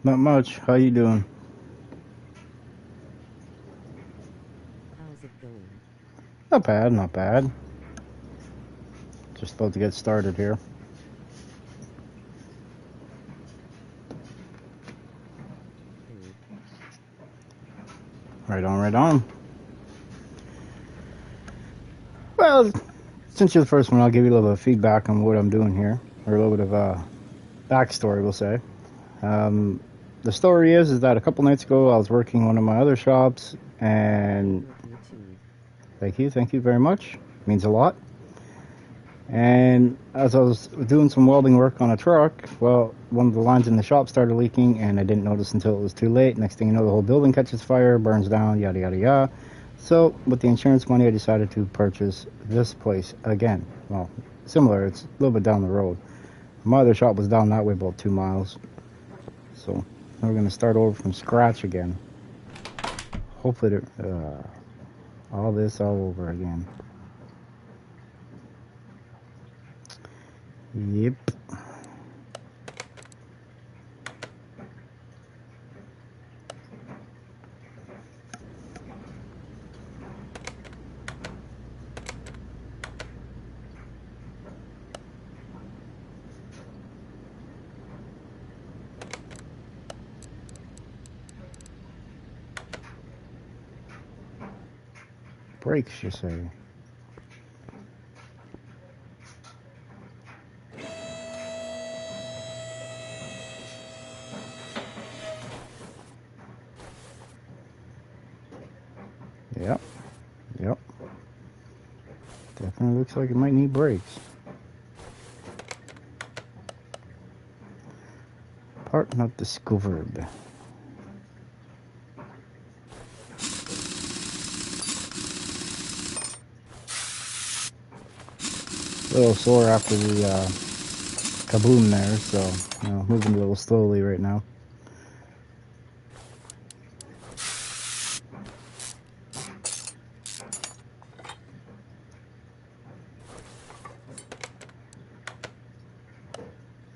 Not much. How you doing? How's it going? Not bad, not bad. Just about to get started here. Right on, right on. Well, since you're the first one, I'll give you a little bit of feedback on what I'm doing here, or a little bit of a backstory, we'll say. The story is that a couple nights ago, I was working one of my other shops, and thank you very much. Means a lot. And as I was doing some welding work on a truck, well, one of the lines in the shop started leaking, and I didn't notice until it was too late. Next thing you know, the whole building catches fire, burns down, yada yada yada. So with the insurance money, I decided to purchase this place again. Well, similar, it's a little bit down the road. My other shop was down that way about 2 miles. So we're going to start over from scratch again. Hopefully, all this all over again. Yep. Brakes, you say? Yep. Yep. Definitely looks like it might need brakes. Part not discovered. A little sore after the kaboom there, so moving a little slowly right now.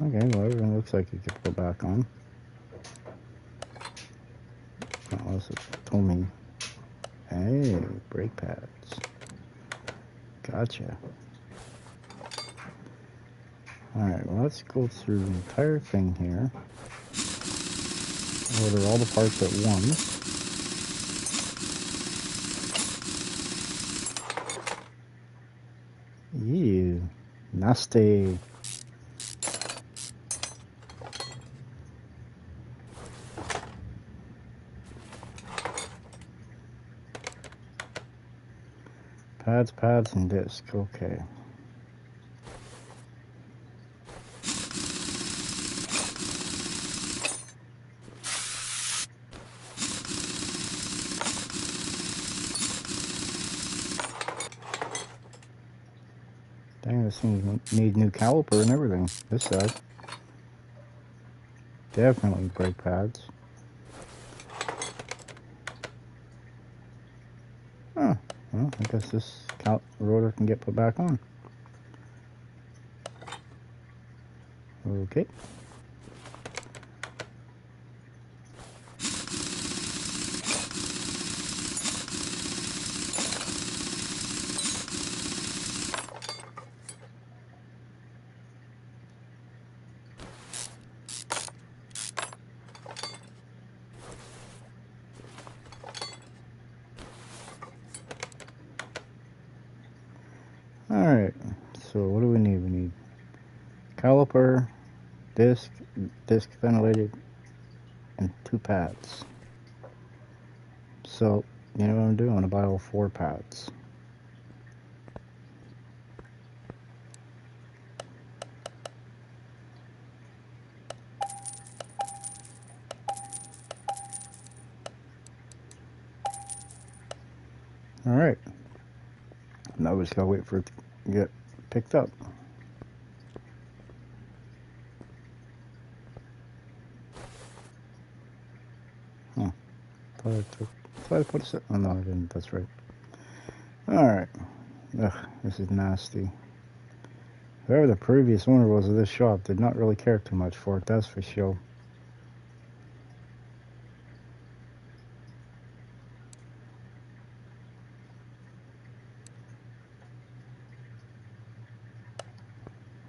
Okay, well, everything looks like it could go back on. Not unless it told me. Hey, brake pads. Gotcha. Alright, well, let's go through the entire thing here. Order all the parts at once. Ew, nasty. Pads, and disc. Okay. Dang, this thing needs new caliper and everything. This side. Definitely brake pads. Huh. Well, I guess this rotor can get put back on. Okay. Alright, so what do we need? We need caliper, disc ventilated, and 2 pads. So, you know what I'm doing? I'm going to buy all 4 pads. Alright. Now we just got to wait for it to get picked up. Huh. Thought I put it. Oh, no, I didn't. That's right. Alright. Ugh, this is nasty. Whoever the previous owner was of this shop did not really care too much for it, that's for sure.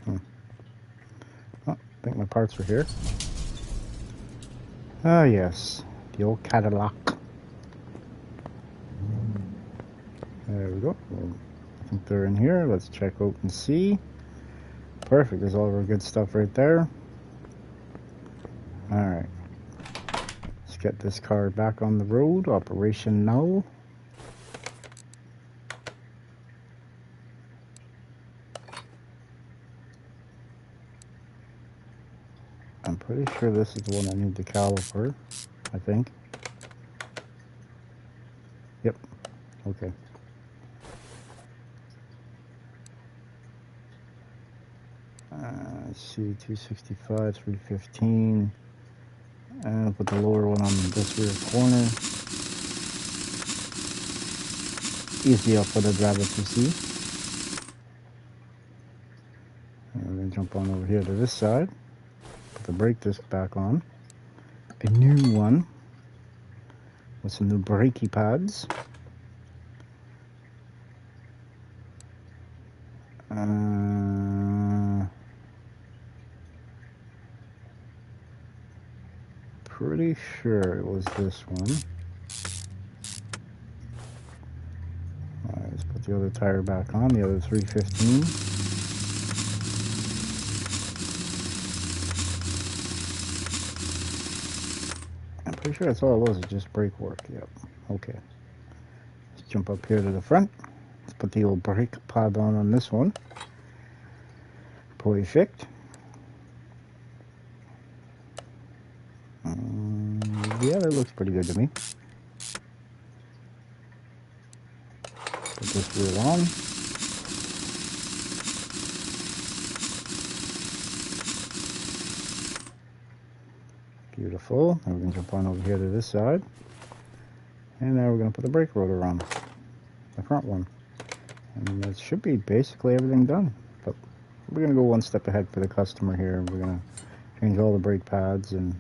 Oh, I think my parts were here. Ah, yes. The old Cadillac. There we go. Well, I think they're in here. Let's check out and see. Perfect. There's all of our good stuff right there. Alright. Let's get this car back on the road. Operation now. I'm pretty sure this is the one that needs the caliper. I think. Yep. Okay. Let's see, 265, 315. And I'll put the lower one on this rear corner. Easier for the driver to see. And we're going to jump on over here to this side. Put the brake disc back on. A new one. With some new brakey pads. Pretty sure it was this one. Alright, let's put the other tire back on, the other 315. I'm pretty sure that's all it was, just brake work. Yep. Okay. Let's jump up here to the front. Let's put the old brake pad on this one. Perfect. Yeah, that looks pretty good to me. Put this wheel on. Beautiful. Now we're going to jump on over here to this side. And now we're going to put the brake rotor on. The front one. And that should be basically everything done. But we're going to go one step ahead for the customer here. We're going to change all the brake pads and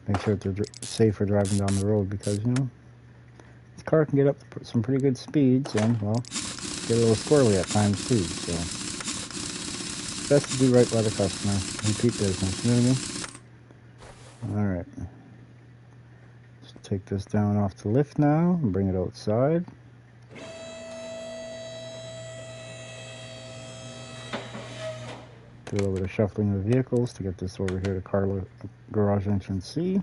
make sure that they're safe for driving down the road, because, you know, this car can get up to some pretty good speeds and, well, get a little squirrely at times too. So it's best to do right by the customer. Repeat business, you know what I mean? Alright. Let's take this down off the lift now and bring it outside. Do a little bit of shuffling of vehicles to get this over here to car garage entrance C.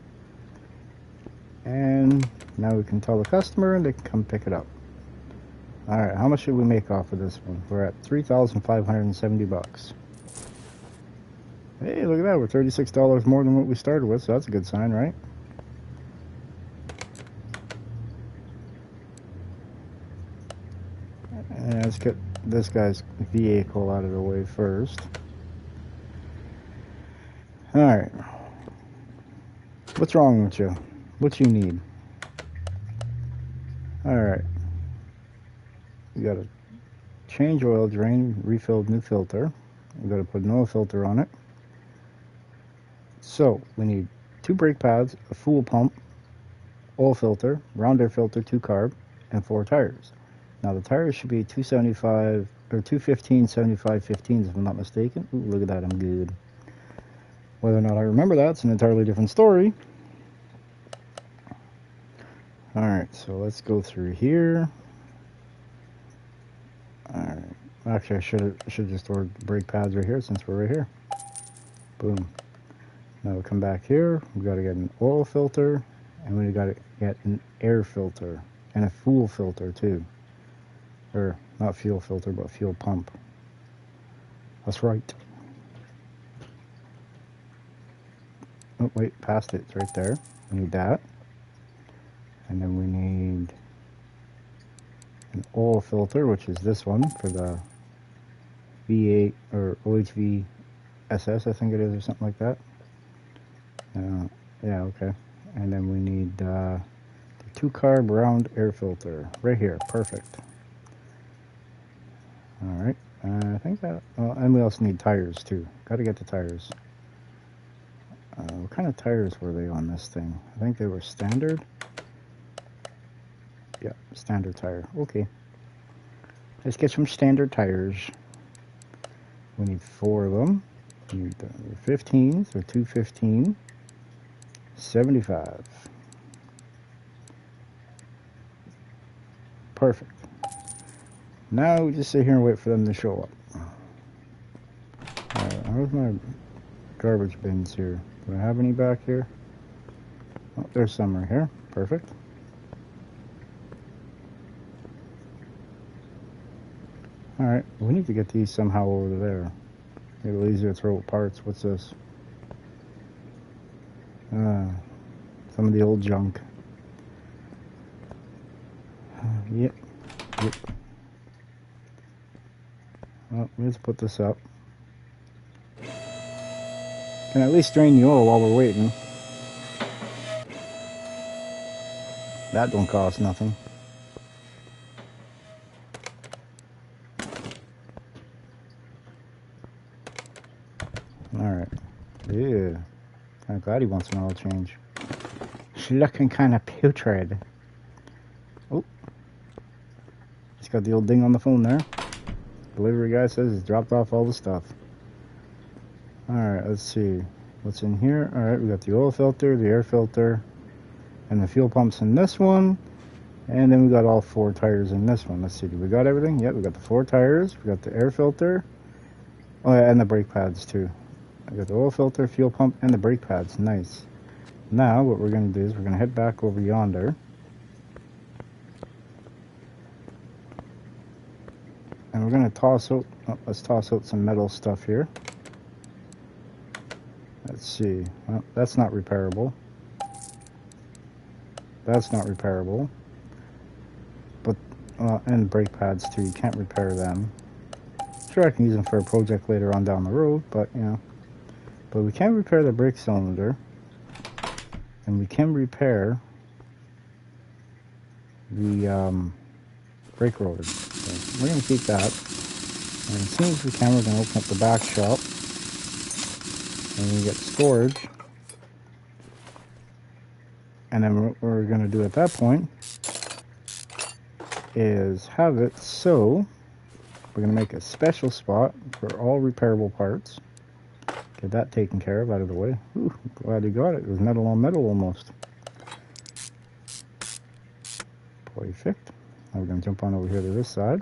And now we can tell the customer and they can come pick it up. Alright, how much should we make off of this one? We're at $3,570. Hey, look at that, we're $36 more than what we started with, so that's a good sign, right? And let's get this guy's vehicle out of the way first. Alright. What's wrong with you? What you need? Alright. You gotta change oil drain, refilled new filter. You gotta put an oil filter on it. So, we need 2 brake pads, a fuel pump, oil filter, round air filter, 2 carb, and 4 tires. Now the tires should be 275 or 215 75 15s if I'm not mistaken. Ooh, look at that, I'm good. Whether or not I remember that's an entirely different story. Alright, so let's go through here. Alright. Actually, I should have just ordered brake pads right here since we're right here. Boom. Now we come back here. We've got to get an oil filter, and we've got to get an air filter and a fuel filter too. Or not fuel filter, but fuel pump. That's right. Oh wait, past it. It's right there. We need that, and then we need an oil filter, which is this one for the V8 or OHV SS, I think it is, or something like that. Yeah, okay. And then we need the 2 carb round air filter right here. Perfect. Alright, I think that, and we also need tires too. Got to get the tires. What kind of tires were they on this thing? I think they were standard. Yeah, standard tire. Okay. Let's get some standard tires. We need 4 of them. We need the 15s, so 215, 75. Perfect. Now we just sit here and wait for them to show up. Where's my garbage bins here? Do I have any back here? Oh, there's some right here. Perfect. Alright, we need to get these somehow over there. Make it easier to throw parts. What's this? Some of the old junk. Yep. Well, let's put this up. Can at least drain the oil while we're waiting. That don't cost nothing. Alright. Yeah. I'm glad he wants an oil change. It's looking kind of putrid. Oh. He's got the old ding on the phone there. Delivery guy says he's dropped off all the stuff. Alright, let's see. What's in here? Alright, we got the oil filter, the air filter, and the fuel pumps in this one. And then we got all 4 tires in this one. Let's see, do we got everything? Yep, we got the 4 tires, we got the air filter. Oh yeah, and the brake pads too. I got the oil filter, fuel pump, and the brake pads. Nice. Now, what we're going to do is we're going to head back over yonder. And we're going to toss out, let's toss out some metal stuff here. Let's see. Well, that's not repairable. That's not repairable. But, and brake pads too. You can't repair them. Sure, I can use them for a project later on down the road, but, you know. But we can repair the brake cylinder. And we can repair the brake rotor. So we're going to keep that. And as soon as we can, we're going to open up the back shop. And we get storage. And then what we're going to do at that point is have it so we're going to make a special spot for all repairable parts. Get that taken care of, out of the way. Ooh, glad you got it. It was metal on metal almost. Perfect. Now we're going to jump on over here to this side.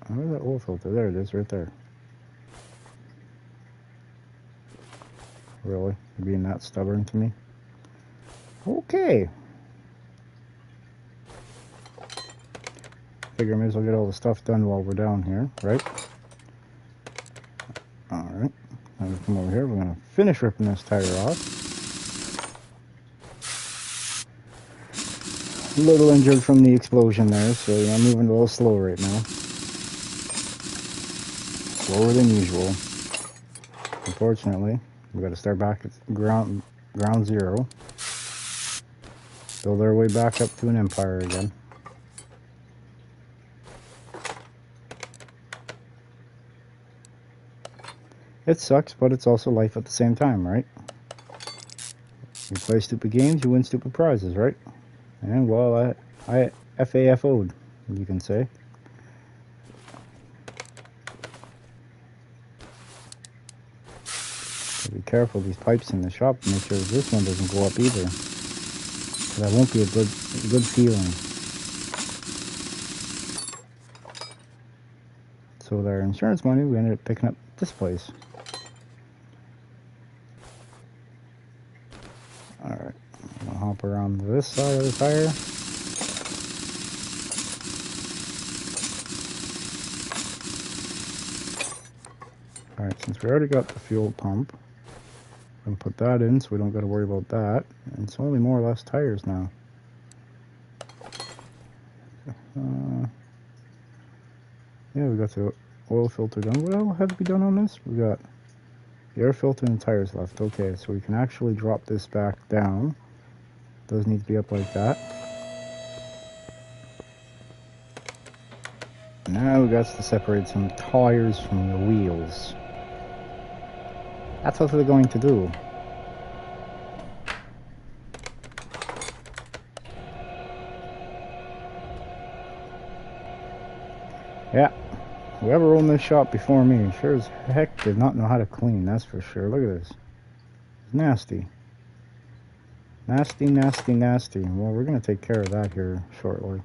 Where's that oil filter? There it is, right there. Really? You're being that stubborn to me? Okay. Figure I may as well get all the stuff done while we're down here, right? Alright. Now we come over here. We're going to finish ripping this tire off. A little injured from the explosion there, so I'm moving a little slow right now. Slower than usual. Unfortunately, we've got to start back at ground zero. Build our way back up to an empire again. It sucks, but it's also life at the same time, right? You play stupid games, you win stupid prizes, right? And well, I FAFO'd, you can say. So be careful these pipes in the shop. Make sure this one doesn't go up either. That won't be a good feeling. So with our insurance money, we ended up picking up this place. Alright, I'm gonna hop around to this side of the tire. Alright, since we already got the fuel pump, I'm gonna put that in so we don't gotta worry about that. And it's only more or less tires now. Yeah, we got the oil filter done. What else had to be done on this? We got the air filter and the tires left. Okay, so we can actually drop this back down. Does need to be up like that. Now we got to separate some tires from the wheels. That's what we're going to do. Yeah, whoever owned this shop before me sure as heck did not know how to clean, that's for sure. Look at this. It's nasty. Nasty, nasty, nasty. Well, we're going to take care of that here shortly.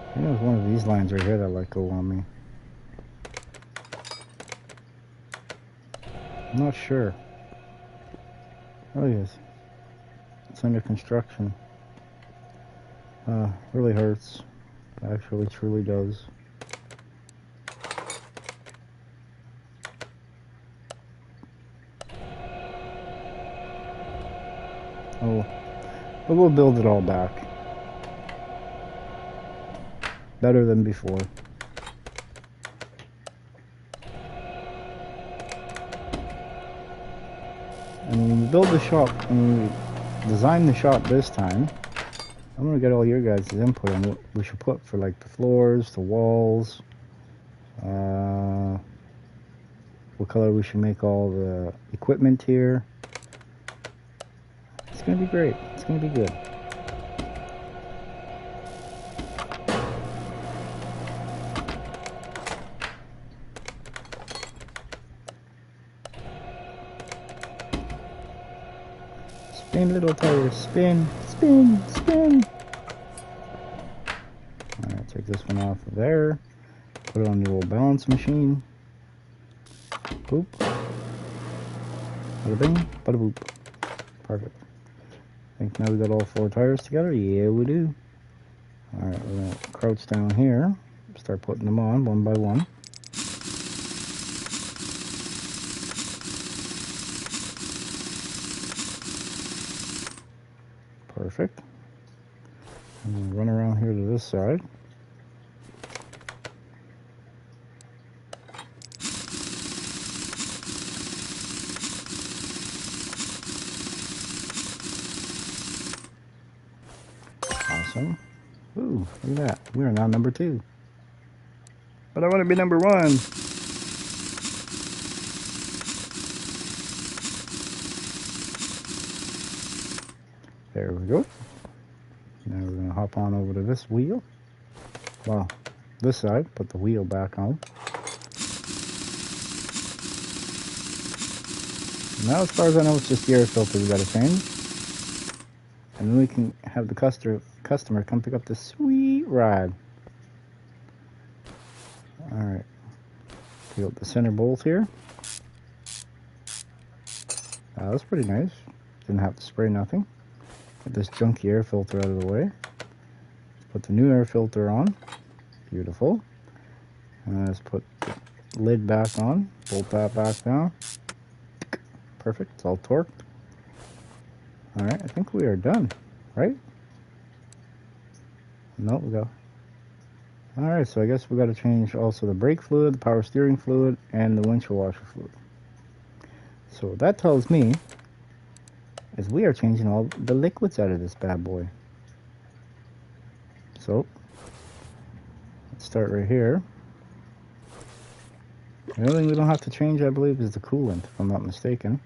I think it was one of these lines right here that let go on me. I'm not sure. Oh yes. It's under construction. Really hurts. Actually, truly does. Oh, but we'll build it all back. Better than before. And when we build the shop, when we design the shop this time, I'm gonna get all your guys' input on what we should put for like the floors, the walls, what color we should make all the equipment here. It's gonna be great. It's gonna be good. Spin, little tires, spin, spin, spin. Alright, take this one off of there. Put it on the old balance machine. Boop. Bada bing, bada boop. Perfect. I think now we got all 4 tires together. Yeah, we do. Alright, we're gonna crouch down here. Start putting them on one by one. Perfect. And we'll run around here to this side. Awesome. Ooh, look at that. We are now number 2. But I want to be number 1. There we go. Now we're going to hop on over to this wheel. Well, this side. Put the wheel back on. Now, as far as I know, it's just the air filter we got to change. And then we can have the customer come pick up this sweet ride. Alright. Pick up the center bolt here. That's pretty nice. Didn't have to spray nothing. Get this junky air filter out of the way. Put the new air filter on. Beautiful. And let's put the lid back on. Bolt that back down. Perfect. It's all torqued. Alright, I think we are done. Right? No, we go. Alright, so I guess we got to change also the brake fluid, the power steering fluid, and the windshield washer fluid. So what that tells me is we are changing all the liquids out of this bad boy. So let's start right here. The only thing we don't have to change, I believe, is the coolant, if I'm not mistaken.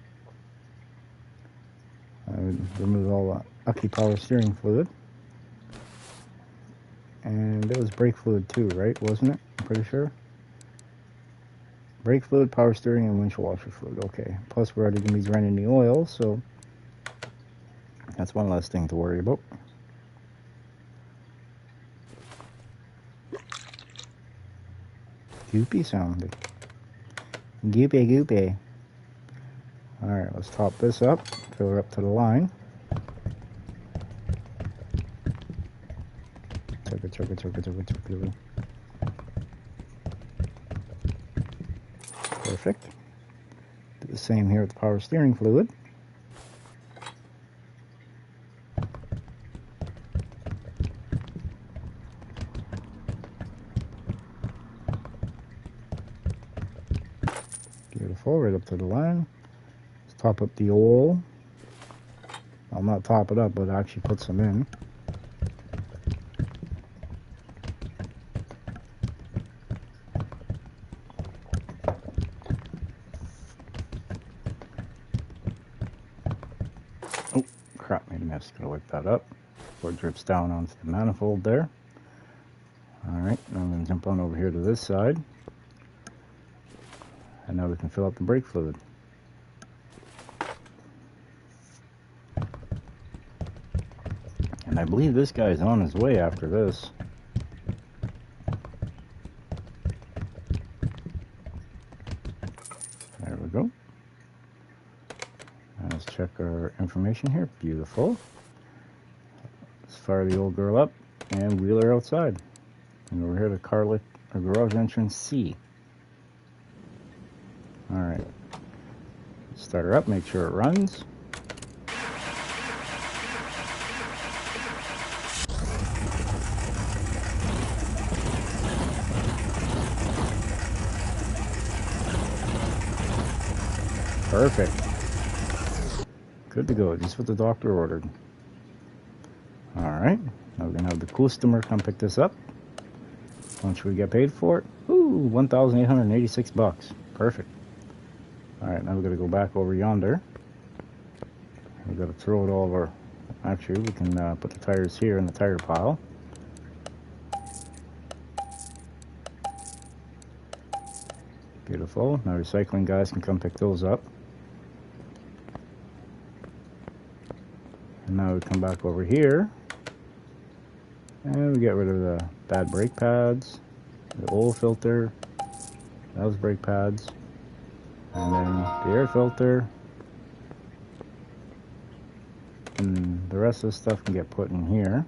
I would remove all the Ucky power steering fluid. And it was brake fluid too, right? Wasn't it? I'm pretty sure. Brake fluid, power steering, and windshield washer fluid. Okay. Plus, we're already going to be running the oil, so that's one less thing to worry about. Goopy sounding. Goopy, goopy. Alright, let's top this up. Fill her up to the line. Chugga, chugga, chugga, chugga, chugga. Perfect. Do the same here with the power steering fluid. Beautiful, right up to the line. Let's top up the oil. I'll not top it up, but actually put some in. Oh, crap, made a mess. Gotta wipe that up before it drips down onto the manifold there. Alright, now I'm going to jump on over here to this side. And now we can fill up the brake fluid. And I believe this guy's on his way after this. There we go. Now let's check our information here. Beautiful. Let's fire the old girl up and wheel her outside. And over here to car garage entrance C. Alright. Start her up, make sure it runs. Perfect. Good to go, just what the doctor ordered. Alright, now we're gonna have the customer come pick this up. How much we get paid for it? Ooh, $1,886. Perfect. Alright, now we're gonna go back over yonder. We've got to throw it all over. Actually, we can put the tires here in the tire pile. Beautiful. Now recycling guys can come pick those up. And now we come back over here. And we get rid of the bad brake pads, the oil filter, those brake pads, and then the air filter. And the rest of the stuff can get put in here.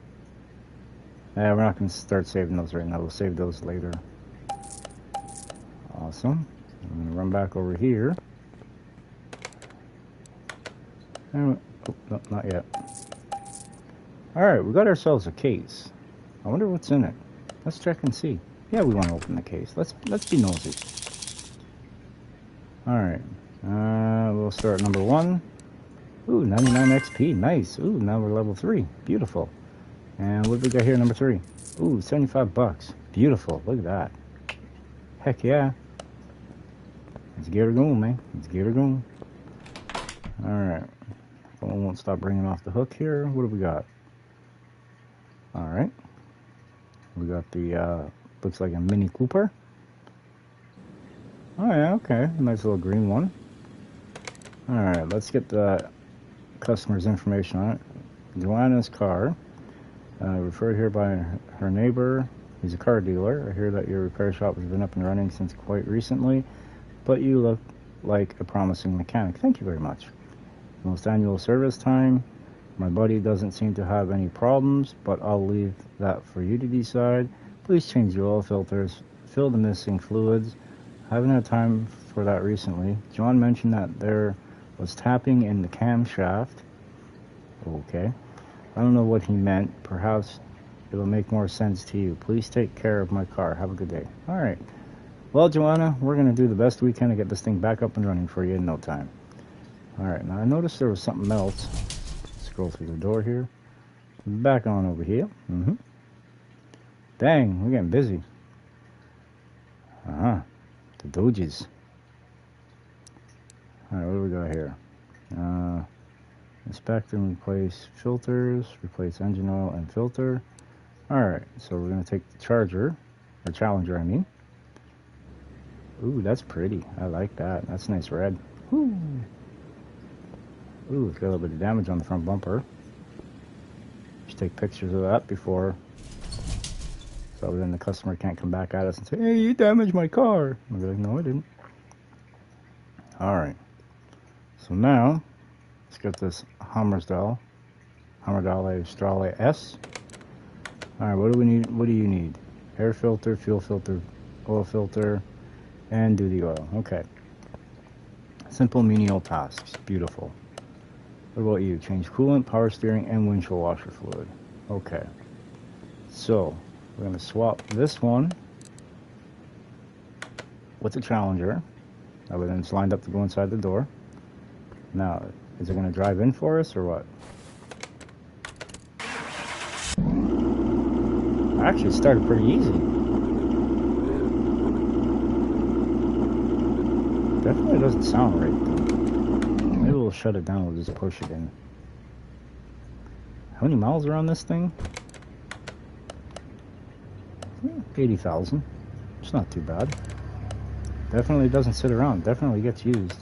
We're not going to start saving those right now. We'll save those later. Awesome. I'm going to run back over here. And, oh, no, not yet. Alright, we got ourselves a case. I wonder what's in it. Let's check and see. Yeah, we want to open the case. Let's be nosy. Alright. We'll start number 1. Ooh, 99 XP. Nice. Ooh, now we're level 3. Beautiful. And what do we got here, number 3? Ooh, $75. Beautiful. Look at that. Heck yeah. Let's get her going, man. Let's get her going. Alright. Phone won't stop ringing off the hook here. What have we got? Alright. We got the, looks like a Mini Cooper. Oh yeah, okay. Nice little green one. Alright, let's get the customer's information on it. Joanna's car. Referred here by her neighbor. He's a car dealer. I hear that your repair shop has been up and running since quite recently, but you look like a promising mechanic. Thank you very much. Most annual service time. My buddy doesn't seem to have any problems, but I'll leave that for you to decide. Please change the oil filters, fill the missing fluids. I haven't had time for that recently. John mentioned that there was tapping in the camshaft. Okay. I don't know what he meant. Perhaps it'll make more sense to you. Please take care of my car. Have a good day. Alright. Well, Joanna, we're going to do the best we can to get this thing back up and running for you in no time. Alright, now I noticed there was something else. Scroll through the door here. Back on over here. Dang, we're getting busy. The Doges. Alright, what do we got here? Inspect and replace filters, replace engine oil and filter. Alright, so we're going to take the Charger, or Challenger I mean. Ooh, that's pretty. I like that. That's nice red. Ooh, it's got a little bit of damage on the front bumper. Should take pictures of that before, so then the customer can't come back at us and say, hey, you damaged my car. We'll be like, no, I didn't. Alright, so now let's get this Hammersdal Australe S. Alright, what do we need? What do you need? Air filter, fuel filter, oil filter, and duty oil. Okay. Simple menial tasks. Beautiful. What about you? Change coolant, power steering, and windshield washer fluid. Okay. So, we're going to swap this one with the Challenger. Everything's lined up to go inside the door. Now, is it going to drive in for us or what? Actually, it started pretty easy. Definitely doesn't sound right, though. Maybe we'll shut it down. We'll just push it in. How many miles are on this thing? 80,000. It's not too bad. Definitely doesn't sit around. Definitely gets used.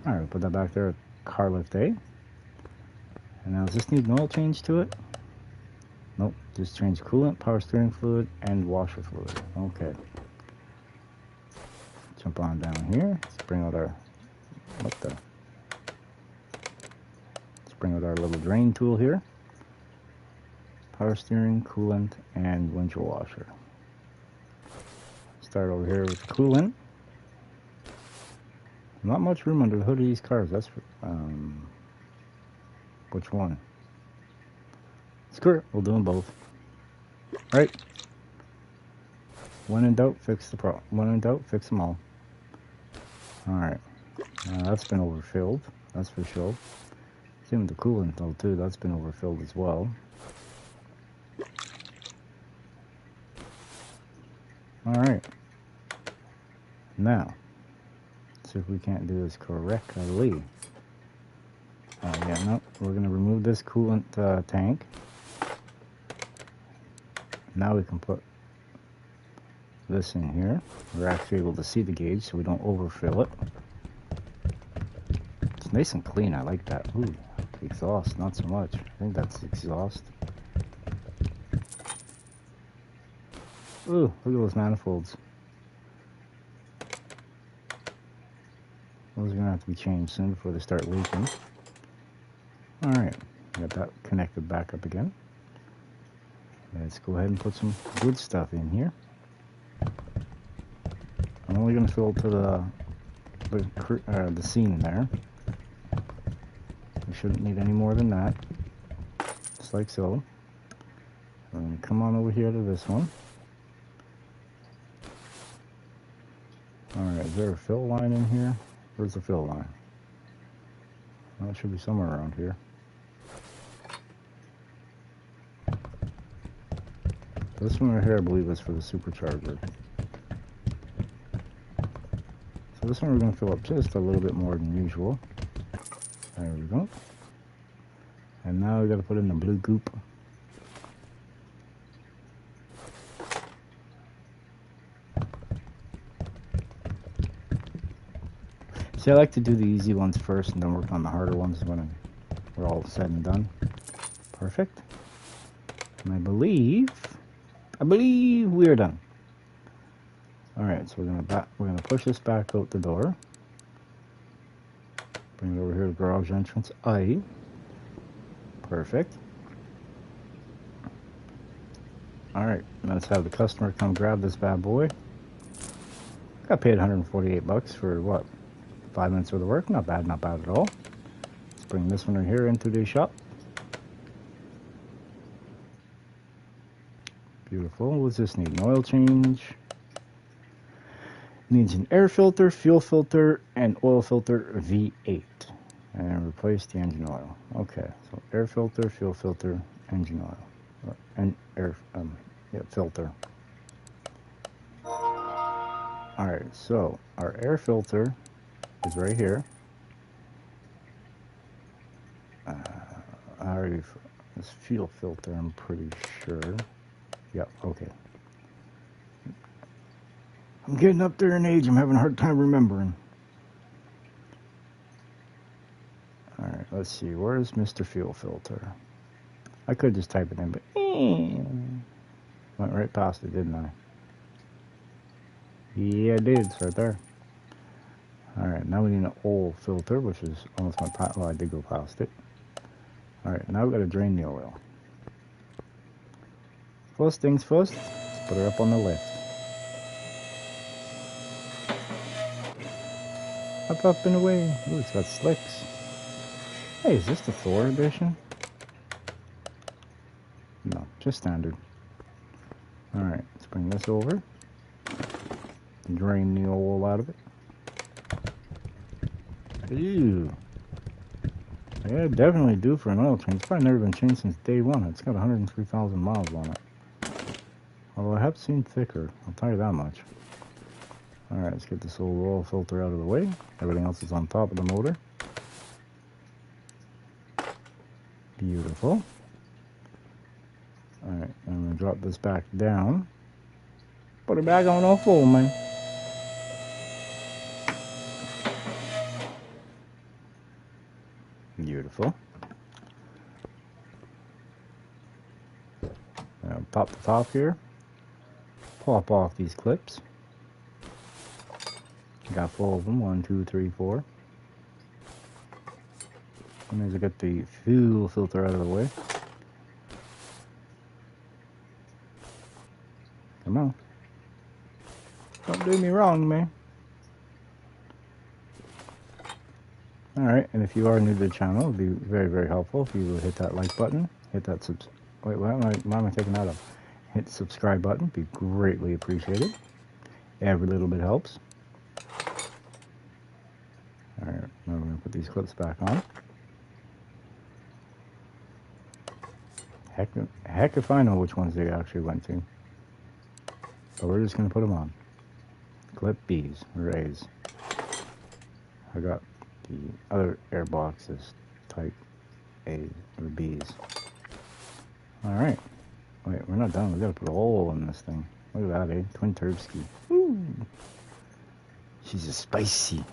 Alright, put that back there at car lift A. And now does this need an oil change to it? Nope. Just change coolant, power steering fluid, and washer fluid. Okay. Jump on down here. Let's bring out our... What the... Let's bring out our little drain tool here. Power steering, coolant, and windshield washer. Start over here with the coolant. Not much room under the hood of these cars. That's for, which one? Screw it. We'll do them both. Right? When in doubt, fix the problem. When in doubt, fix them all. Alright. That's been overfilled. That's for sure. Same with the coolant though too. That's been overfilled as well. Alright. Now, see if we can't do this correctly. Oh yeah, no. We're going to remove this coolant tank. Now we can put this in here. We're actually able to see the gauge so we don't overfill it. It's nice and clean. I like that. Ooh, exhaust, not so much. I think that's exhaust. Ooh, look at those manifolds. Those are going to have to be changed soon before they start leaking. Alright, got that connected back up again. Let's go ahead and put some good stuff in here. I'm only going to fill to the seam there. We shouldn't need any more than that. Just like so. We're going to come on over here to this one. Alright, is there a fill line in here? Where's the fill line? Well, it should be somewhere around here. This one right here, I believe, is for the supercharger. So this one we're going to fill up just a little bit more than usual. There we go. And now we got to put in the blue goop. See, I like to do the easy ones first and then work on the harder ones when we're all said and done. Perfect. And I believe we're done. All right, so we're gonna push this back out the door. Bring it over here to garage entrance I. Perfect. All right, let's have the customer come grab this bad boy. Got paid 148 bucks for what? 5 minutes worth of work. Not bad, not bad at all. Let's bring this one in here into the shop. Beautiful. What does this need? An oil change. Needs an air filter, fuel filter, and oil filter V8. And replace the engine oil. Okay, so air filter, fuel filter, engine oil. And air, filter. Alright, so our air filter is right here. This fuel filter, I'm pretty sure. Yep, okay. I'm getting up there in age. I'm having a hard time remembering. Alright, let's see. Where's Mr. Fuel Filter? I could just type it in, but... went right past it, didn't I? Yeah, I did. It's right there. Alright, now we need an oil filter, which is almost my... Well, I did go past it. Alright, now we've got to drain the oil. First things first, let's put her up on the lift. Up and away. Ooh, it's got slicks. Hey, is this the Thor edition? No, just standard. Alright, let's bring this over. Drain the oil out of it. Ew. Yeah, definitely due for an oil change. It's probably never been changed since day one. It's got 103,000 miles on it. Although I have seen thicker, I'll tell you that much. Alright, let's get this old oil filter out of the way. Everything else is on top of the motor. Beautiful. Alright, I'm going to drop this back down. Put it back on all full, man. Beautiful. Now pop the top here. Pop off these clips. Got 4 of them. 1, 2, 3, 4. And as I get the fuel filter out of the way. Come on. Don't do me wrong, man. Alright, and if you are new to the channel, it would be very, very helpful if you would hit that like button. Hit that wait, why am I taking that up? Hit the subscribe button. Be greatly appreciated. Every little bit helps. Alright, now we're going to put these clips back on. Heck if I know which ones they actually went to. But we're just going to put them on. Clip B's or A's. I got the other air boxes type A's or B's. Alright. Wait, we're not done. We got to put a hole in this thing. Look at that, eh? Twin Turbski. Woo! She's a spicy.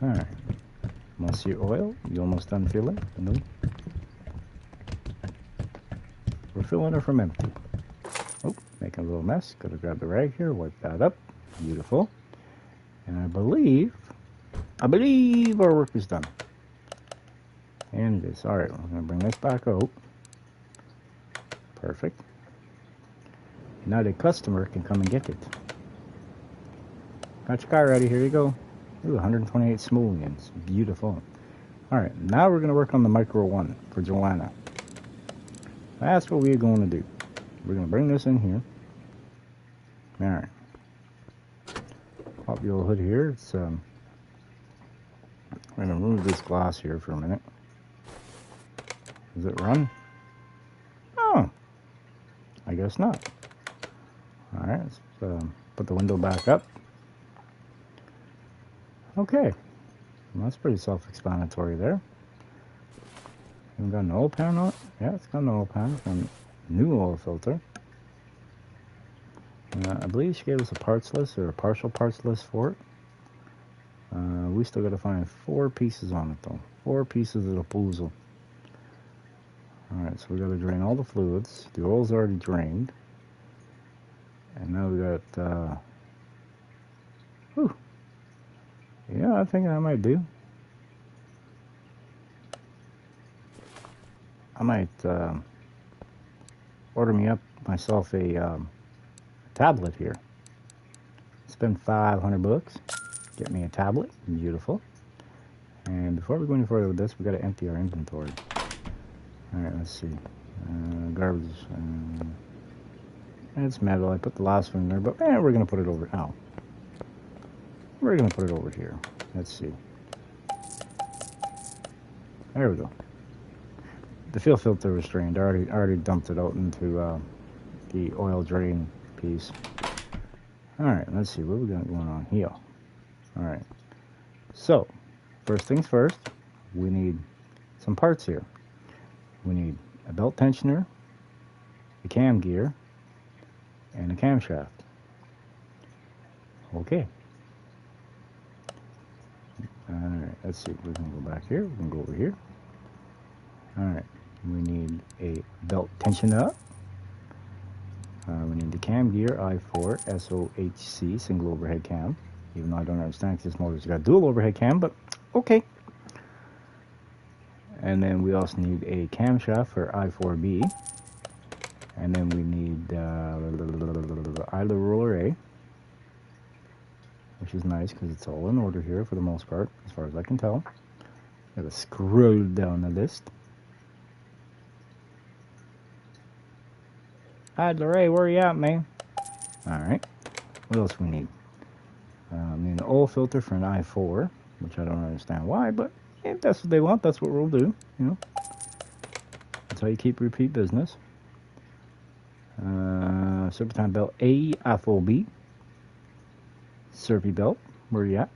Alright. Once you oil, you almost done filling? No. We're filling her from empty. Oh, making a little mess. Gotta grab the rag here, wipe that up. Beautiful. And I believe our work is done. And it is. Alright, we're gonna bring this back out. Perfect. Now the customer can come and get it. Got your car ready, here you go. Ooh, 128 simoleons. Beautiful. Alright, now we're going to work on the micro one for Joanna. That's what we're going to do. We're going to bring this in here. Alright. Pop the old hood here. It's I'm going to remove this glass here for a minute. Does it run? Oh, I guess not. Alright, let's put the window back up. Okay, well, that's pretty self-explanatory there. Haven't got an oil pan on it? Yeah, it's got an oil pan. It's got a new oil filter. I believe she gave us a parts list or a partial parts list for it. We still got to find 4 pieces on it though. 4 pieces of the puzzle. Alright, so we got to drain all the fluids. The oil's already drained. And now we got, whew. Yeah, I think I might do. I might order me up myself a tablet here. Spend 500 bucks. Get me a tablet. Beautiful. And before we go any further with this, we got to empty our inventory. Alright, let's see. Garbage. It's metal. I put the last one in there, but we're going to put it over. Ow. We're going to put it over here. Let's see. There we go. The fuel filter was drained. I already dumped it out into the oil drain piece. Alright, let's see what we got going on here. Alright. So, first things first, we need some parts here. We need a belt tensioner, a cam gear, and a camshaft. Okay. Alright, let's see. We're going to go back here. We can go over here. Alright, we need a belt tensioner. We need the cam gear I4 SOHC single overhead cam. Even though I don't understand because this motor's got dual overhead cam, but okay. And then we also need a camshaft for I4B. And then we need idler roller A, which is nice because it's all in order here for the most part, as far as I can tell. Gotta scroll down the list. Idler A, where you at, man? Alright. What else we need? We need an oil filter for an I4, which I don't understand why, but If that's what they want, that's what we'll do. You know, that's how you keep repeat business. Serpentine belt A, FOB. Serpy belt, where you at?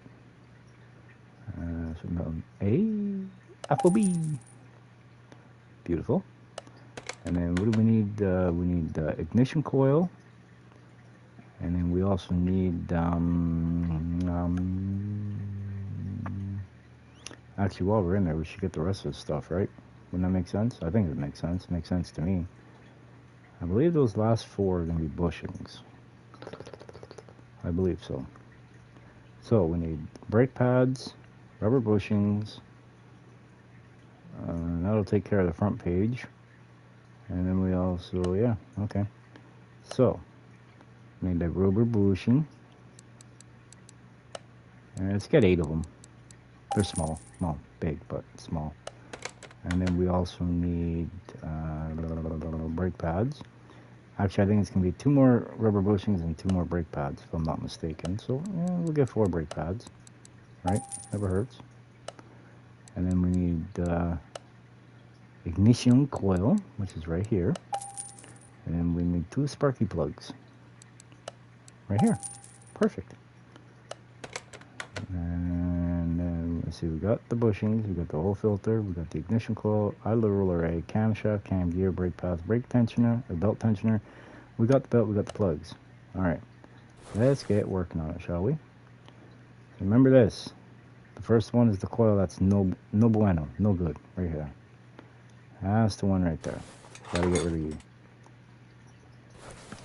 Serpentine A, FOB. Beautiful. And then what do we need? We need ignition coil. And then we also need, actually, while we're in there, we should get the rest of the stuff, right? Wouldn't that make sense? I think it makes sense. It makes sense to me. I believe those last 4 are going to be bushings. I believe so. So we need brake pads, rubber bushings. That'll take care of the front page. And then we also, yeah, okay. So, we need a rubber bushing. And let's get 8 of them. They're small. Well, big, but small. And then we also need brake pads. Actually, I think it's going to be 2 more rubber bushings and 2 more brake pads, if I'm not mistaken. So, yeah, we'll get 4 brake pads. Right? Never hurts. And then we need ignition coil, which is right here. And then we need 2 sparky plugs. Right here. Perfect. And then, let's see, we got the bushings, we got the whole filter, we got the ignition coil, idler roller array, camshaft, cam gear, brake pads, brake tensioner, a belt tensioner. We got the belt, we got the plugs. Alright, let's get working on it, shall we? Remember this. The first one is the coil that's no bueno, no good, right here. That's the one right there. Gotta get rid of you.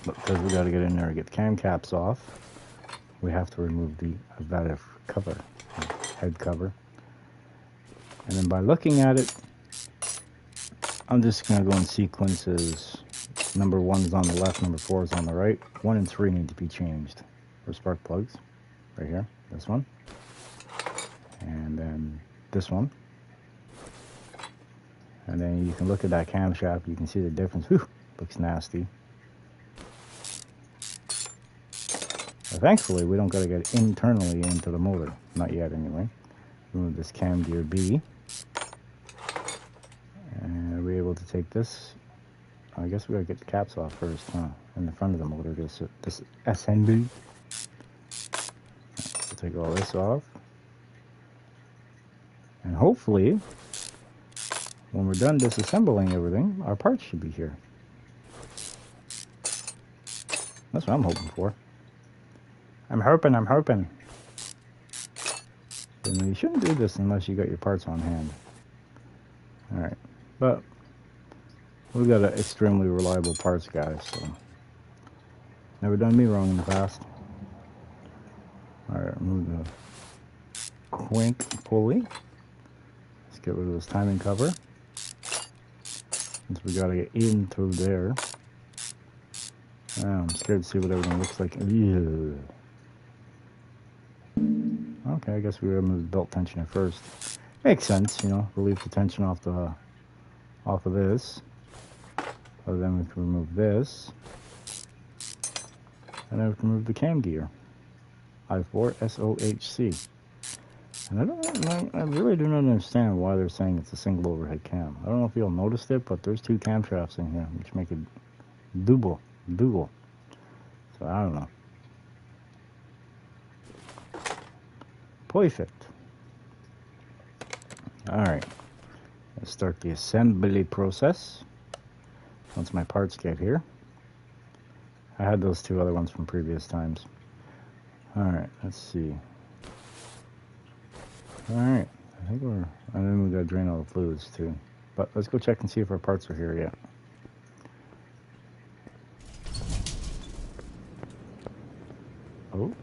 But because we gotta get in there and get the cam caps off, we have to remove the adaptive cover, head cover. And then by looking at it, I'm just going to go in sequences. Number 1 is on the left, number 4 is on the right. 1 and 3 need to be changed for spark plugs. Right here, this one. And then this one. And then you can look at that camshaft, you can see the difference. Whew, looks nasty. Thankfully, we don't got to get internally into the motor. Not yet, anyway. Remove this cam gear B. And we're able to take this. I guess we got to get the caps off first, huh? In the front of the motor, this assembly. We'll take all this off. And hopefully, when we're done disassembling everything, our parts should be here. That's what I'm hoping for. I'm hoping. And you shouldn't do this unless you got your parts on hand. Alright, but we've got an extremely reliable parts guy, so never done me wrong in the past. Alright, remove the quink pulley. Let's get rid of this timing cover. Since we gotta get in through there. I'm scared to see what everything looks like. Ew. Okay, I guess we remove the belt tensioner first. Makes sense, you know, relieve the tension off of this. So then we can remove this. And then we can remove the cam gear. I4 SOHC. And I really do not understand why they're saying it's a single overhead cam. I don't know if you'll noticed it, but there's 2 camshafts in here, which make it double. So I don't know. Perfect. Alright. Let's start the assembly process. Once my parts get here. I had those 2 other ones from previous times. Alright, let's see. Alright, I think and then we gotta drain all the fluids too. But let's go check and see if our parts are here yet. Oh,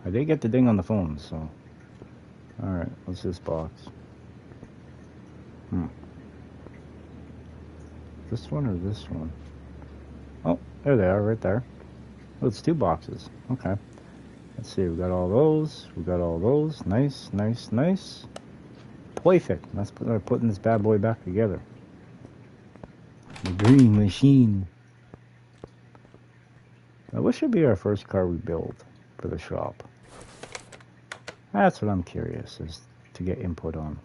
I did get the ding on the phone, so. Alright, what's this box? This one or this one? Oh, there they are, right there. Oh, it's 2 boxes. Okay. Let's see, we got all those. We got all those. Nice. Perfect. Let's start putting this bad boy back together. The green machine. Now, what should be our first car we build for the shop? That's what I'm curious as to get input on.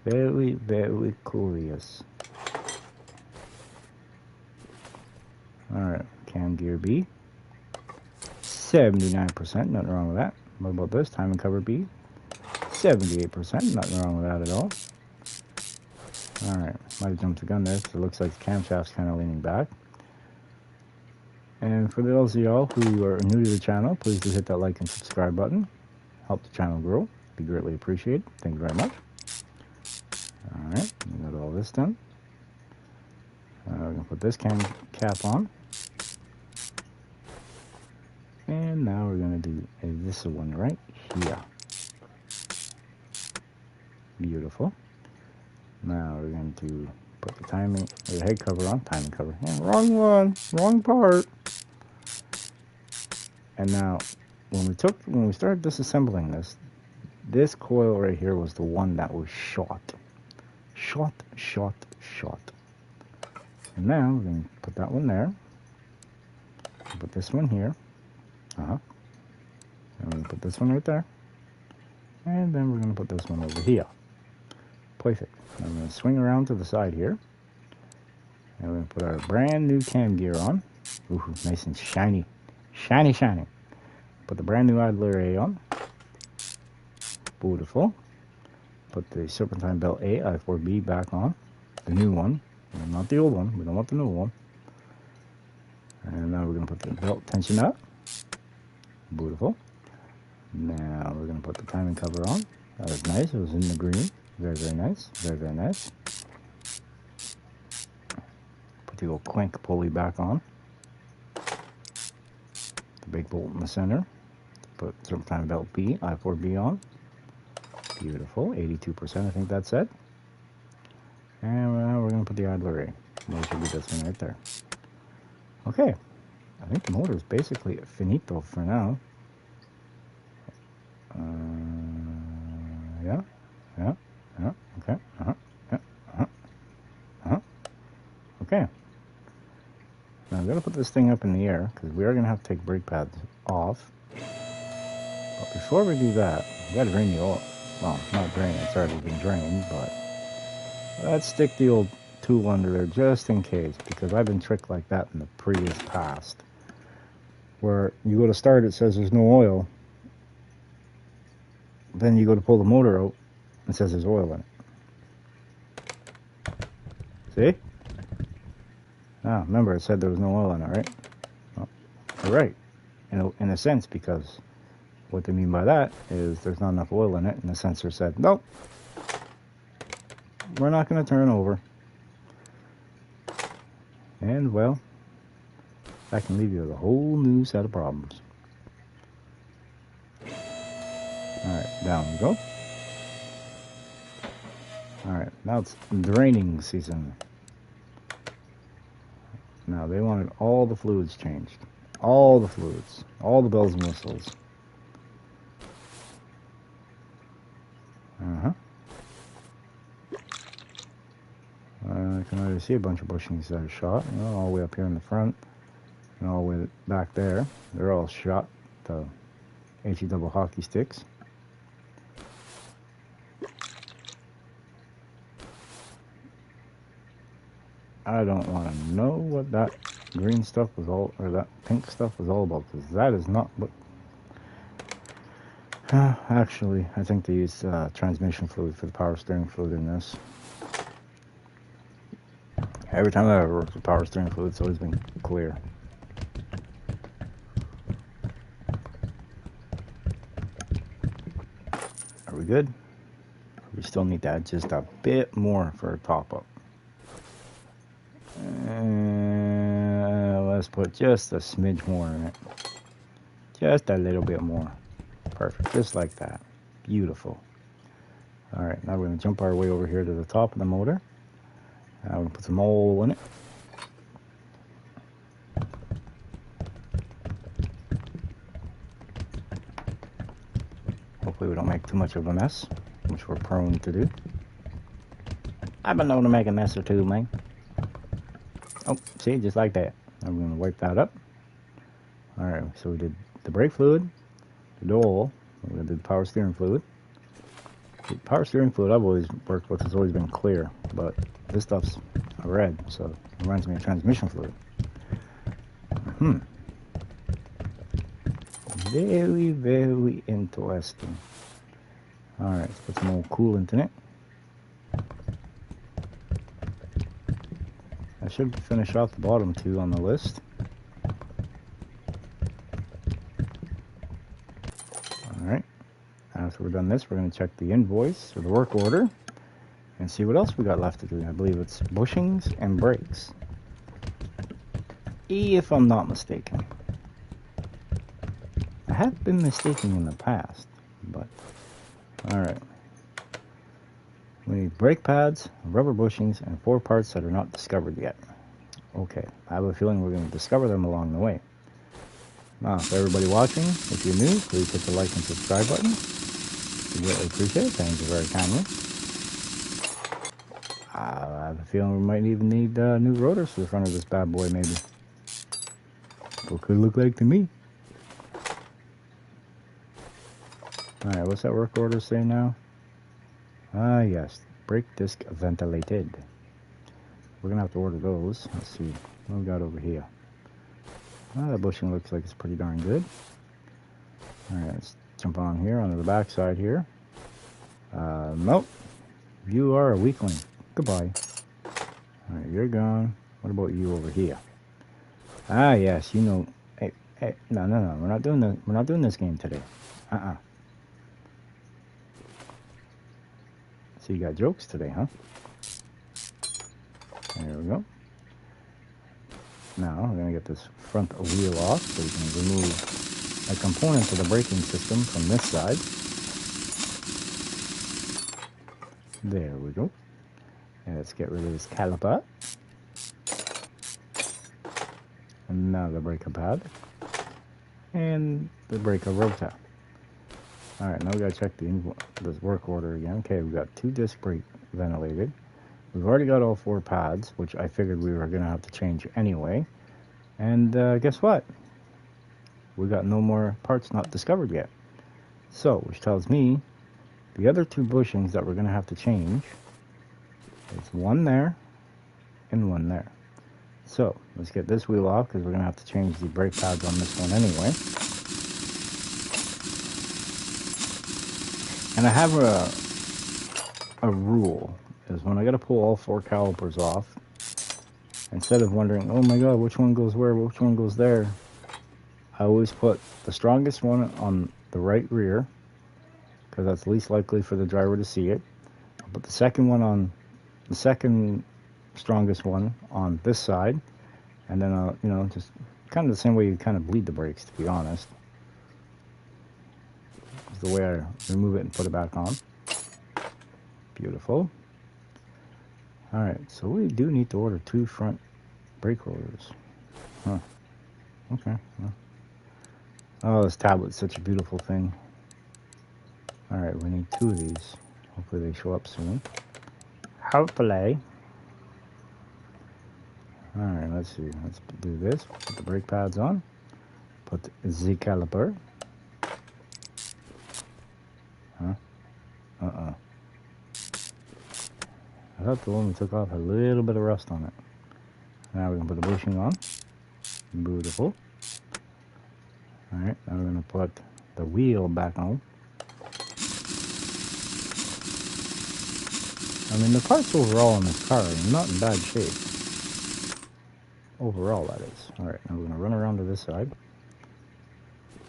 Very, very curious. Alright, cam gear B. 79%, nothing wrong with that. What about this? Timing cover B. 78%, nothing wrong with that at all. Alright, might have jumped the gun there because it looks like the camshaft's kind of leaning back. And for those of y'all who are new to the channel, please do hit that like and subscribe button. Help the channel grow. Be greatly appreciated. Thank you very much. Alright, we got all this done. We're going to put this cam cap on. And now we're going to do this one right here. Beautiful. Now we're going to put the timing, or the head cover on. Timing cover. Yeah, wrong one. Wrong part. And now, when we started disassembling this coil right here was the one that was shot. Shot. And now we're going to put that one there. Put this one here. And we're going to put this one right there. And then we're going to put this one over here. Perfect. Now I'm going to swing around to the side here. And we're going to put our brand new cam gear on. Ooh, nice and shiny. Shiny. Put the brand new idler A on. Beautiful. Put the serpentine belt A, I4B back on. The new one. Not the old one. We don't want the new one. And now we're going to put the belt tension up. Beautiful. Now we're going to put the timing cover on. That was nice. It was in the green. Very, very nice. Very, very nice. Put the old clink pulley back on. The big bolt in the center. Put serpentine belt B, I4B on. Beautiful. 82%, I think that said. And now we're going to put the idler A. That should be this one right there. Okay. I think the motor is basically finito for now. Yeah. Okay. Okay. Now I'm going to put this thing up in the air because we are going to have to take brake pads off. But before we do that, we got to drain the oil. Well, not drain, it's already been drained, but let's stick the old tool under there just in case, because I've been tricked like that in the previous past. Where you go to start, it says there's no oil. Then you go to pull the motor out, it says there's oil in it. See? Ah, remember it said there was no oil in it, right? Well, you're right, in a sense, because what they mean by that is there's not enough oil in it, and the sensor said, nope, we're not going to turn over. And, well, that can leave you with a whole new set of problems. Alright, down we go. Alright, now it's draining season. Now, they wanted all the fluids changed. All the fluids. All the bells and whistles. I can already see a bunch of bushings that are shot, you know, all the way up here in the front and all the way back there. They're all shot, the HE double hockey sticks. I don't want to know what that green stuff was all, or that pink stuff was all about, because that is not what... actually, I think they used transmission fluid for the power steering fluid in this. Every time I've ever worked with power steering fluid, it's always been clear. Are we good? We still need to add just a bit more for a top up. Let's put just a smidge more in it. Just a little bit more. Perfect, just like that. Beautiful. Alright, now we're going to jump our way over here to the top of the motor. We're going to put some oil in it. Hopefully we don't make too much of a mess, which we're prone to do. I've been known to make a mess or two, man. Oh, see, just like that. I'm going to wipe that up. Alright, so we did the brake fluid, the oil, we're going to do the power steering fluid. The power steering fluid I've always worked with has always been clear, but this stuff's red, so it reminds me of transmission fluid. Very, very interesting. Alright, let's put some more coolant in it. I should finish off the bottom two on the list. Alright, after we're done this, we're going to check the invoice or the work order and see what else we got left to do. I believe it's bushings and brakes, if I'm not mistaken. I have been mistaken in the past, but alright. We need brake pads, rubber bushings, and 4 parts that are not discovered yet. Okay, I have a feeling we're going to discover them along the way. Now, for everybody watching, if you're new, please hit the like and subscribe button. We greatly appreciate it. Thank you very kindly. I have a feeling we might even need new rotors for the front of this bad boy, maybe. What could it look like to me? Alright, what's that work order say now? Ah, yes. Brake disc ventilated. We're going to have to order those. Let's see. What we got over here? Ah, that bushing looks like it's pretty darn good. Alright, let's jump on here, onto the back side here. Nope. You are a weakling. Goodbye. Alright, you're gone. What about you over here? Ah, yes, you know. Hey, no. We're not doing this game today. So you got jokes today, huh? There we go. Now we're going to get this front wheel off so we can remove a component of the braking system from this side. There we go. And let's get rid of this caliper. And now the breaker pad. And the breaker rotor. Alright, now we got to check this work order again. Okay, we got 2 disc brake ventilated. We've already got all 4 pads, which I figured we were going to have to change anyway. And guess what? We got no more parts not discovered yet. So, which tells me the other 2 bushings that we're going to have to change is one there and one there. So, let's get this wheel off because we're going to have to change the brake pads on this one anyway. And I have a rule, is when I got to pull all 4 calipers off, instead of wondering, oh my god, which one goes where, which one goes there, I always put the strongest one on the right rear, because that's least likely for the driver to see it. I'll put the second one on, the second strongest one on this side, and then I'll, you know, just kind of the same way you kind of bleed the brakes, to be honest. Is the way I remove it and put it back on. Beautiful. Alright, so we do need to order 2 front brake rotors. Huh. Okay. Well. Oh, this tablet's such a beautiful thing. Alright, we need 2 of these. Hopefully they show up soon. Hopefully. Alright, let's see. Let's do this. Put the brake pads on. Put the caliper. Huh? I thought the one we took off had a little bit of rust on it. Now we can put the bushing on. Beautiful. Alright, now we're going to put the wheel back on. I mean, the parts overall in this car are not in bad shape. Overall, that is. Alright, now we're going to run around to this side.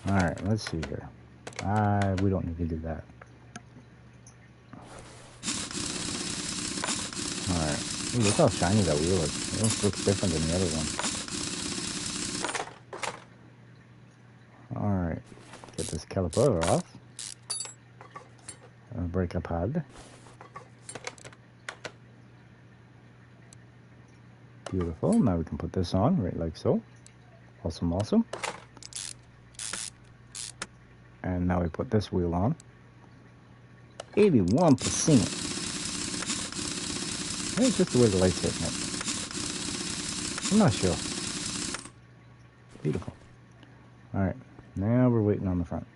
Alright, let's see here. We don't need to do that. Alright. Look how shiny that wheel is. It looks different than the other one. Alright. Get this caliper off. Break a pad. Beautiful. Now we can put this on right like so. Awesome, awesome. And now we put this wheel on. 81%. It's just the way the light's hitting it. I'm not sure. Beautiful. Alright, now we're waiting on the front.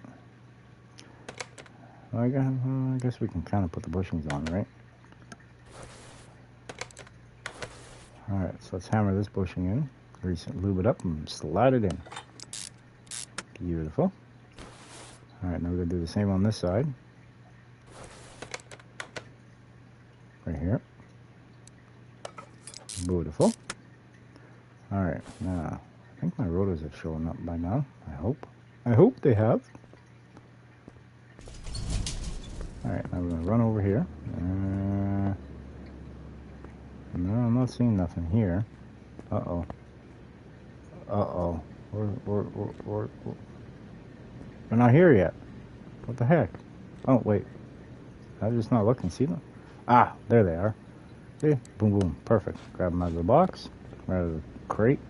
I guess we can kind of put the bushings on, right? Alright, so let's hammer this bushing in. Lube it up and slide it in. Beautiful. Alright, now we're going to do the same on this side. Right here. Beautiful. Alright, now, I think my rotors have shown up by now. I hope. I hope they have. Alright, now we're going to run over here. No, I'm not seeing nothing here. Uh-oh. Uh-oh. We're not here yet. What the heck? Oh, wait. I'm just not looking. See them? Ah, there they are. See? Boom, boom. Perfect. Grab them out of the box. Out of the crate.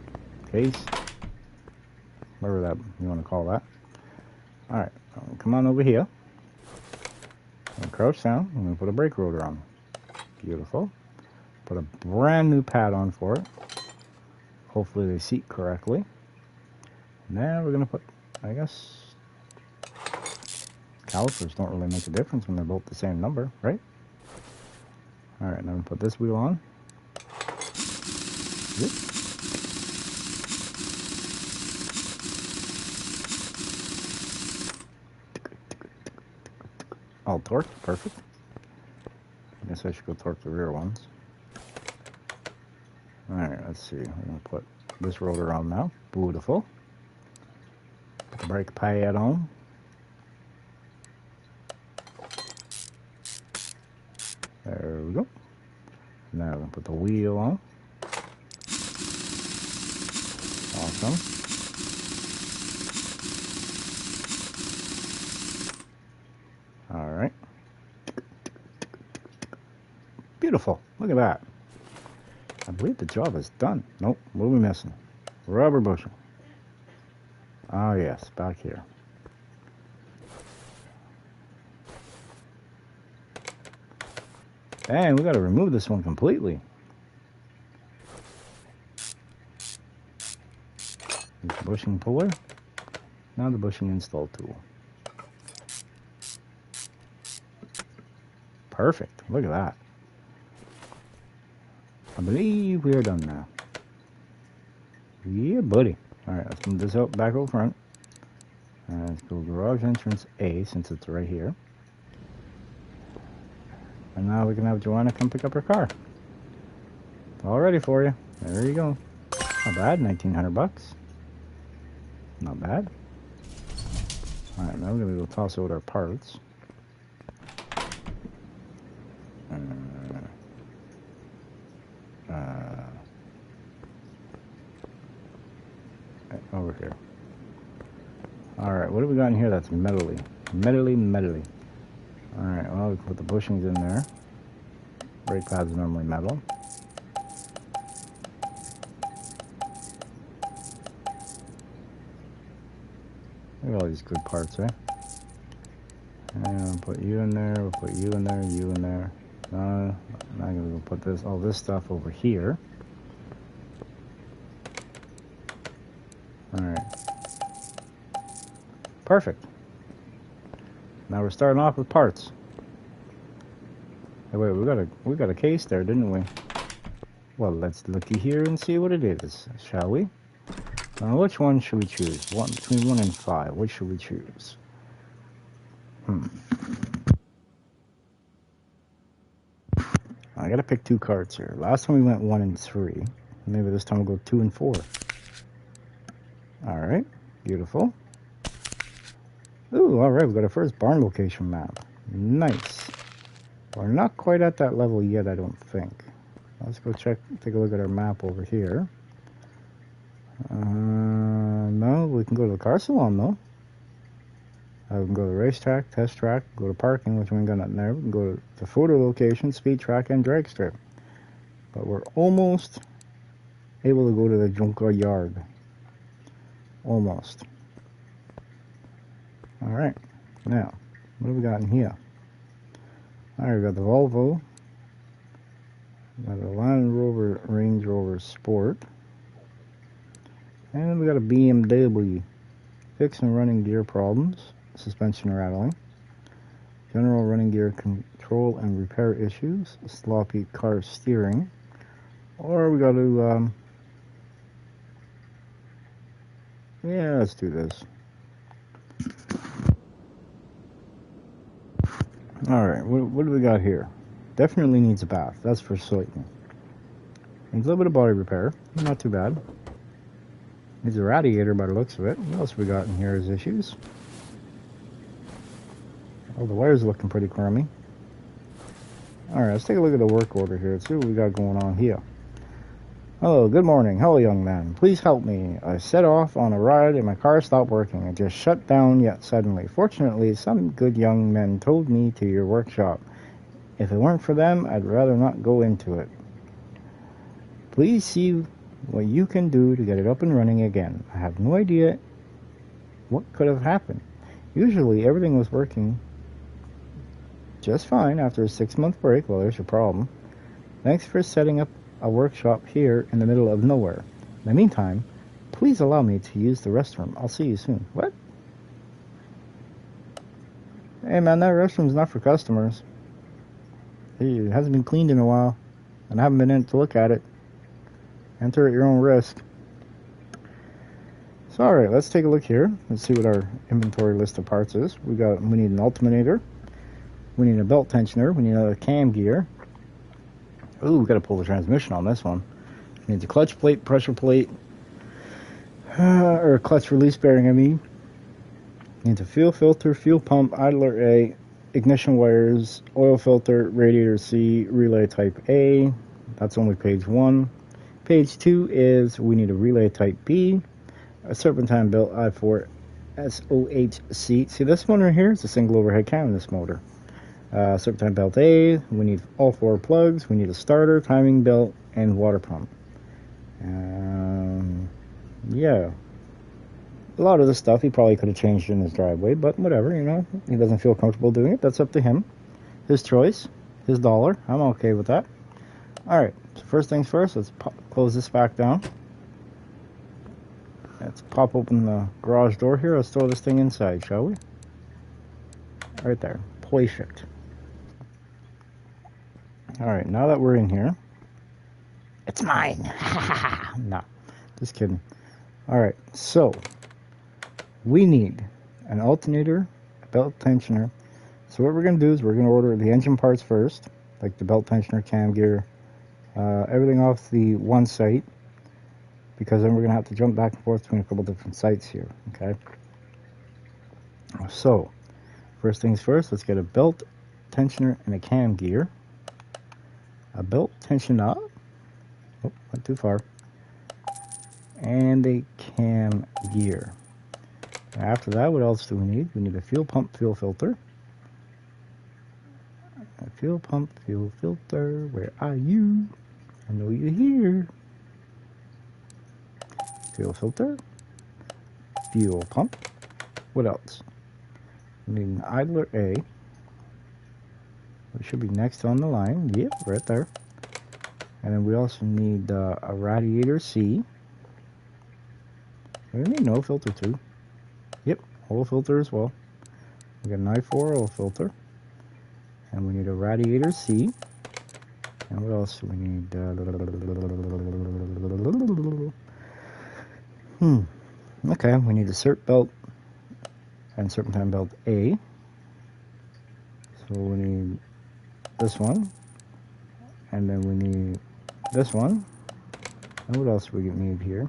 Case. Whatever that you want to call that. Alright. Come on over here. And crouch down. I'm going to put a brake rotor on. Beautiful. Put a brand new pad on for it. Hopefully they seat correctly. Now we're going to put, I guess, calipers don't really make a difference when they're both the same number, right? Alright, now I'm going to put this wheel on. Yep. All torqued, perfect. I guess I should go torque the rear ones. Alright, let's see. We're going to put this rotor on now. Beautiful. Put the brake pad on. There we go. Now we're going to put the wheel on. Awesome. Alright. Beautiful. Look at that. I believe the job is done. Nope. What are we missing? Rubber bushing. Oh yes, back here. And we got to remove this one completely. Use the bushing puller. Now the bushing install tool. Perfect. Look at that. I believe we are done now. Yeah, buddy. Alright, let's move this out back out front. Let's go garage entrance A since it's right here. And now we can have Joanna come pick up her car. All ready for you. There you go. Not bad, 1,900 bucks. Not bad. Alright, now we're going to go toss out our parts. Over here. Alright, what have we got in here that's metally? Metally. Alright, well, we can put the bushings in there. Brake pads are normally metal. Look at all these good parts, eh? And we'll put you in there, we'll put you in there, you in there. Now I'm going to put all this stuff over here. Alright. Perfect. Now we're starting off with parts. Hey, wait, we got a case there, didn't we? Well, let's looky here and see what it is, shall we? Now, which one should we choose? Between 1 and 5. Which should we choose? I gotta pick 2 cards here. Last time we went 1 and 3. Maybe this time we'll go 2 and 4. Alright, beautiful. Ooh, alright, we got our first barn location map. Nice. We're not quite at that level yet, I don't think. Let's go take a look at our map over here. No, we can go to the car salon though. We can go to the racetrack, test track, go to parking, which we ain't got nothing there. We can go to the photo location, speed track, and drag strip. But we're almost able to go to the junkyard yard. Almost. Alright, now, what have we got in here? Alright, we got the Volvo. We got a Land Rover Range Rover Sport. And we got a BMW. Fix and running gear problems. Suspension rattling. General running gear control and repair issues. Sloppy car steering. Or we got to, yeah, let's do this. Alright, what do we got here? Definitely needs a bath, that's for certain. Needs a little bit of body repair, not too bad. Needs a radiator by the looks of it. What else we got in here as issues? Oh, the wire's looking pretty crummy. Alright, let's take a look at the work order here. Let's see what we got going on here. Hello, good morning. Hello, young man. Please help me. I set off on a ride and my car stopped working. It just shut down yet suddenly. Fortunately, some good young men told me to your workshop. If it weren't for them, I'd rather not go into it. Please see what you can do to get it up and running again. I have no idea what could have happened. Usually, everything was working just fine after a 6-month break. Well, there's your problem. Thanks for setting up a workshop here in the middle of nowhere. In the meantime, please allow me to use the restroom. I'll see you soon. What? Hey man, that restroom's not for customers. It hasn't been cleaned in a while, and I haven't been in to look at it. Enter at your own risk. So alright, let's take a look here. Let's see what our inventory list of parts is. We need an alternator. We need a belt tensioner. We need another cam gear. Ooh, we gotta pull the transmission on this one. We need the clutch plate, pressure plate, or clutch release bearing, I mean. We need the fuel filter, fuel pump, idler A, ignition wires, oil filter, radiator C, relay type A. That's only page 1. Page 2 is we need a relay type B, a serpentine belt I4 SOHC. See this one right here? It's a single overhead cam in this motor. Serpentine belt A, we need all 4 plugs, we need a starter, timing belt, and water pump. Yeah. A lot of this stuff he probably could have changed in his driveway, but whatever, you know. He doesn't feel comfortable doing it. That's up to him. His choice. His dollar. I'm okay with that. Alright, so first things first, let's close this back down. Let's pop open the garage door here. Let's throw this thing inside, shall we? Right there. Place it. Alright, now that we're in here, it's mine. No, just kidding. Alright, so we need an alternator, a belt tensioner. So what we're going to do is we're going to order the engine parts first, like the belt tensioner, cam gear, everything off the one site, because then we're going to have to jump back and forth between a couple different sites here, okay? So, first things first, let's get a belt tensioner and a cam gear. A belt tensioner, oh, not too far, and a cam gear. After that, what else do we need? We need a fuel pump, fuel filter. A fuel pump, fuel filter, where are you? I know you're here. Fuel filter, fuel pump. What else? We need an idler A. It should be next on the line. Yep, right there. And then we also need a radiator C. We need an oil filter too. Yep, oil filter as well. We got an I4 oil filter. And we need a radiator C. And what else do we need? Okay, we need a cert belt and serpentine belt A. So we need this one. And then we need this one. And what else do we need here?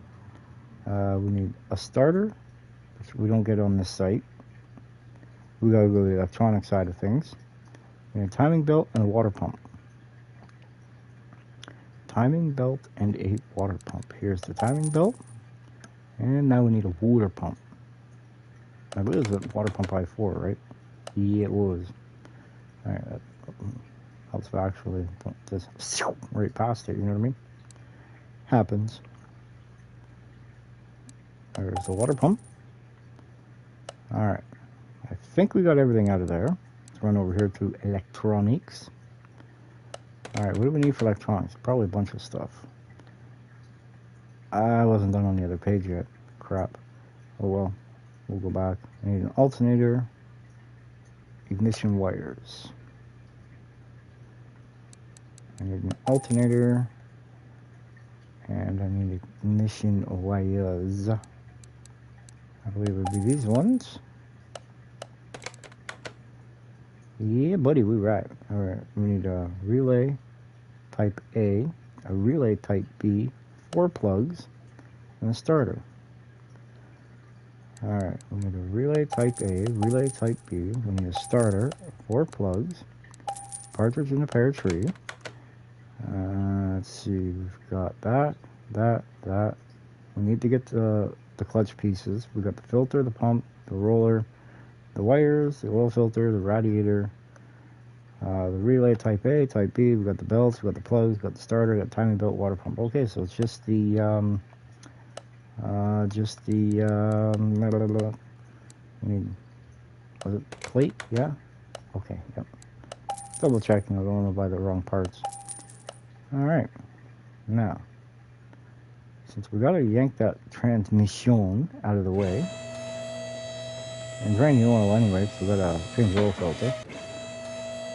We need a starter, which we don't get on this site. We gotta go to the electronic side of things. We need a timing belt and a water pump. Timing belt and a water pump. Here's the timing belt. And now we need a water pump. I believe it was a water pump I4, right? Yeah, it was. Alright, that helps actually just right past it, you know what I mean? Happens. There's the water pump. Alright. I think we got everything out of there. Let's run over here to electronics. Alright, what do we need for electronics? Probably a bunch of stuff. I wasn't done on the other page yet. Crap. Oh well. We'll go back. I need an alternator. ignition wires. I need an alternator, and I need ignition wires. I believe it would be these ones. Yeah, buddy, we're right. Alright, we need a relay type A, a relay type B, 4 plugs, and a starter. Alright, we need a relay type A, relay type B, we need a starter, 4 plugs, partridge in a pear tree. Let's see, we've got that. We need to get the clutch pieces. We've got the filter, the pump, the roller, the wires, the oil filter, the radiator, the relay type A, type B. We've got the belts, we've got the plugs, we've got the starter, we've got the timing belt, water pump. Okay, so it's just the I mean, was it the plate? Yeah. Okay. Yep. Double checking. I don't want to buy the wrong parts. All right. Now, since we gotta yank that transmission out of the way, and drain the oil anyway, so we gotta change the oil filter.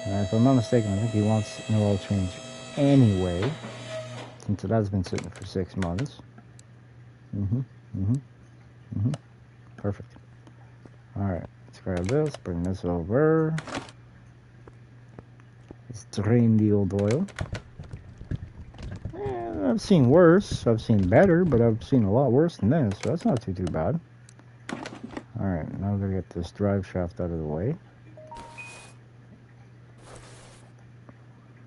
And if I'm not mistaken, I think he wants an oil change anyway, since it has been sitting for 6 months. Perfect. All right. Let's grab this. Bring this over. Let's drain the old oil. I've seen worse. I've seen better, but I've seen a lot worse than this, so that's not too bad. Alright, now we're going to get this drive shaft out of the way.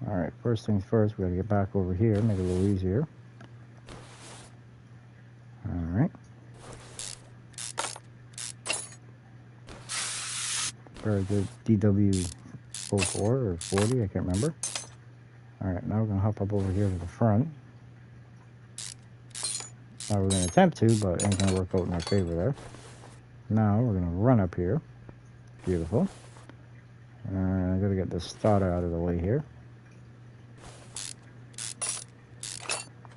Alright, first things first, we got to get back over here, make it a little easier. Alright. Very good DW04 or 40, I can't remember. Alright, now we're going to hop up over here to the front. Now we're going to attempt to, but it ain't going to work out in our favor there. Now we're going to run up here. Beautiful. I got to get this starter out of the way here.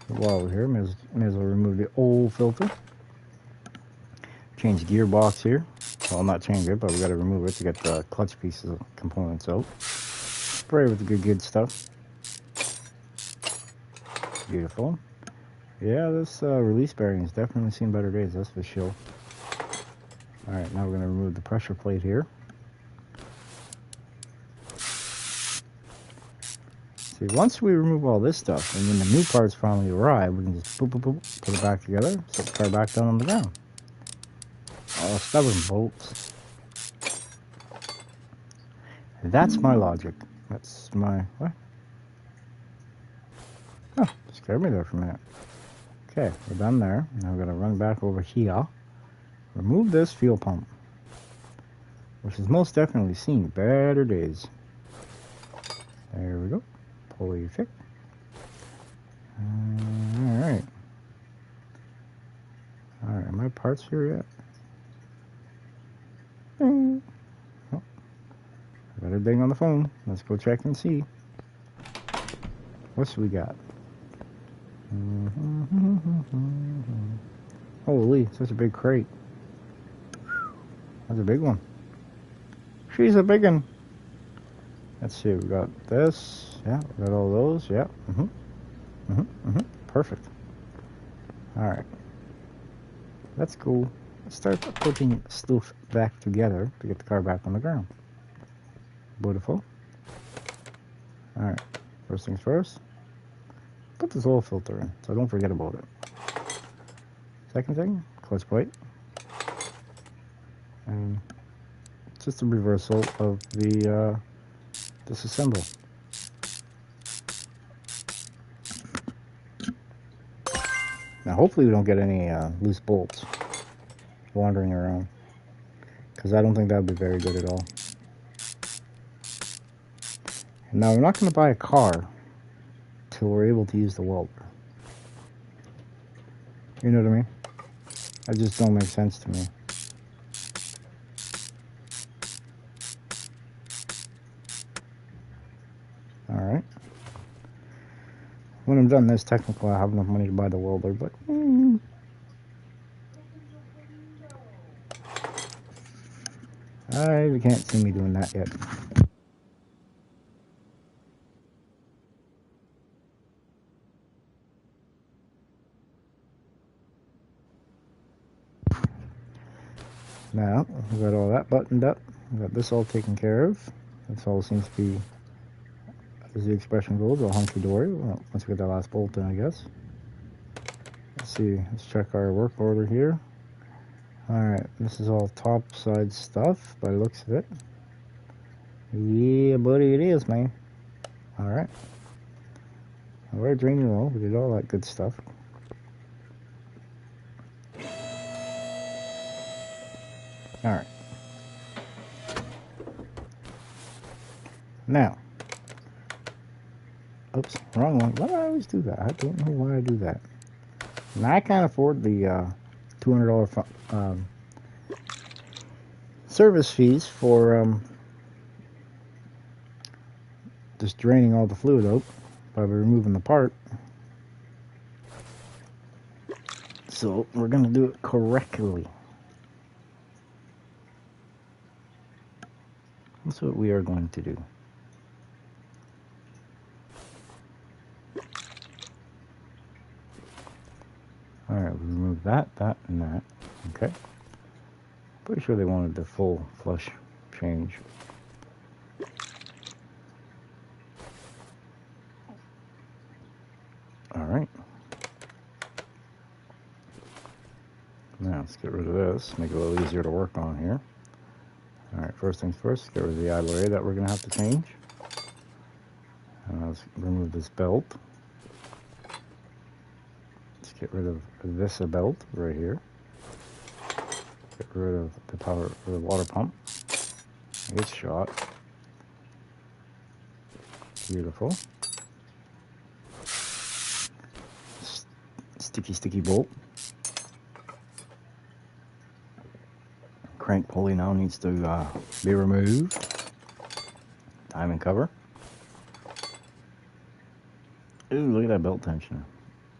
While we're here, may as well remove the old filter. Change the gearbox here. Well, not change it, but we got to remove it to get the clutch pieces components out. Spray with the good stuff. Beautiful. Yeah, this release bearing has definitely seen better days, that's for sure. Alright, now we're going to remove the pressure plate here. See, once we remove all this stuff, and when the new parts finally arrive, we can just boop, boop, boop, put it back together, set the car back down on the ground. Oh, stubborn bolts. That's my logic. That's my... what? Oh, scared me there for a minute. Okay, we're done there. Now we're going to run back over here. Remove this fuel pump, which has most definitely seen better days. There we go. Pulley fit. Alright. Alright, are my parts here yet? Oh, I got a ding on the phone. Let's go check and see. What's we got? Holy, such a big crate. That's a big one. She's a big one. Let's see, we got this. Yeah, we got all those. Yeah. Perfect. Alright. That's cool. Let's start putting stuff back together to get the car back on the ground. Beautiful. Alright. First things first. Put this oil filter in, so don't forget about it. Second thing, clutch plate. And just a reversal of the disassemble. Now hopefully we don't get any loose bolts wandering around, because I don't think that would be very good at all. And now we're not going to buy a car till we're able to use the welder. You know what I mean? That just don't make sense to me. Alright. When I'm done this, technically I have enough money to buy the welder, but... You can't see me doing that yet. Now, we got all that buttoned up. We got this all taken care of. This all seems to be, as the expression goes, all hunky-dory. Well, once we get that last bolt in, I guess. Let's see. Let's check our work order here. Alright, this is all top side stuff by the looks of it. Yeah, buddy, it is, man. Alright. We're draining oil. We did all that good stuff. Alright. Now. Oops, wrong one. Why do I always do that? I don't know why I do that. And I can't afford the $200 service fees for just draining all the fluid out by removing the part. So we're going to do it correctly. That's what we are going to do. Alright, we remove that, and that. Okay. Pretty sure they wanted the full flush change. Alright. Now let's get rid of this, make it a little easier to work on here. Alright, first things first, get rid of the idler area that we're going to have to change. Let's remove this belt. Let's get rid of this belt right here. Get rid of the water pump. It's shot. Beautiful. Sticky bolt. Crank pulley now needs to be removed. Timing cover. Ooh, look at that belt tensioner.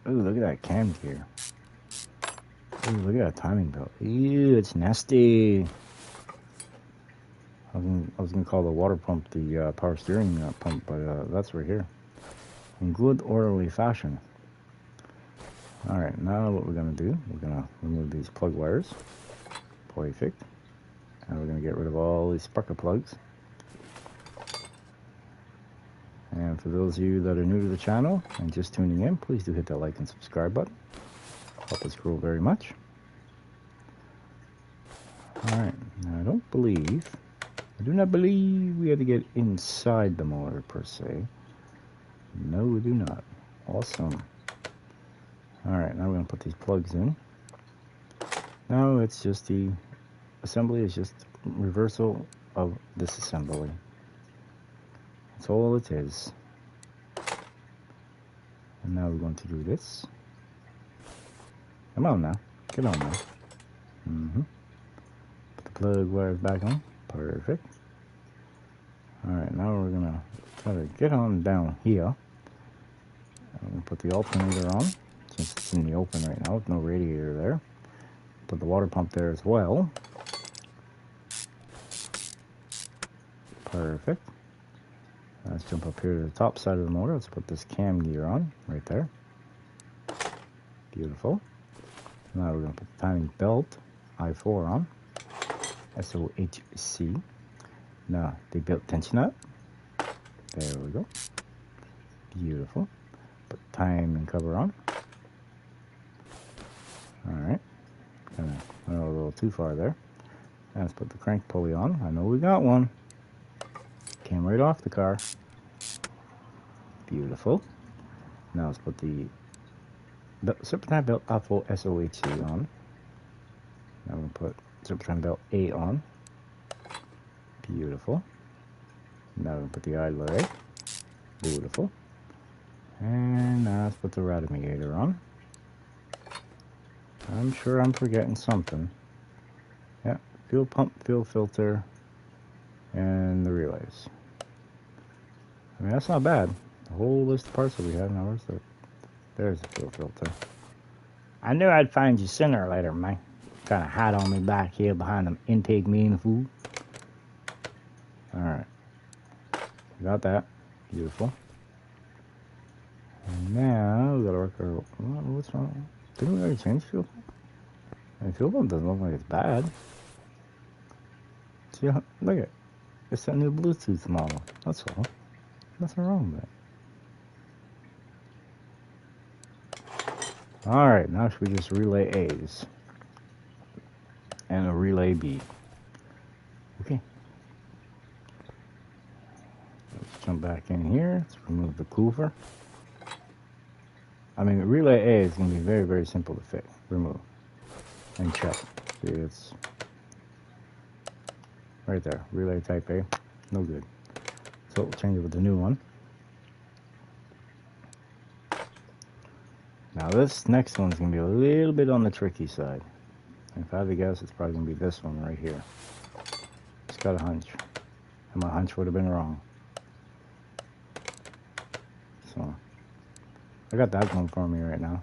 Ooh, look at that cam gear. Ooh, look at that timing belt. Ew, it's nasty. I was gonna call the water pump the power steering pump, but that's right here. In good orderly fashion. Alright, now what we're gonna do, we're gonna remove these plug wires. Perfect. And we're gonna get rid of all these sparker plugs. And for those of you that are new to the channel and just tuning in, please do hit that like and subscribe button. Help us grow very much. Alright, now I do not believe we had to get inside the motor per se. No, we do not. Awesome. Alright, now we're going to put these plugs in. Now it's just the assembly is just reversal of this assembly. That's all it is. And now we're going to do this. Come on now. Get on now. Put the plug wires back on. Perfect. Alright, now we're going to try to get on down here. I'm going to put the alternator on, since it's in the open right now with no radiator there. Put the water pump there as well. Perfect. Let's jump up here to the top side of the motor. Let's put this cam gear on right there. Beautiful. Now we're going to put the timing belt I4 on. SOHC. Now the belt tension up. There we go. Beautiful. Put the timing cover on. Alright. Kind of went a little too far there. Now let's put the crank pulley on. I know we got one. Came right off the car. Beautiful. Now let's put the serpentine belt I4 SOHC on. Now we're going to put serpentine belt A on. Beautiful. Now we're going to put the idler A. Beautiful. And now let's put the radiator on. I'm sure I'm forgetting something. Yeah, fuel pump, fuel filter, and the relays. I mean, that's not bad. The whole list of parts that we have now. There's the fuel filter. I knew I'd find you sooner or later, man. Kind of hide on me back here behind the intake mean food. Alright. Got that. Beautiful. And now we gotta work our. What's wrong? Didn't we already change fuel pump? I mean, fuel pump doesn't look like it's bad. See, look at it. It's a new Bluetooth model. That's all. Nothing wrong with it. Alright, now should we just relay A's and a relay B. Okay. Let's jump back in here. Let's remove the coover. I mean, relay A is going to be very, very simple to fix. Remove. And check. See, it's right there. Relay type A. No good. So we'll change it with the new one. Now this next one's going to be a little bit on the tricky side. If I had to guess, it's probably going to be this one right here. Just got a hunch. And my hunch would have been wrong. So, I got that going for me right now.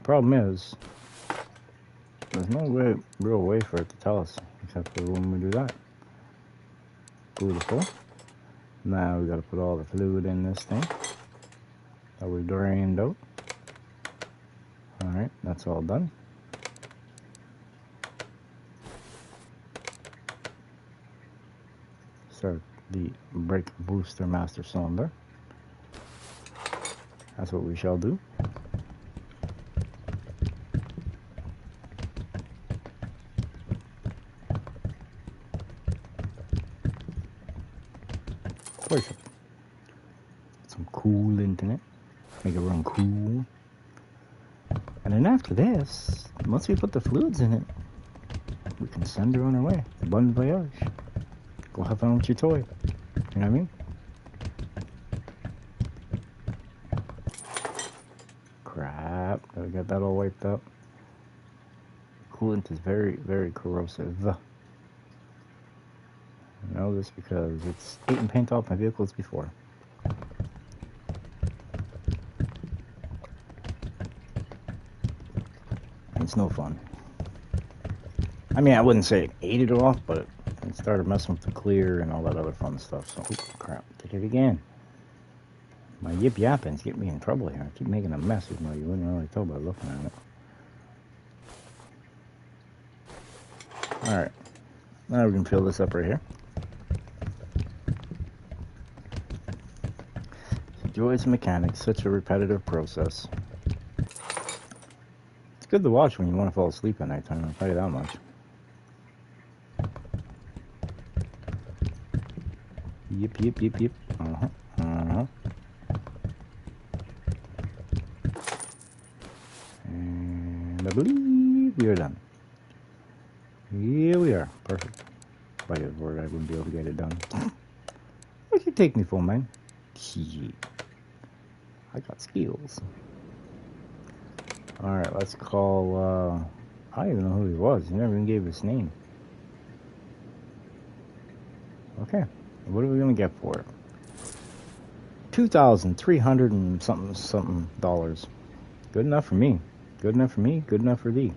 Problem is, there's no real way for it to tell us, except for when we do that. Beautiful. Now we got to put all the fluid in this thing that we drained out. Alright, that's all done. Start the brake booster master cylinder. That's what we shall do. Perfect. Some coolant in it. Make it run cool. And then after this, once we put the fluids in it, we can send her on her way. Bon voyage. Go have fun with your toy. You know what I mean? Crap. Gotta get that all wiped up. Coolant is very, very corrosive. I know this because it's eaten paint off my vehicles before. It's no fun. I mean, I wouldn't say it ate it off, but it started messing with the clear and all that other fun stuff. So, crap, did it again. My yip yappings get me in trouble here. I keep making a mess, even though you wouldn't really tell by looking at it. Alright, now we can fill this up right here. Joys of mechanics, such a repetitive process. It's good to watch when you want to fall asleep at nighttime, I'll tell you that much. Yep, yep, yep, yep. Uh-huh, uh-huh. And I believe we are done. Here we are. Perfect. By his word, I wouldn't be able to get it done. What you take me for, man? Gee. I got skills. Alright, let's call, I don't even know who he was. He never even gave his name. Okay. What are we going to get for it? $2,300 and something dollars. Good enough for me. Good enough for me. Good enough for thee.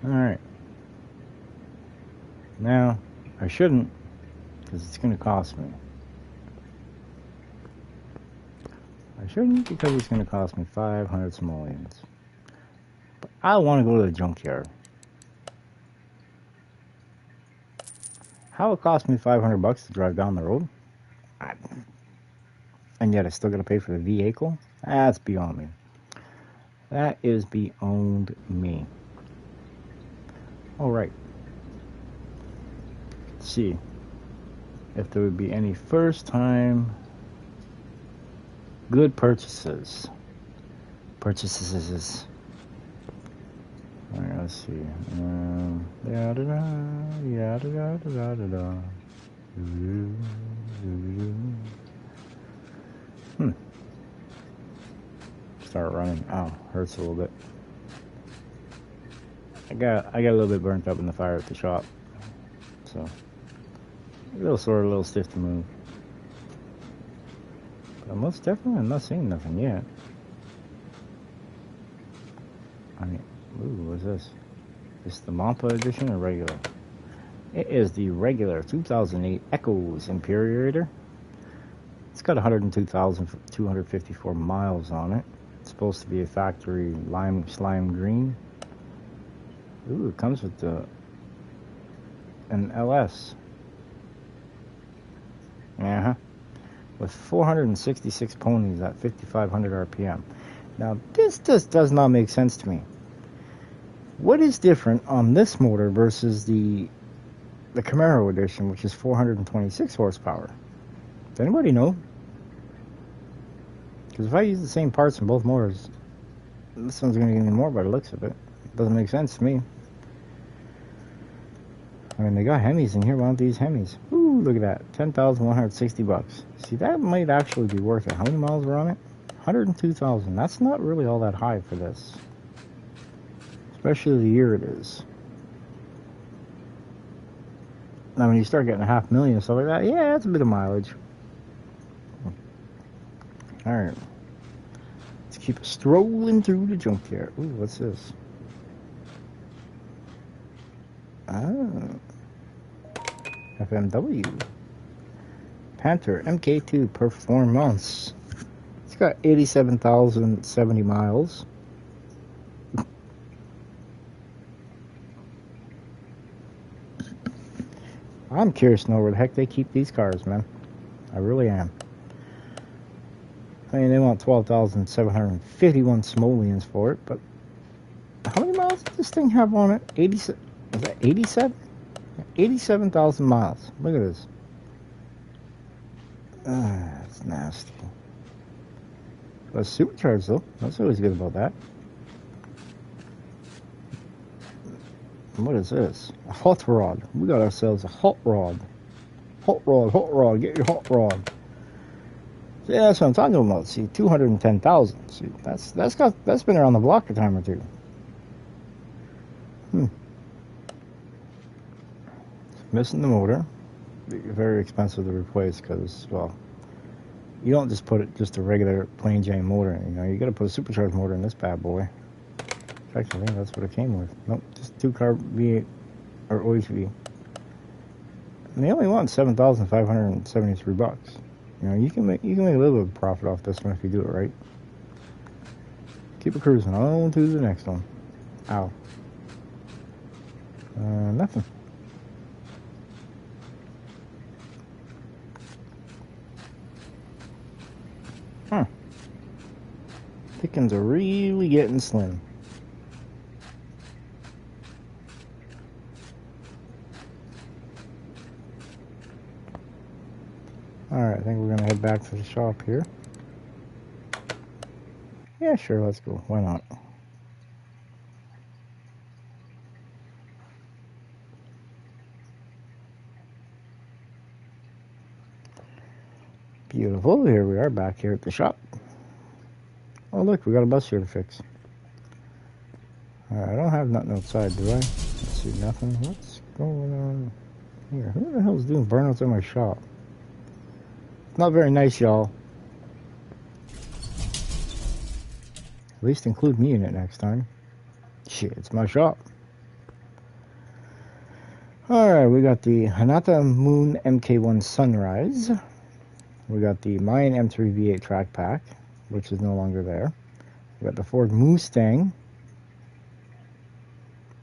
Alright. Now, I shouldn't, because it's going to cost me. I shouldn't, because it's going to cost me 500 simoleons. But I want to go to the junkyard. How it cost me 500 bucks to drive down the road? And yet I still got to pay for the vehicle? That's beyond me. That is beyond me. Alright. Let's see if there would be any first time good purchases. Alright, let's see. Start running. Ow, hurts a little bit. I got a little bit burnt up in the fire at the shop, so a little sore, a little stiff to move. But most definitely, I'm not seeing nothing yet. I mean, ooh, what's this? Is the Mampa edition or regular? It is the regular 2008 Echoes Imperator. It's got 102,254 miles on it. It's supposed to be a factory lime slime green. Ooh, it comes with an LS. With 466 ponies at 5,500 RPM. Now, this just does not make sense to me. What is different on this motor versus the Camaro edition, which is 426 horsepower? Does anybody know? Because if I use the same parts in both motors, this one's going to give me more by the looks of it. It doesn't make sense to me. I mean, they got Hemis in here. Why don't they use Hemis? Ooh, look at that. $10,160. See, that might actually be worth it. How many miles are on it? 102,000. That's not really all that high for this. Especially the year it is. Now, when you start getting 500,000 and stuff like that, yeah, that's a bit of mileage. Alright. Let's keep strolling through the junkyard. Ooh, what's this? FMW Panther MK2 Performance. It's got 87,070 miles. I'm curious to know where the heck they keep these cars, man. I really am. I mean, they want 12,751 simoleons for it, but how many miles does this thing have on it? 87? Is that 87? 87,000 miles. Look at this. That's nasty. But it's supercharged, though. That's always good about that. And what is this? A hot rod. We got ourselves a hot rod. Hot rod, hot rod. Get your hot rod. Yeah, that's what I'm talking about. See, 210,000. See, that's been around the block a time or two. Missing the motor. Very expensive to replace because, well, you don't just put it just a regular plain Jane motor. You know, you got to put a supercharged motor in this bad boy. In fact, I think that's what it came with. Nope, just 2-carb V8 or OHV. And they only want $7,573. You know, you can make a little bit of profit off this one if you do it right. Keep it cruising on to the next one. Ow. Nothing. Pickings are really getting slim. Alright, I think we're going to head back to the shop here. Yeah, sure, let's go. Why not? Beautiful. Here we are back here at the shop. Oh, look, we got a bus here to fix. Alright, I don't have nothing outside, do I? Let's see, nothing. What's going on here? Who the hell is doing burnouts in my shop? It's not very nice, y'all. At least include me in it next time. Shit, it's my shop. Alright, we got the Hanata Moon MK1 Sunrise. We got the Mayan M3 V8 track pack, which is no longer there. We got the Ford Mustang.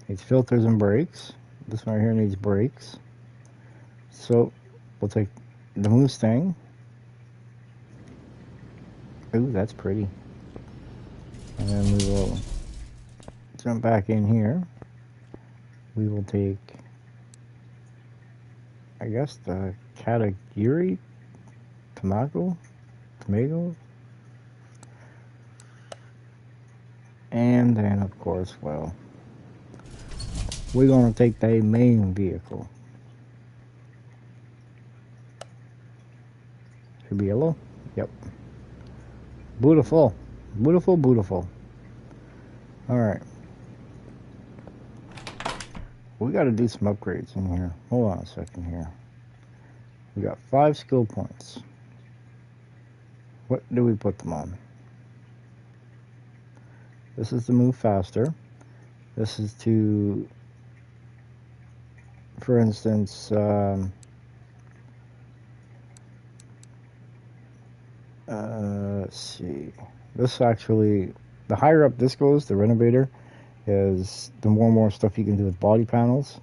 Needs filters and brakes. This one right here needs brakes. So we'll take the Mustang. Ooh, that's pretty. And then we will jump back in here. We will take, I guess, the Katagiri Tomago. And then, of course, well, we're going to take the main vehicle. Should be yellow? Yep. Beautiful. Beautiful, beautiful. Alright. We got to do some upgrades in here. Hold on a second here. We got 5 skill points. What do we put them on? This is to move faster. This is to for instance, let's see. This actually, the higher up this goes, the renovator, is the more and more stuff you can do with body panels.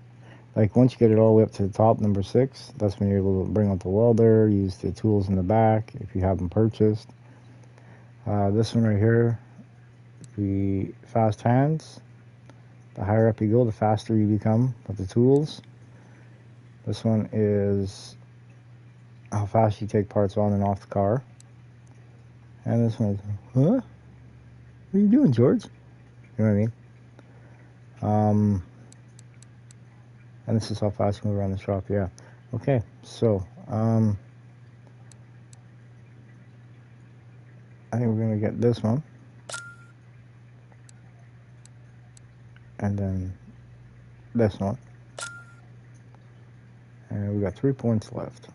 Like once you get it all the way up to the top, number 6, that's when you're able to bring out the welder, use the tools in the back if you have them purchased. This one right here, the fast hands. The higher up you go, the faster you become with the tools. This one is how fast you take parts on and off the car. And this one is, huh? What are you doing, George? You know what I mean? And this is how fast you move around the shop, yeah. Okay, so, I think we're going to get this one. And then this one. And we got 3 points left.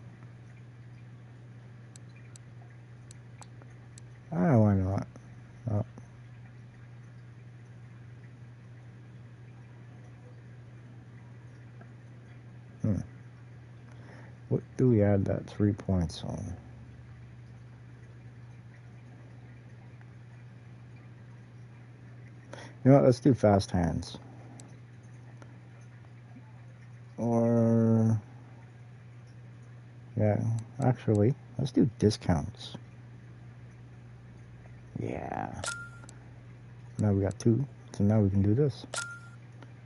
Ah, why not? Oh. What do we add that 3 points on? You know what, let's do fast hands. Or, yeah, actually, let's do discounts. Yeah. Now we got 2, so now we can do this.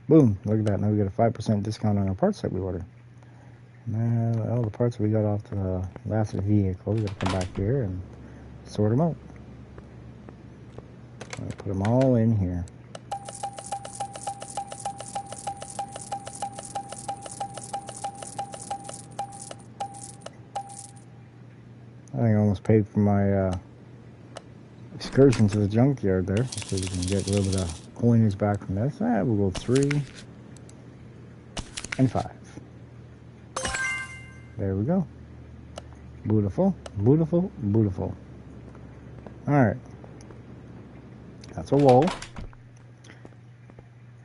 Boom, look at that, now we get a 5% discount on our parts that we order. Now, all the parts we got off the last vehicle, we gotta come back here and sort them out. Put them all in here. I think I almost paid for my excursion to the junkyard there, so we can get a little bit of coinage back from this. We'll go 3 and 5. There we go. Beautiful, beautiful, beautiful. Alright. That's a wall.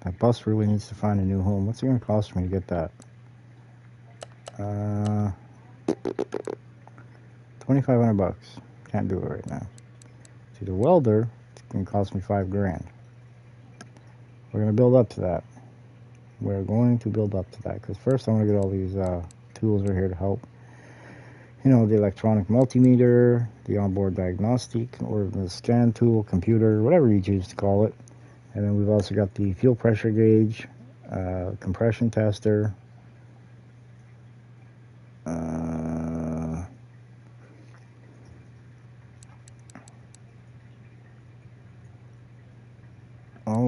That bus really needs to find a new home. What's it going to cost me to get that? 2,500 bucks. Can't do it right now. See, the welder, it's going to cost me 5 grand. We're going to build up to that. We're going to build up to that. Because first I want to get all these tools right here to help. You know, the electronic multimeter, the onboard diagnostic, or the scan tool, computer, whatever you choose to call it. And then we've also got the fuel pressure gauge, compression tester,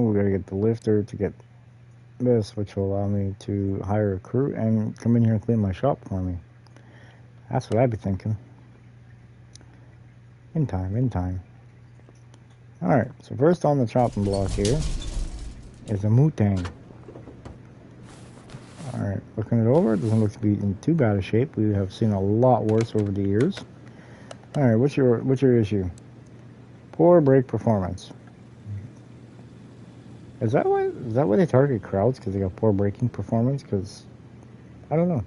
we gotta get the lifter to get this, which will allow me to hire a crew and come in here and clean my shop for me. That's what I'd be thinking. In time. Alright, so first on the chopping block here is a Mutang. Alright, looking it over, it doesn't look to be in too bad a shape. We have seen a lot worse over the years. Alright, what's your issue? Poor brake performance. Is that why they target crowds? Because they got poor braking performance? Because I don't know.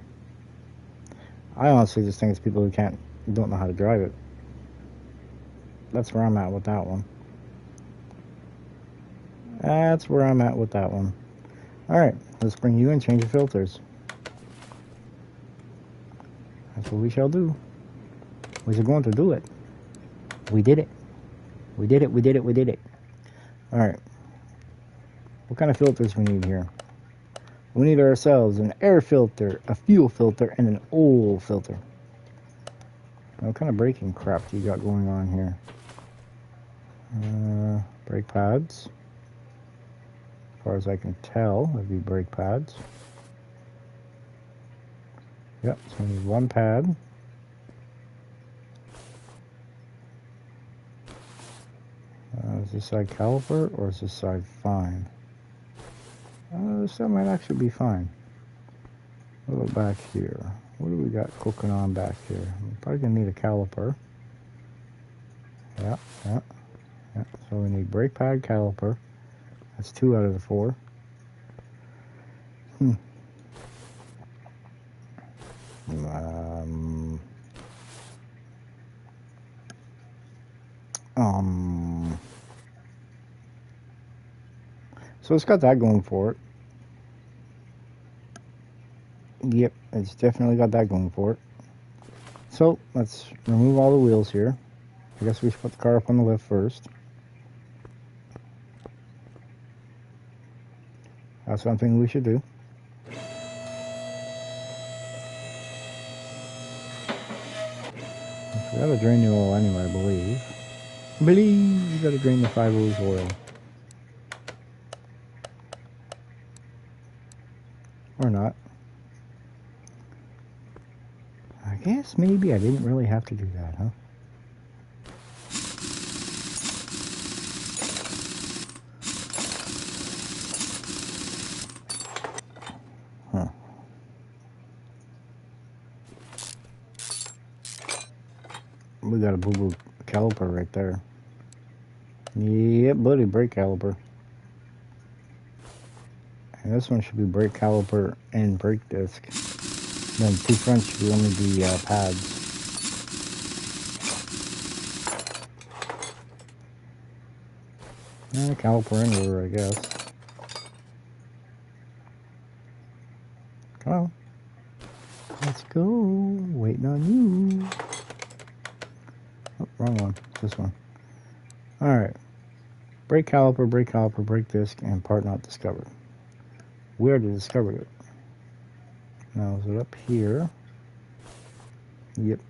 I honestly just think it's people who don't know how to drive it. That's where I'm at with that one. That's where I'm at with that one. Alright, let's bring you in, change the filters. That's what we shall do. We're going to do it. We did it. We did it, we did it, we did it. Alright. What kind of filters we need here? We need ourselves an air filter, a fuel filter, and an oil filter. Now, what kind of braking crap do you got going on here? Brake pads. As far as I can tell, that'd be brake pads. Yep, so we need one pad. Is this side caliper or is this side fine? This side might actually be fine. What about back here? What do we got cooking on back here? We're probably going to need a caliper. Yeah. So we need brake pad, caliper. That's 2 out of the 4. So it's got that going for it. Yep, it's definitely got that going for it. So let's remove all the wheels here. I guess we should put the car up on the lift first. That's something we should do. We gotta drain the oil anyway, I believe. You gotta drain the 5-hose oil. Or not. I guess maybe I didn't really have to do that, huh? We got a boo-boo caliper right there. Yep, buddy, brake caliper. And this one should be brake caliper and brake disc. Then 2 fronts should be only be pads. Caliper and rotor, I guess. Come on. Let's go. Waiting on you. Oh, wrong one. This one. Alright. Brake caliper, brake disc, and part not discovered. We already discovered it. Now is it up here? Yep.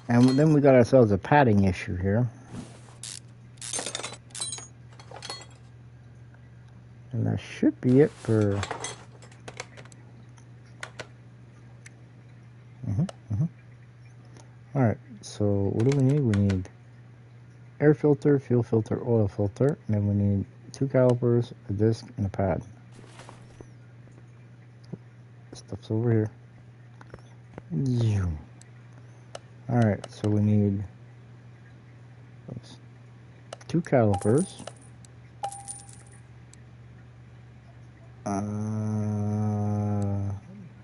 And then we got ourselves a padding issue here. And that should be it for... Alright, so what do we need? We need air filter, fuel filter, oil filter, and then we need 2 calipers, a disc, and a pad. Stuff's over here. Alright, so we need 2 calipers,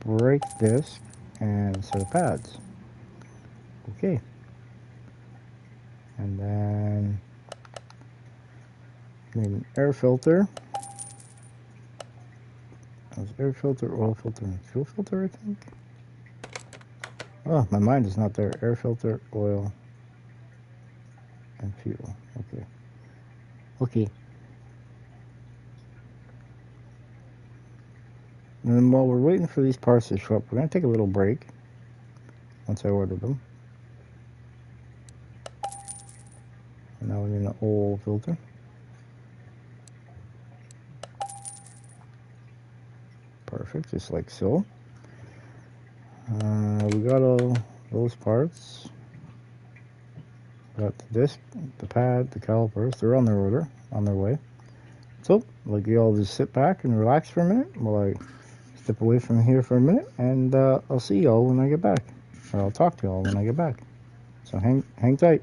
brake disc, and a set of pads. Okay. And then we need an air filter. That was air filter, oil filter, and fuel filter, I think. Oh, my mind is not there. Air filter, oil, and fuel. Okay. Okay. And then while we're waiting for these parts to show up, we're going to take a little break once I ordered them. And now we need an oil filter. Perfect, just like so. We got all those parts. Got the disc, the pad, the calipers. They're on their order, on their way. So, like you all just sit back and relax for a minute while I step away from here for a minute, and I'll see y'all when I get back. Or I'll talk to y'all when I get back. So hang tight.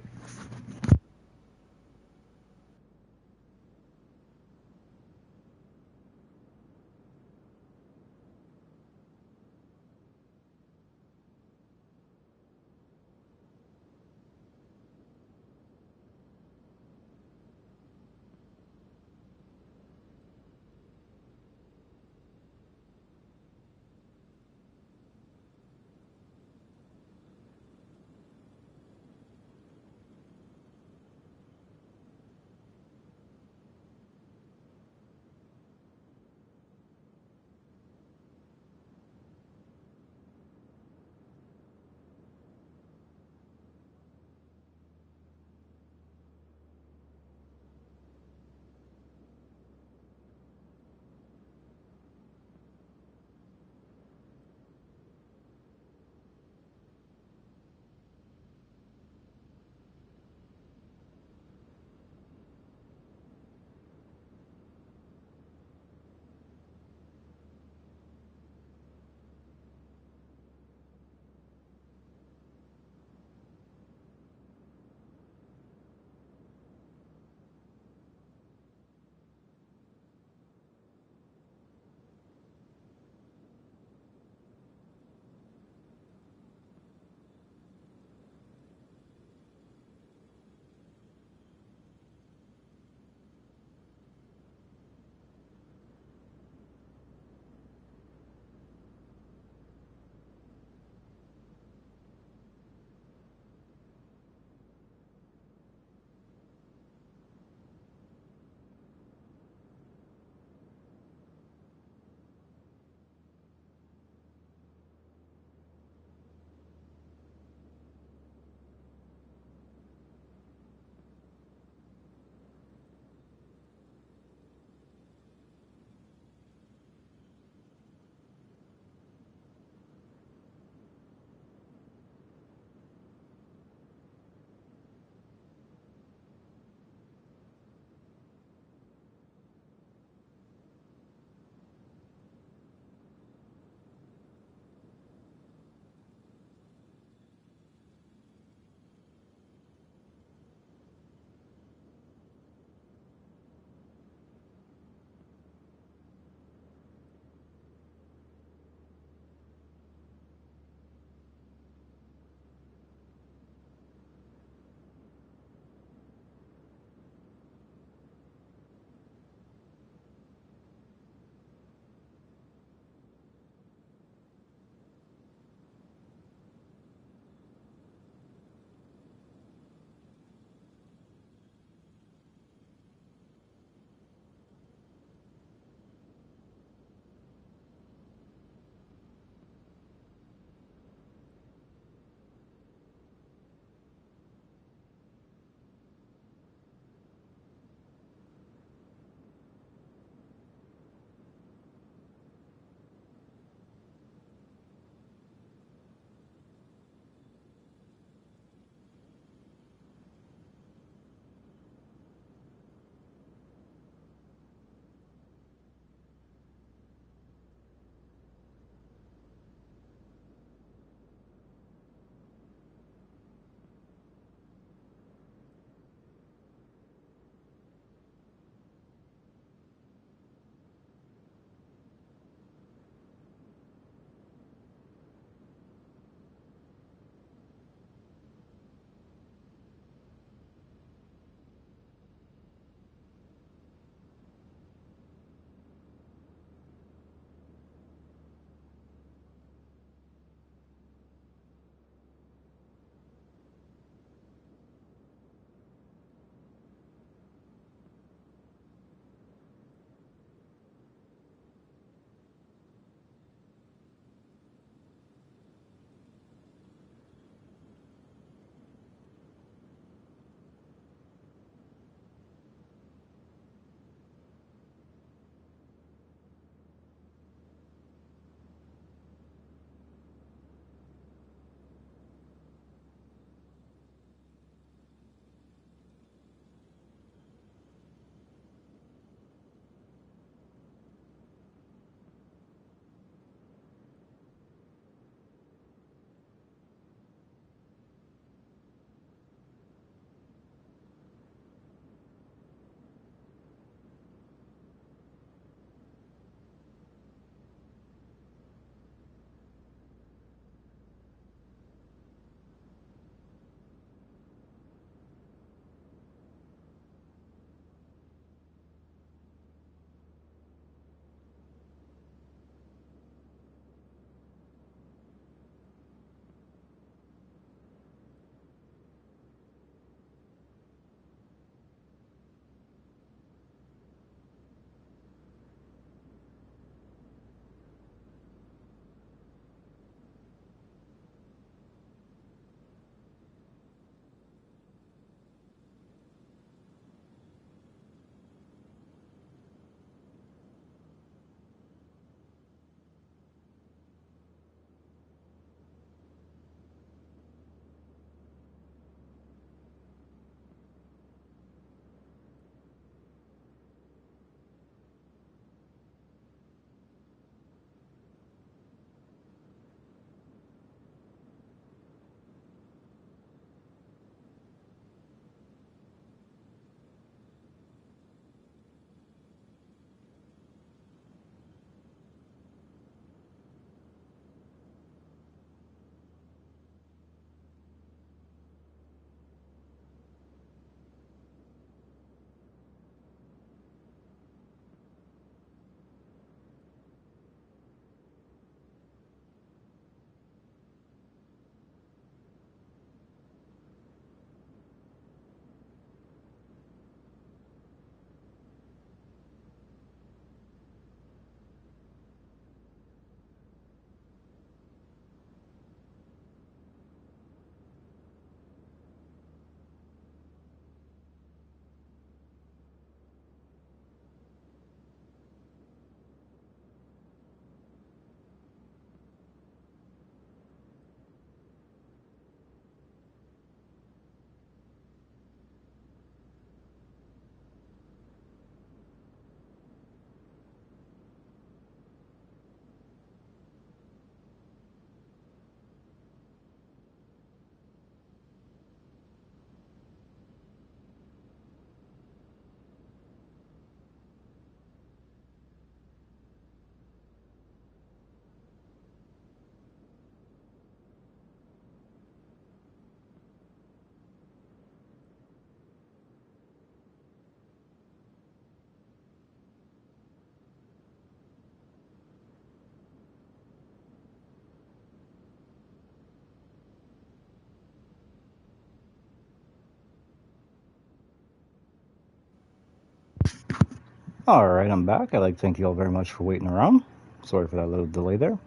Alright, I'm back. I'd like to thank you all very much for waiting around. Sorry for that little delay there.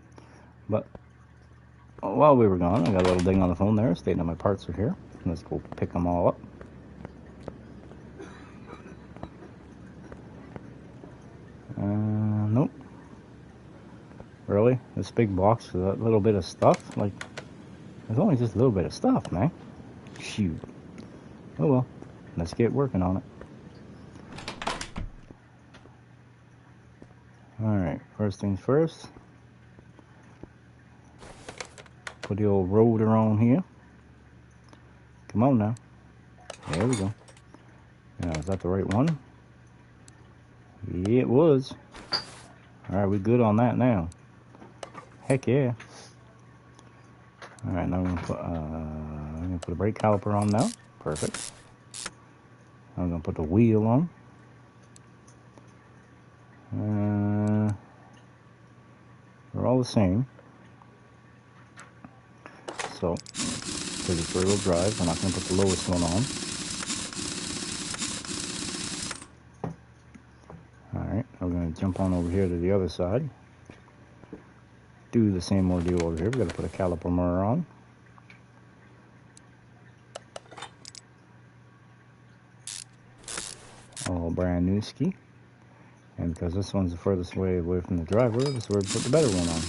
But while we were gone, I got a little ding on the phone there stating that my parts are here. Let's go pick them all up. Nope. Really? This big box with that little bit of stuff? Like, there's only just a little bit of stuff, man. Shoot. Oh well. Let's get working on it. Alright, first things first. Put the old rotor on here. Come on now. There we go. Now, is that the right one? Yeah, it was. Alright, we good on that now. Heck yeah. Alright, now I'm gonna put a brake caliper on now. Perfect. I'm gonna put the wheel on. They're all the same. So, because it's rear-wheel drive, we're not gonna put the lowest one on. Alright, we're gonna jump on over here to the other side. Do the same ordeal over here. We gotta put a caliper mirror on. All brand new ski. And because this one's the furthest away from the driver, this is where we put the better one on.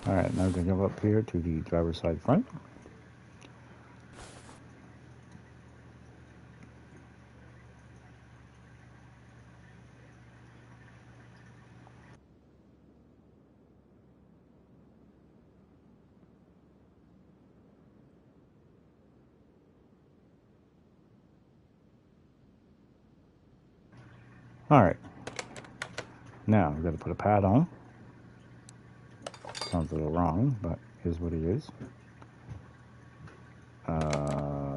Alright, now we're going to jump up here to the driver's side front. Alright, now we've got to put a pad on. Sounds a little wrong, but here's what it is. Oh,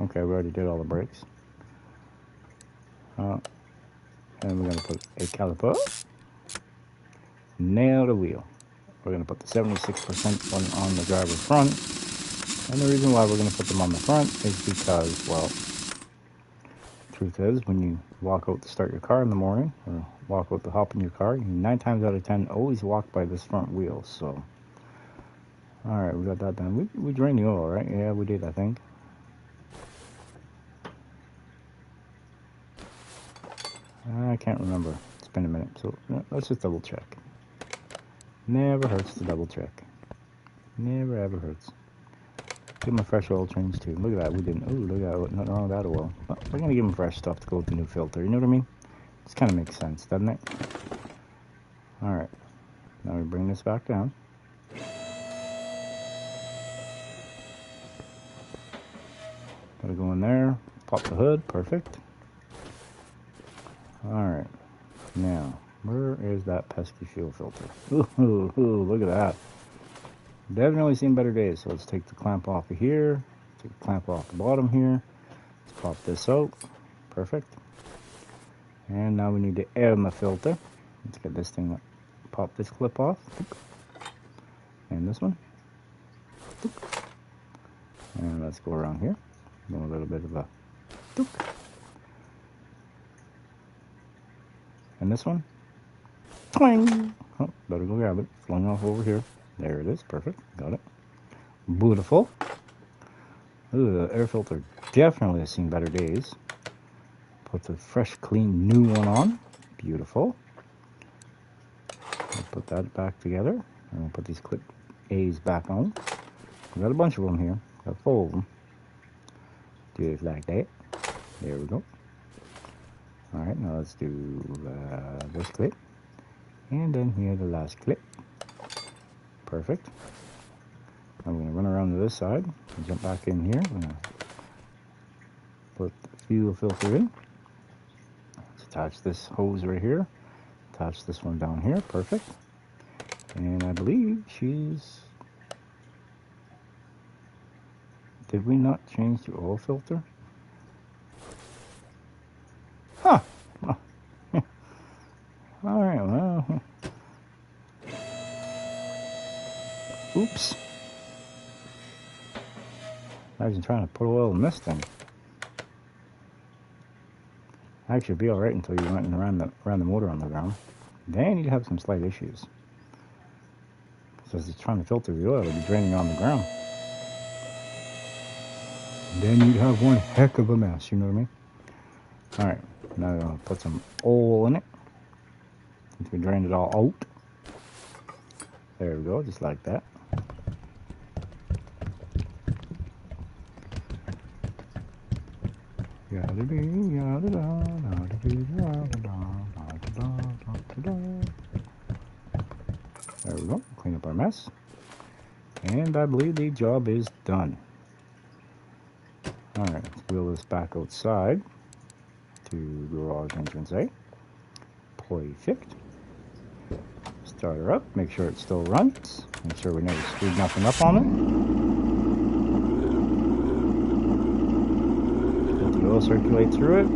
okay, we already did all the brakes. And we're going to put a caliper. Nail the wheel. We're going to put the 76% one on the driver's front. And the reason why we're going to put them on the front is because, well, truth is, when you walk out to start your car in the morning, or walk out to hop in your car, you 9 times out of 10 always walk by this front wheel. So, alright, we got that done. We drained the oil, right? Yeah, we did, I think. I can't remember. It's been a minute, so let's just double check. Never hurts to double check. Never ever hurts. Give them a fresh oil change too. Look at that, we didn't. Oh, look at that, nothing wrong with that oil. Well, we're gonna give them fresh stuff to go with the new filter. You know what I mean? This kind of makes sense, doesn't it? All right, now we bring this back down. Gotta go in there. Pop the hood. Perfect. All right. Now, where is that pesky fuel filter? Ooh, look at that. Definitely seen better days. So let's take the clamp off of here. Take the clamp off the bottom here. Let's pop this out. Perfect. And now we need to air the filter. Let's get this thing up. Pop this clip off. And this one. And let's go around here. Do a little bit of a. And this one. Twang! Oh, better go grab it. Flung off over here. There it is. Perfect. Got it. Beautiful. Ooh, the air filter definitely has seen better days. Put the fresh, clean, new one on. Beautiful. I'll put that back together. And we'll put these clip A's back on. We got a bunch of them here. Got 4 of them. Do it like that. There we go. Alright, now let's do this clip. And then here the last clip. Perfect. I'm going to run around to this side and jump back in here. I'm going to put the fuel filter in. Let's attach this hose right here. Attach this one down here. Perfect. And I believe she's... Did we not change the oil filter? Huh. Oh. Alright, well... Oops. trying to put oil in this thing. Actually, it'd be alright until you went and ran the motor on the ground. Then you'd have some slight issues. Because it's trying to filter the oil, it'd be draining on the ground. Then you'd have one heck of a mess, you know what I mean? Alright, now I'm going to put some oil in it. Since we drained it all out. There we go, just like that. There we go, clean up our mess. And I believe the job is done. Alright, let's wheel this back outside to garage entrance A. Perfect. Start her up, make sure it still runs. Make sure we never screwed nothing up on it. Let the oil circulate through it.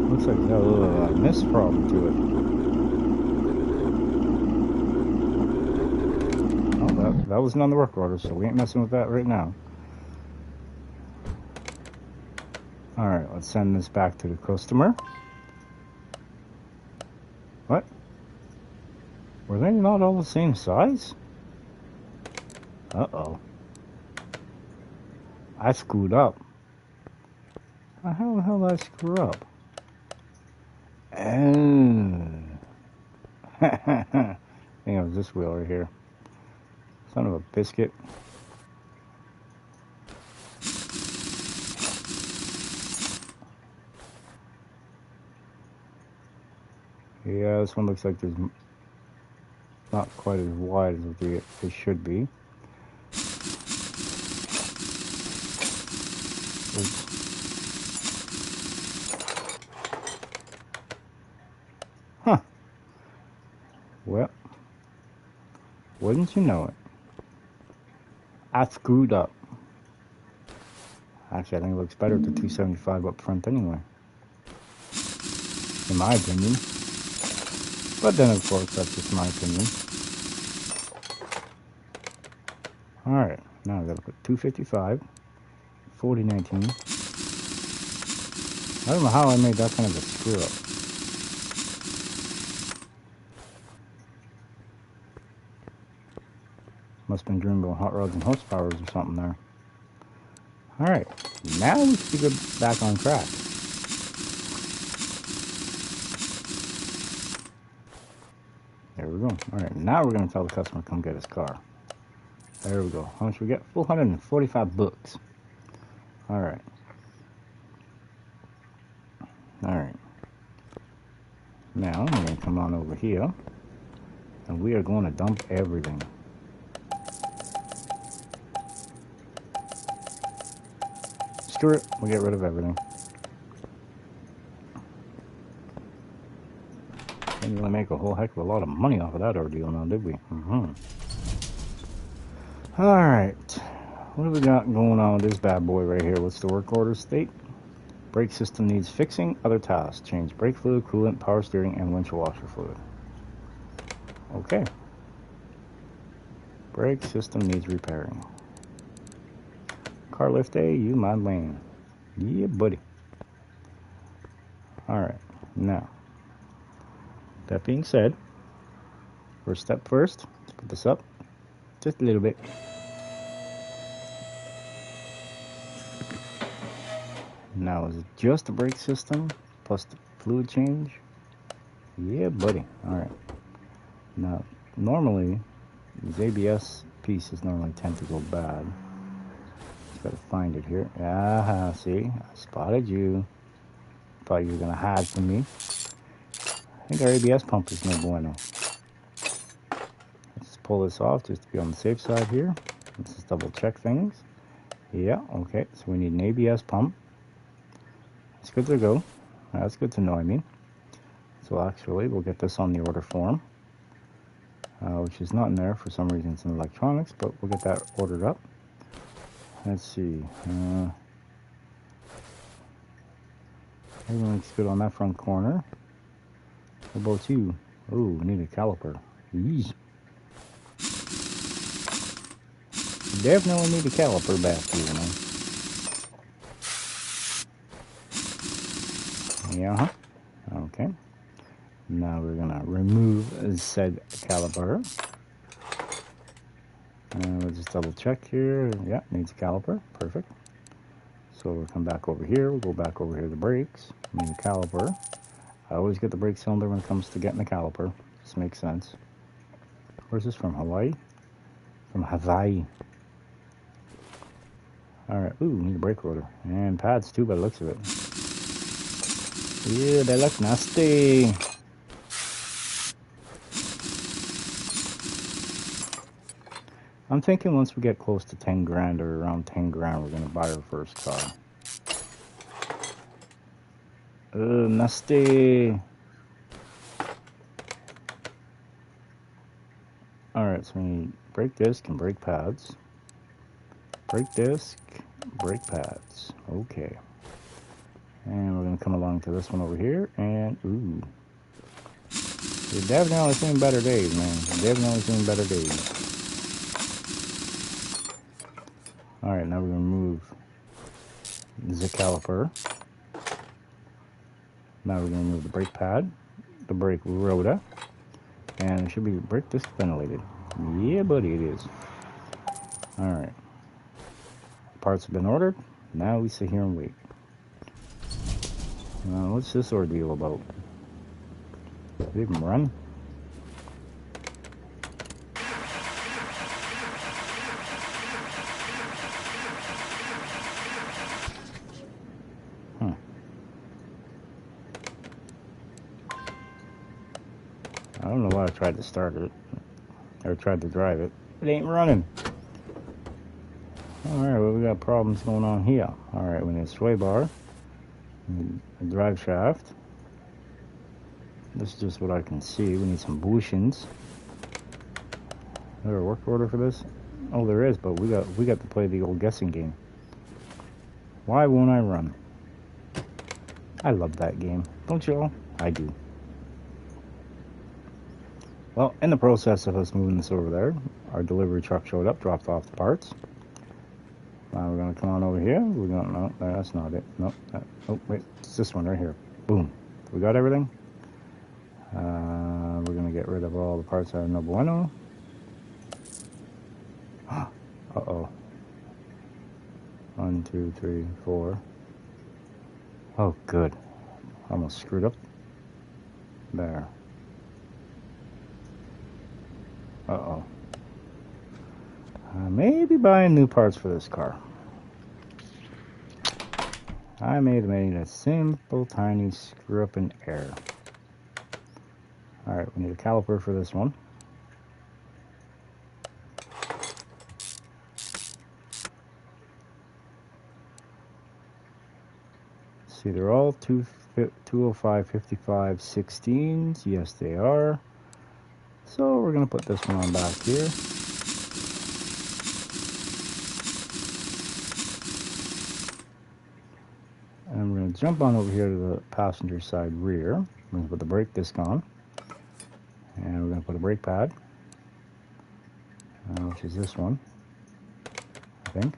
Looks like it's got a little mist problem to it. Oh, that wasn't on the work order, so we ain't messing with that right now. Alright, let's send this back to the customer. What? Were they not all the same size? Uh-oh. I screwed up. How the hell did I screw up? Oh. I think it was this wheel right here. Son of a biscuit. Yeah, this one looks like there's not quite as wide as it should be. Oops. Huh. Well, wouldn't you know it? I screwed up. Actually, I think it looks better at the 275 up front anyway. In my opinion. But then, of course, that's just my opinion. Alright, now I've got to put 255, 4019. I don't know how I made that kind of a screw up. Must have been dreaming about hot rods and horsepowers or something there. Alright, now we should be good back on track. There we go. Alright, now we're going to tell the customer to come get his car. There we go. How much we get? 445 bucks. Alright. Alright. Now, we're going to come on over here. And we are going to dump everything. Screw it. We'll get rid of everything. Didn't really make a whole heck of a lot of money off of that ordeal now, did we? Alright. What do we got going on with this bad boy right here? What's the work order state? Brake system needs fixing. Other tasks. Change brake fluid, coolant, power steering, and windshield washer fluid. Okay. Brake system needs repairing. Car lift A, you my lane. Yeah, buddy. Alright. Now. That being said, first step first, let's put this up just a little bit. Now, is it just the brake system plus the fluid change? Yeah, buddy. Alright. Now, normally, these ABS pieces normally tend to go bad. Just gotta find it here. Ah, see? I spotted you. Thought you were gonna hide from me. I think our ABS pump is no bueno. Let's pull this off just to be on the safe side here. Let's just double check things. Yeah, okay. So we need an ABS pump. It's good to go. That's good to know, I mean. So actually, we'll get this on the order form. Which is not in there for some reason. It's in electronics, but we'll get that ordered up. Let's see. Everything looks good on that front corner. How about you? Oh, we need a caliper. Eesh. Definitely need a caliper back here, man. Yeah. Okay. Now we're gonna remove said caliper. And we'll just double check here. Yeah, needs a caliper. Perfect. So we'll come back over here. We'll go back over here to the brakes. Need a caliper. I always get the brake cylinder when it comes to getting the caliper. This makes sense. Where's this from? Hawaii? From Hawaii. Alright. Ooh, need a brake rotor. And pads too by the looks of it. Yeah, they look nasty. I'm thinking once we get close to 10 grand or around 10 grand, we're going to buy our first car. Nasty. Alright, so we need brake disc and brake pads. Brake disc, brake pads. Okay. And we're going to come along to this one over here. And, ooh. You're definitely seeing better days, man. You're definitely seeing better days. Alright, now we're going to move the caliper. Now we're going to move the brake pad, the brake rotor, and it should be brake disc ventilated. Yeah, buddy, it is. Alright. Parts have been ordered. Now we sit here and wait. What's this ordeal about? Did it even run? I don't know why I tried to start it. Or tried to drive it. It ain't running. Alright, well, we got problems going on here. Alright, we need a sway bar. A drive shaft. This is just what I can see. We need some bushings. Is there a work order for this? Oh, there is, but we got to play the old guessing game. Why won't I run? I love that game. Don't you all? I do. Well, in the process of us moving this over there, our delivery truck showed up, dropped off the parts. Now we're going to come on over here. We're going to, no, that's not it. No, oh, wait, it's this one right here. Boom. We got everything. We're going to get rid of all the parts that are no bueno. Uh-oh. 1, 2, 3, 4. Oh, good. Almost screwed up. There. Uh-oh. Maybe buying new parts for this car. I may have made a simple, tiny screw up in error. Alright, we need a caliper for this one. See, they're all 205 55 16s. Yes, they are. So we're going to put this one on back here. And we're going to jump on over here to the passenger side rear. We're going to put the brake disc on. And we're going to put a brake pad, which is this one, I think.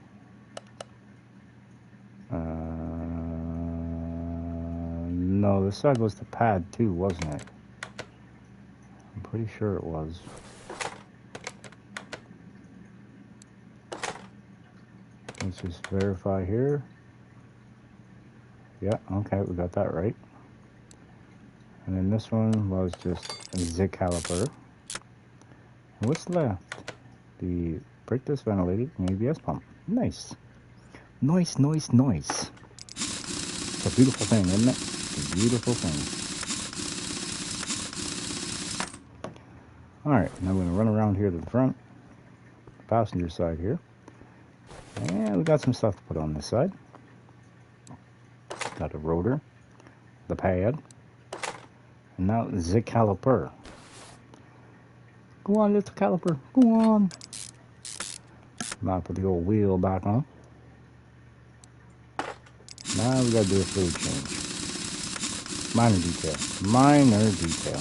No, this side was the pad too, wasn't it? I'm pretty sure it was. Let's just verify here. Yeah, okay, we got that right. And then this one was just a zig caliper. And what's left? The brake disc ventilated and ABS pump. Nice. Nice, nice, nice. It's a beautiful thing, isn't it? It's a beautiful thing. Alright, now we're going to run around here to the front, passenger side here. And we got some stuff to put on this side. Got a rotor, the pad, and now the caliper. Go on, little caliper, go on. Now put the old wheel back on. Now we gotta do a fluid change. Minor detail. Minor detail.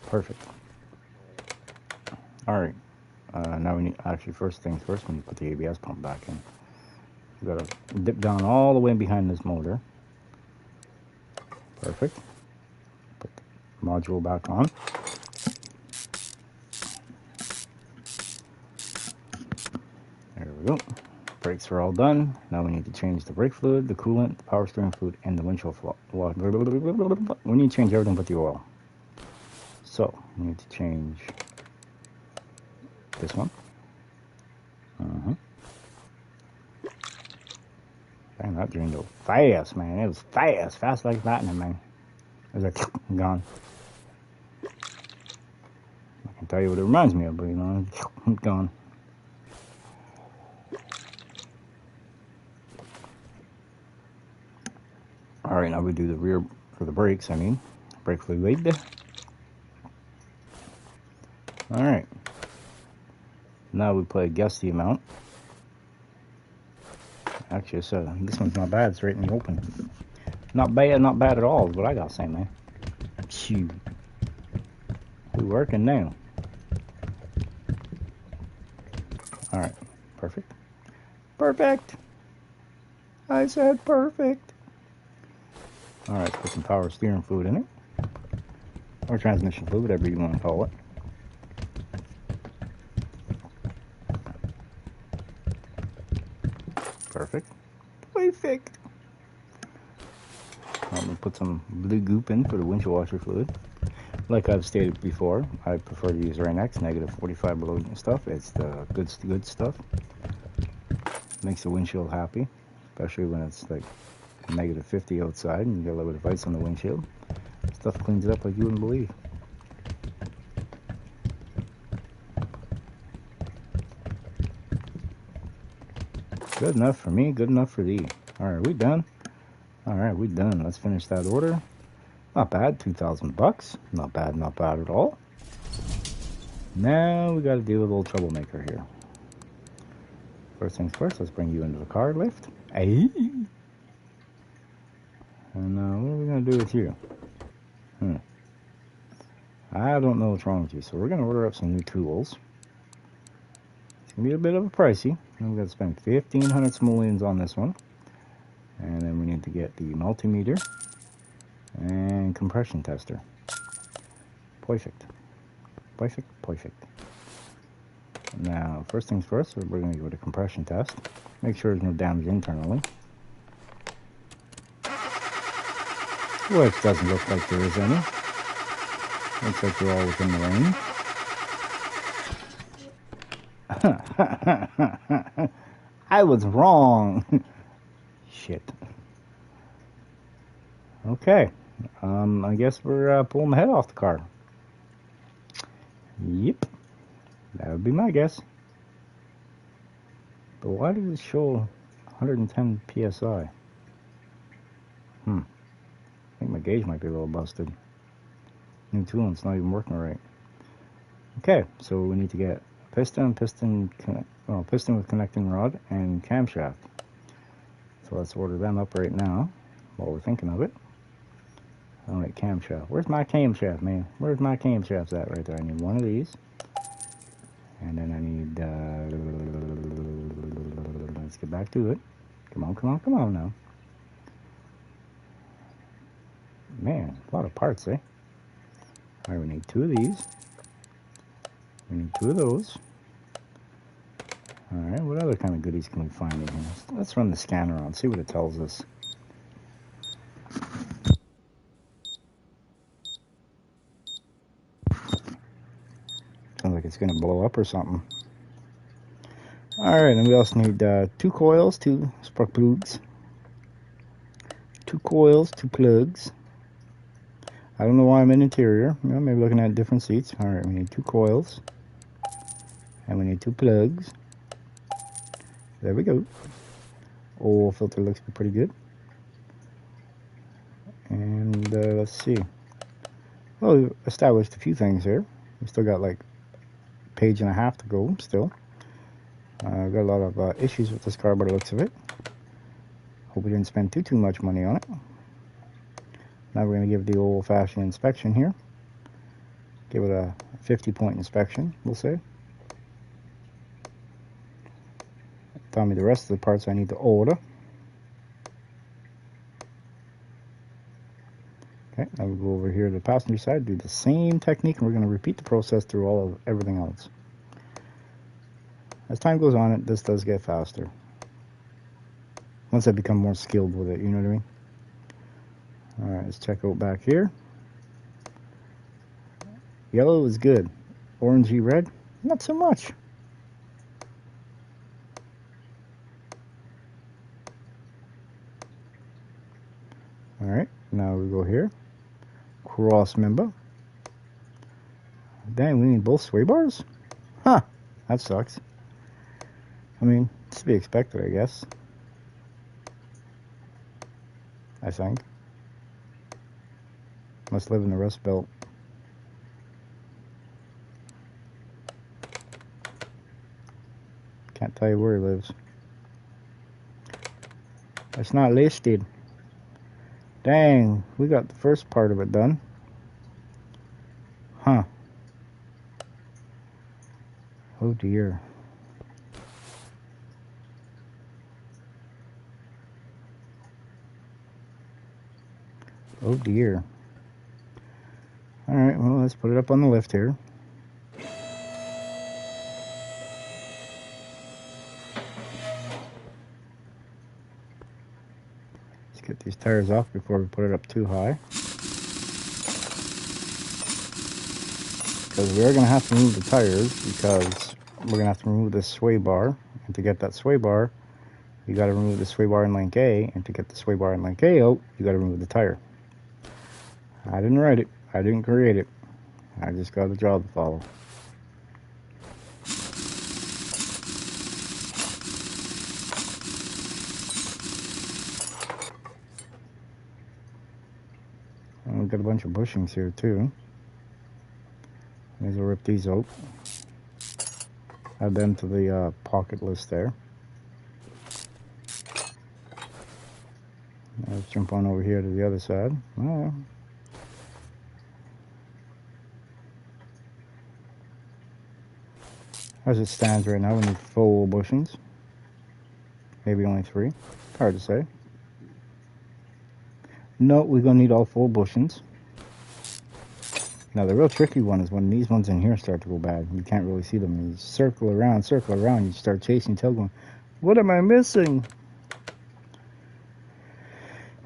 Perfect. Alright. Now we need, actually, first things first, we need to put the ABS pump back in. We gotta dip down all the way behind this motor. Perfect. Put the module back on. There we go. Brakes are all done. Now we need to change the brake fluid, the coolant, the power steering fluid, and the windshield fluid. We need to change everything but the oil. So we need to change this one. Dang, that drained out fast, man. It was fast like lightning, man. It was like gone. I can tell you what it reminds me of, but you know, gone. All right, now we do the rear for the brakes. I mean, brake fluid. All right. Now we play guess the amount. Actually, so this one's not bad. It's right in the open. Not bad at all is what I gotta say, man. Shoot. We working now. All right, perfect. Perfect. I said perfect. All right, let's put some power steering fluid in it. Or transmission fluid, whatever you want to call it. Perfect. Perfect. I'm going to put some blue goop in for the windshield washer fluid. Like I've stated before, I prefer to use Rain-X, negative 45 below stuff. It's the good stuff. Makes the windshield happy, especially when it's like negative 50 outside and you get a little bit of ice on the windshield. Stuff cleans it up like you wouldn't believe. Good enough for me, good enough for thee. Alright, we done? Alright, we done. Let's finish that order. Not bad, 2,000 bucks. Not bad at all. Now we gotta deal with a little troublemaker here. First things first, let's bring you into the car lift. Hey. And what are we gonna do with you? I don't know what's wrong with you, so we're gonna order up some new tools. It's gonna be a bit of a pricey. We're gonna spend 1,500 simoleons on this one, and then we need to get the multimeter and compression tester. Perfect. Now, first things first, we're going to go to compression test. Make sure there's no damage internally. Which doesn't look like there is any. Looks like we're all within the range. I was wrong. Shit. Okay. I guess we're pulling the head off the car. Yep. That would be my guess. But why does it show 110 psi? I think my gauge might be a little busted. New tool, it's not even working right. Okay, so we need to get piston with connecting rod, and camshaft. So let's order them up right now while we're thinking of it. All right, camshaft. Where's my camshaft, man? Where's my camshafts at right there? I need one of these. And then I need, let's get back to it. Come on now. Man, a lot of parts, eh? All right, we need 2 of these. We need 2 of those. All right, what other kind of goodies can we find in here? Let's run the scanner on, see what it tells us. Sounds like it's going to blow up or something. Alright, and we also need 2 coils, 2 spark plugs. 2 coils, 2 plugs. I don't know why I'm in interior. You know, maybe looking at different seats. Alright, we need 2 coils. And we need 2 plugs. There we go. Oil filter looks pretty good. And let's see. Well, we've established a few things here. We still got like a page and a half to go still. Got a lot of issues with this car by the looks of it. Hope we didn't spend too much money on it. Now we're going to give the old-fashioned inspection here. Give it a 50-point inspection, we'll say. tell me the rest of the parts I need to order. Okay, now we go over here to the passenger side, do the same technique, and we're going to repeat the process through all of everything else. As time goes on, this does get faster. Once I become more skilled with it, you know what I mean? Alright, let's check out back here. Yellow is good. Orangey red, not so much. Alright, now we go here. Cross member. Dang, we need both sway bars? Huh, that sucks. I mean, it's to be expected, I guess. I think. Must live in the Rust Belt. Can't tell you where he lives. It's not listed. Dang, we got the first part of it done. Huh. Oh dear. Oh dear. Alright, well, let's put it up on the lift here. Let's get these tires off before we put it up too high. Because we are going to have to remove the tires, because we're going to have to remove this sway bar. And to get that sway bar, you got to remove the sway bar in link A. And to get the sway bar in link A out, you got to remove the tire. I didn't write it. I didn't create it. I just got a job to follow. And we've got a bunch of bushings here too. Maybe we'll rip these out. Add them to the pocket list there. Let's jump on over here to the other side. Oh. As it stands right now, we need 4 bushings. Maybe only 3. Hard to say. No, we're going to need all 4 bushings. Now, the real tricky one is when these ones in here start to go bad. You can't really see them. You circle around, you start chasing tail going, what am I missing?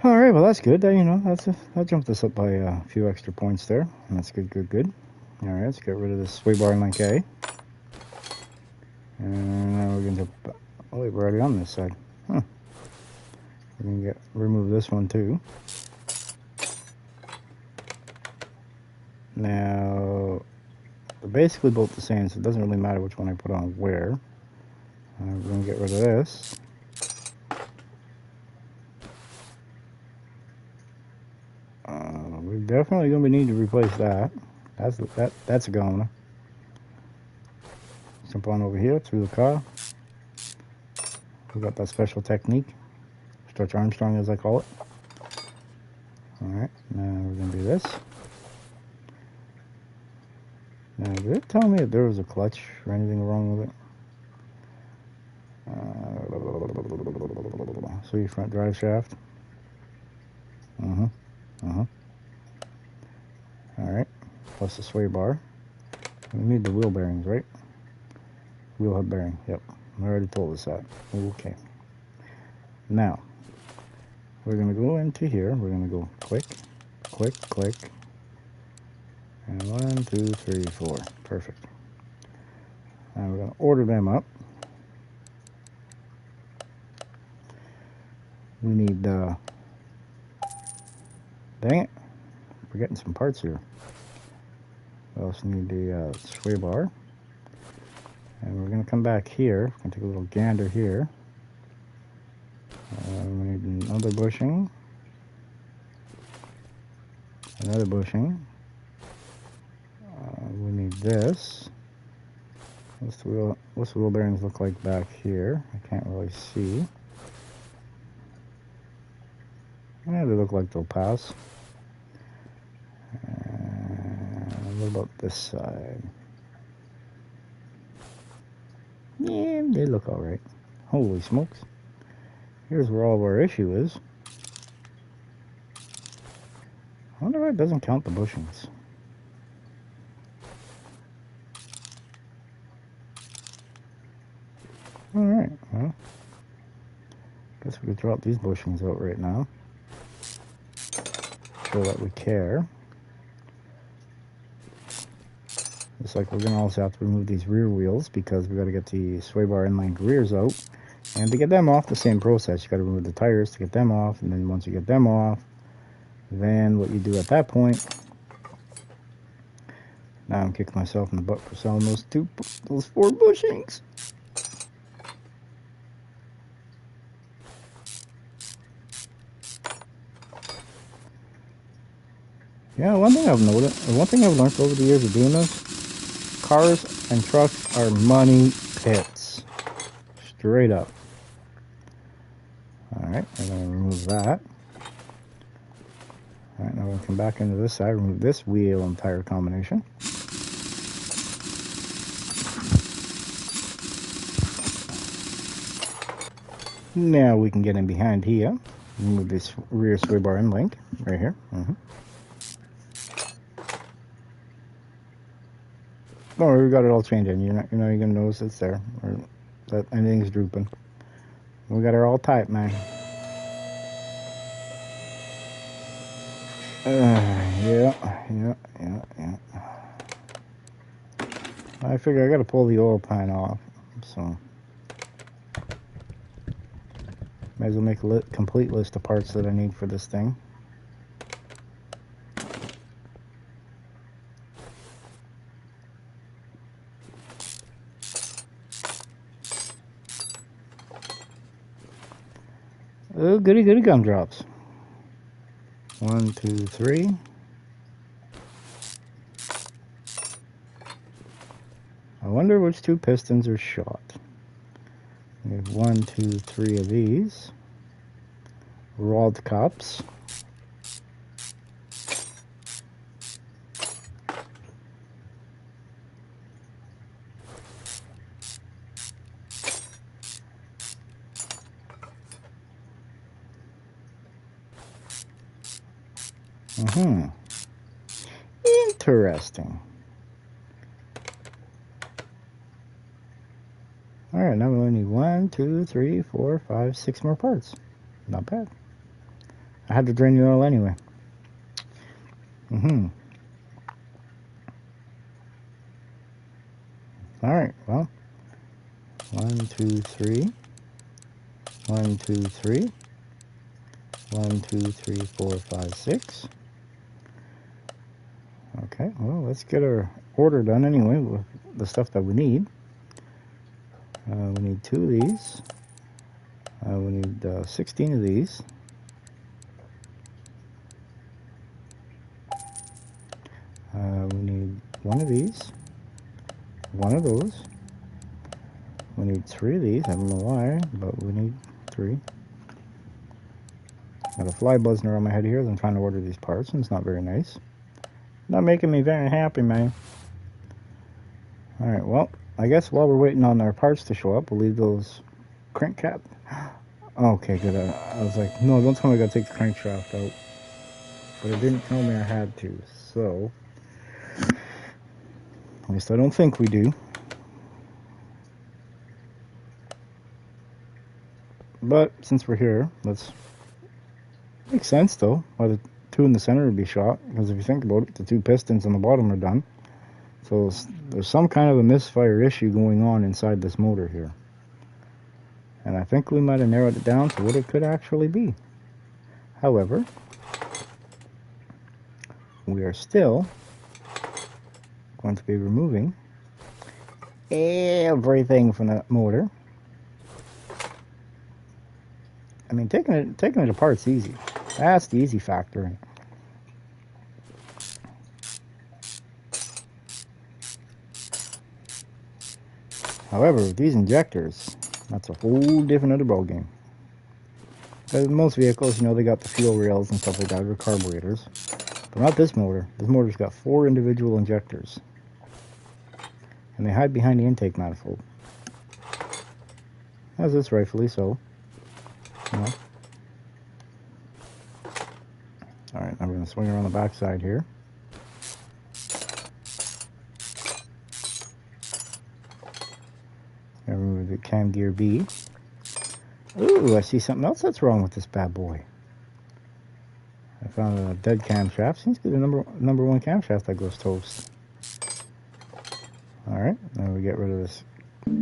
Alright, well, that's good. You know, that jumped us up by a few extra points there. And that's good, good, good. Alright, let's get rid of this sway bar in link A. And now we're going to... Oh, wait, we're already on this side. Huh. We're going to remove this one, too. Now, they're basically both the same, so it doesn't really matter which one I put on where. We're going to get rid of this. We're definitely going to need to replace that. That's a goner. Jump on over here through the car. We got that special technique. Stretch Armstrong, as I call it. Alright, now we're going to do this. Now, did it tell me if there was a clutch or anything wrong with it? So your front drive shaft. Alright, plus the sway bar. We need the wheel bearings, right? Wheel hub bearing, yep. I already told us that. Okay. Now, we're going to go into here. We're going to go click, click, click. And 1, 2, 3, 4. Perfect. Now we're going to order them up. We need, dang it, we're getting some parts here. We also need the sway bar. And we're going to come back here. We're going to take a little gander here. We need another bushing. Another bushing. We need this. What's the wheel bearings look like back here? I can't really see. Yeah, they look like they'll pass. What about this side? Yeah, they look alright. Holy smokes. Here's where all of our issue is. I wonder why it doesn't count the bushings. Alright, well, guess we could drop these bushings out right now. Show that we care. Just like we're going to also have to remove these rear wheels because we got to get the sway bar inline rears out. And to get them off, the same process. You got to remove the tires to get them off, and then once you get them off, then what you do at that point. Now I'm kicking myself in the butt for selling those 4 bushings. Yeah, one thing I've noticed, one thing I've learned over the years of doing this, cars and trucks are money pits. Straight up. Alright, I'm going to remove that. Alright, now we're going to come back into this side, remove this wheel and tire combination. Now we can get in behind here, remove this rear sway bar end link right here. Don't worry, we got it all changed in. You're not even gonna notice it's there or that anything's drooping. We got her all tight, man. Yeah. I figure I gotta pull the oil pan off, so might as well make a complete list of parts that I need for this thing. Oh, goody gumdrops. 1, 2, 3. I wonder which 2 pistons are shot. We have 1, 2, 3 of these. Rod cups. Interesting. Alright, now we only need 1, 2, 3, 4, 5, 6 more parts. Not bad. I had to drain the oil anyway. Alright, well. 1, 2, 3. 1, 2, 3. 1, 2, 3, 4, 5, 6. Okay, well, let's get our order done anyway with the stuff that we need. We need 2 of these. We need 16 of these. We need 1 of these. 1 of those. We need 3 of these. I don't know why, but we need 3. Got a fly buzzing around my head here as I'm trying to order these parts, and it's not very nice. Not making me very happy, man. Alright, well, I guess while we're waiting on our parts to show up, we'll leave those crank cap. Okay, good. I was like, no, don't tell me I gotta take the crankshaft out. But it didn't tell me I had to, so at least I don't think we do. But since we're here, let's makes sense though why the 2 in the center would be shot, because if you think about it, the 2 pistons on the bottom are done. So there's some kind of a misfire issue going on inside this motor here. And I think we might have narrowed it down to what it could actually be. However, we are still going to be removing everything from that motor. I mean, taking it apart's easy. That's the easy factor. However, with these injectors, that's a whole different other ballgame. Because most vehicles, you know, they got the fuel rails and stuff like that, or carburetors. But not this motor. This motor's got 4 individual injectors. And they hide behind the intake manifold. as it's rightfully so. You know? Alright, now we're going to swing around the back side here. And remove the cam gear B. Ooh, I see something else that's wrong with this bad boy. I found a dead camshaft. Seems to be the number one camshaft that goes toast. Alright, now we get rid of this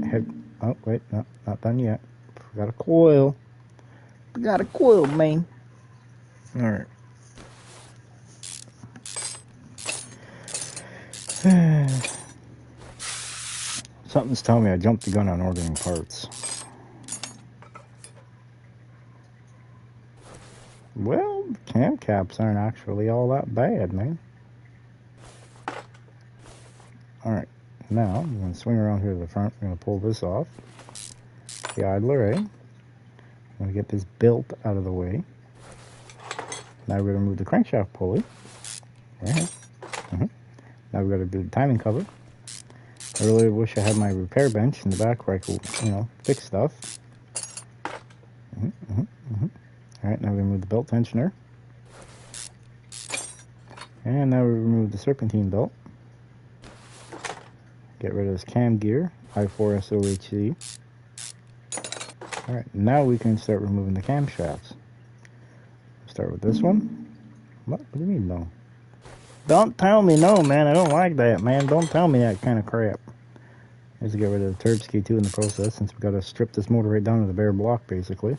head. Oh, wait, no, not done yet. Forgot a coil. Forgot a coil, man. Alright. Something's telling me I jumped the gun on ordering parts. Well, cam caps aren't actually all that bad, man. Alright, now I'm going to swing around here to the front. We're going to pull this off. The idler, eh? I'm going to get this built out of the way. Now we're going to remove the crankshaft pulley. Yeah. Now we've got to do the timing cover. I really wish I had my repair bench in the back where I could, you know, fix stuff. Alright, now we remove the belt tensioner. And now we remove the serpentine belt. Get rid of this cam gear, I4SOHC. Alright, now we can start removing the camshafts. Start with this one. What do you mean no? Don't tell me no, man. I don't like that, man. Don't tell me that kind of crap. Let's get rid of the turbski too in the process, since we've got to strip this motor right down to the bare block, basically.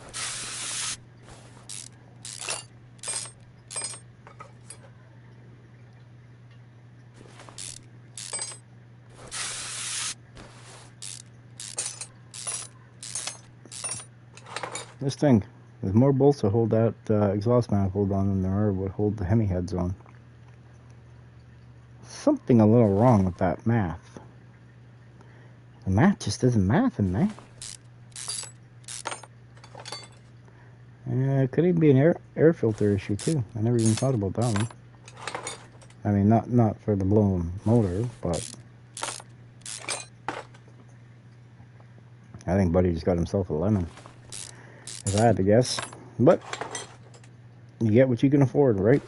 This thing, there's more bolts to hold that exhaust manifold on than there are would hold the Hemi heads on. Something a little wrong with that math. The math just isn't mathing, man. It could even be an air filter issue too. I never even thought about that one. I mean, not for the blown motor, but I think Buddy just got himself a lemon, if I had to guess. But you get what you can afford, right?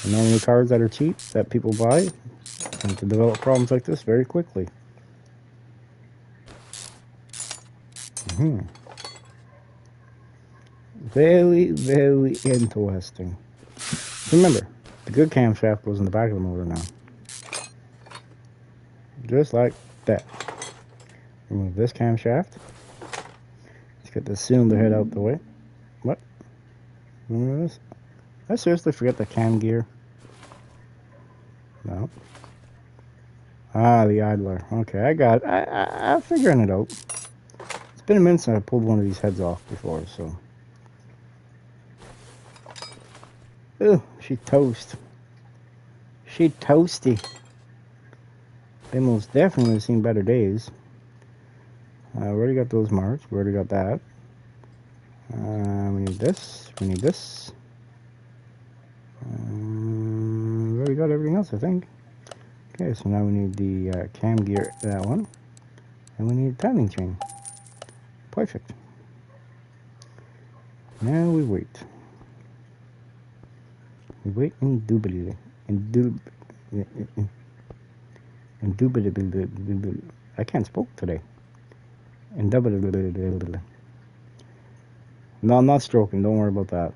And only the cars that are cheap that people buy tend to develop problems like this very quickly. Very, very interesting. Remember, the good camshaft goes in the back of the motor now. Just like that. Remove this camshaft. Let's get the cylinder head out the way. What? Remember this? Did I seriously forget the cam gear? No. Ah, the idler. Okay, I got it. I'm figuring it out. It's been a minute since I pulled one of these heads off before, so. Ooh, she toast. She toasty. They most definitely have seen better days. We already got those marks. We already got that. We need this. We need this. We already got everything else, I think. Okay, so now we need the cam gear, that one. And we need a timing chain. Perfect. Now we wait. We wait indubitably. Indubitably. I can't speak today. Indubitably. No, I'm not stroking. Don't worry about that.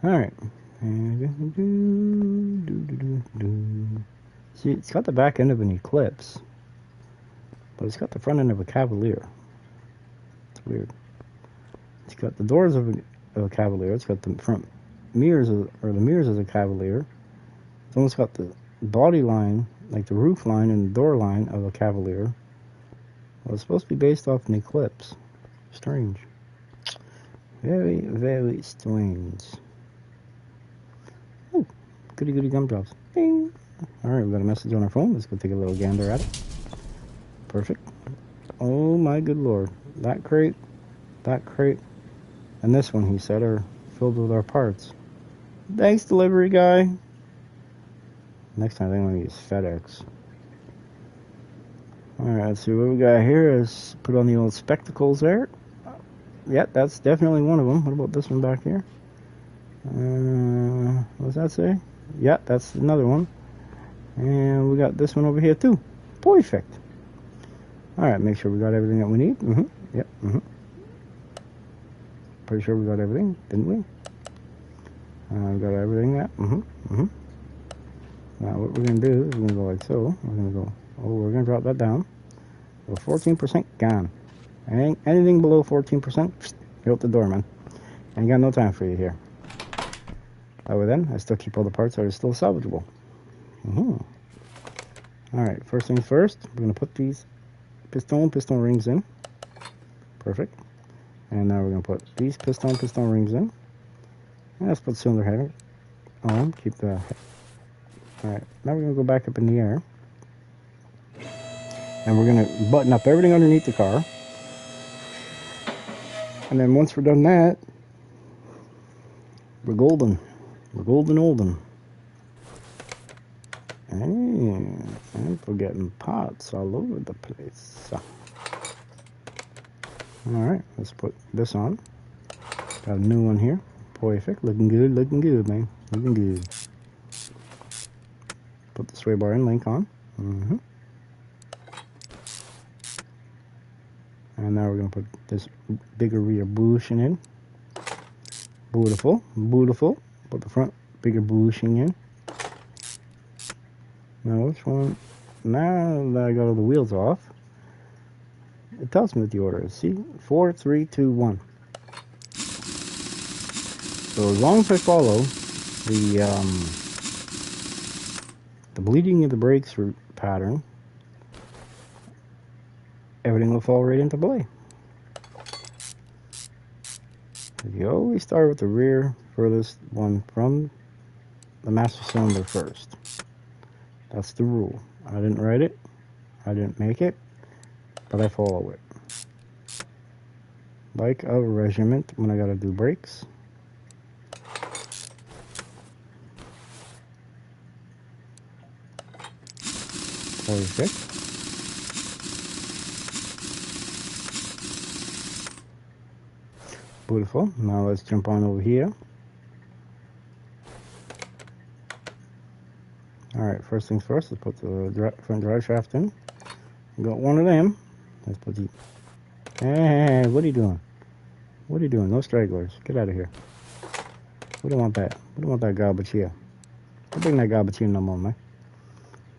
Alright. See, it's got the back end of an Eclipse, but it's got the front end of a Cavalier. It's weird. It's got the doors of a Cavalier. It's got the front mirrors, the mirrors of a Cavalier. It's almost got the body line, like the roof line and the door line of a Cavalier. Well, it's supposed to be based off an Eclipse. Strange. Very, very strange. Oh, goody goody gumdrops. Bing. Alright, we got a message on our phone. Let's go take a little gander at it. Perfect. Oh my good lord. That crate, and this one, he said, are filled with our parts. Thanks, delivery guy. Next time I think I'm going to use FedEx. Alright, let's see what we got here. Is put on the old spectacles there. Yeah, that's definitely one of them. What about this one back here? What does that say? Yeah, that's another one. And we got this one over here too. Perfect. Alright, make sure we got everything that we need. Yep. Pretty sure we got everything, didn't we? We got everything that. Now what we're going to do is we're going to go like so. We're going to go, we're going to drop that down. So 14% gone. Anything below 14%, you're out the door, man. Ain't got no time for you here. That way then, I still keep all the parts that are still salvageable. Alright, first things first, we're going to put these piston rings in. Perfect. And now we're going to put these piston rings in. And let's put cylinder head on. Keep the... Alright, now we're going to go back up in the air. And we're going to button up everything underneath the car. And then once we're done that, we're golden. We're golden olden. And we're getting pots all over the place. Alright, let's put this on. Got a new one here. Perfect. Looking good, man. Looking good. Put the sway bar and link on. And now we're going to put this bigger rear bushing in. Beautiful. Beautiful. Put the front bigger bushing in. Now which one? Now that I got all the wheels off, it tells me what the order is. See? 4, 3, 2, 1. So as long as I follow the bleeding of the brakes pattern, everything will fall right into play. You always start with the rear furthest one from the master cylinder first. That's the rule. I didn't write it, I didn't make it, but I follow it. Like a regiment when I gotta do brakes. Perfect. Beautiful. Now let's jump on over here. Alright, first things first, let's put the front drive shaft in. Got one of them. Let's put the... Hey, what are you doing? What are you doing? No stragglers. Get out of here. We don't want that. We don't want that garbage here. Don't bring that garbage here no more, man.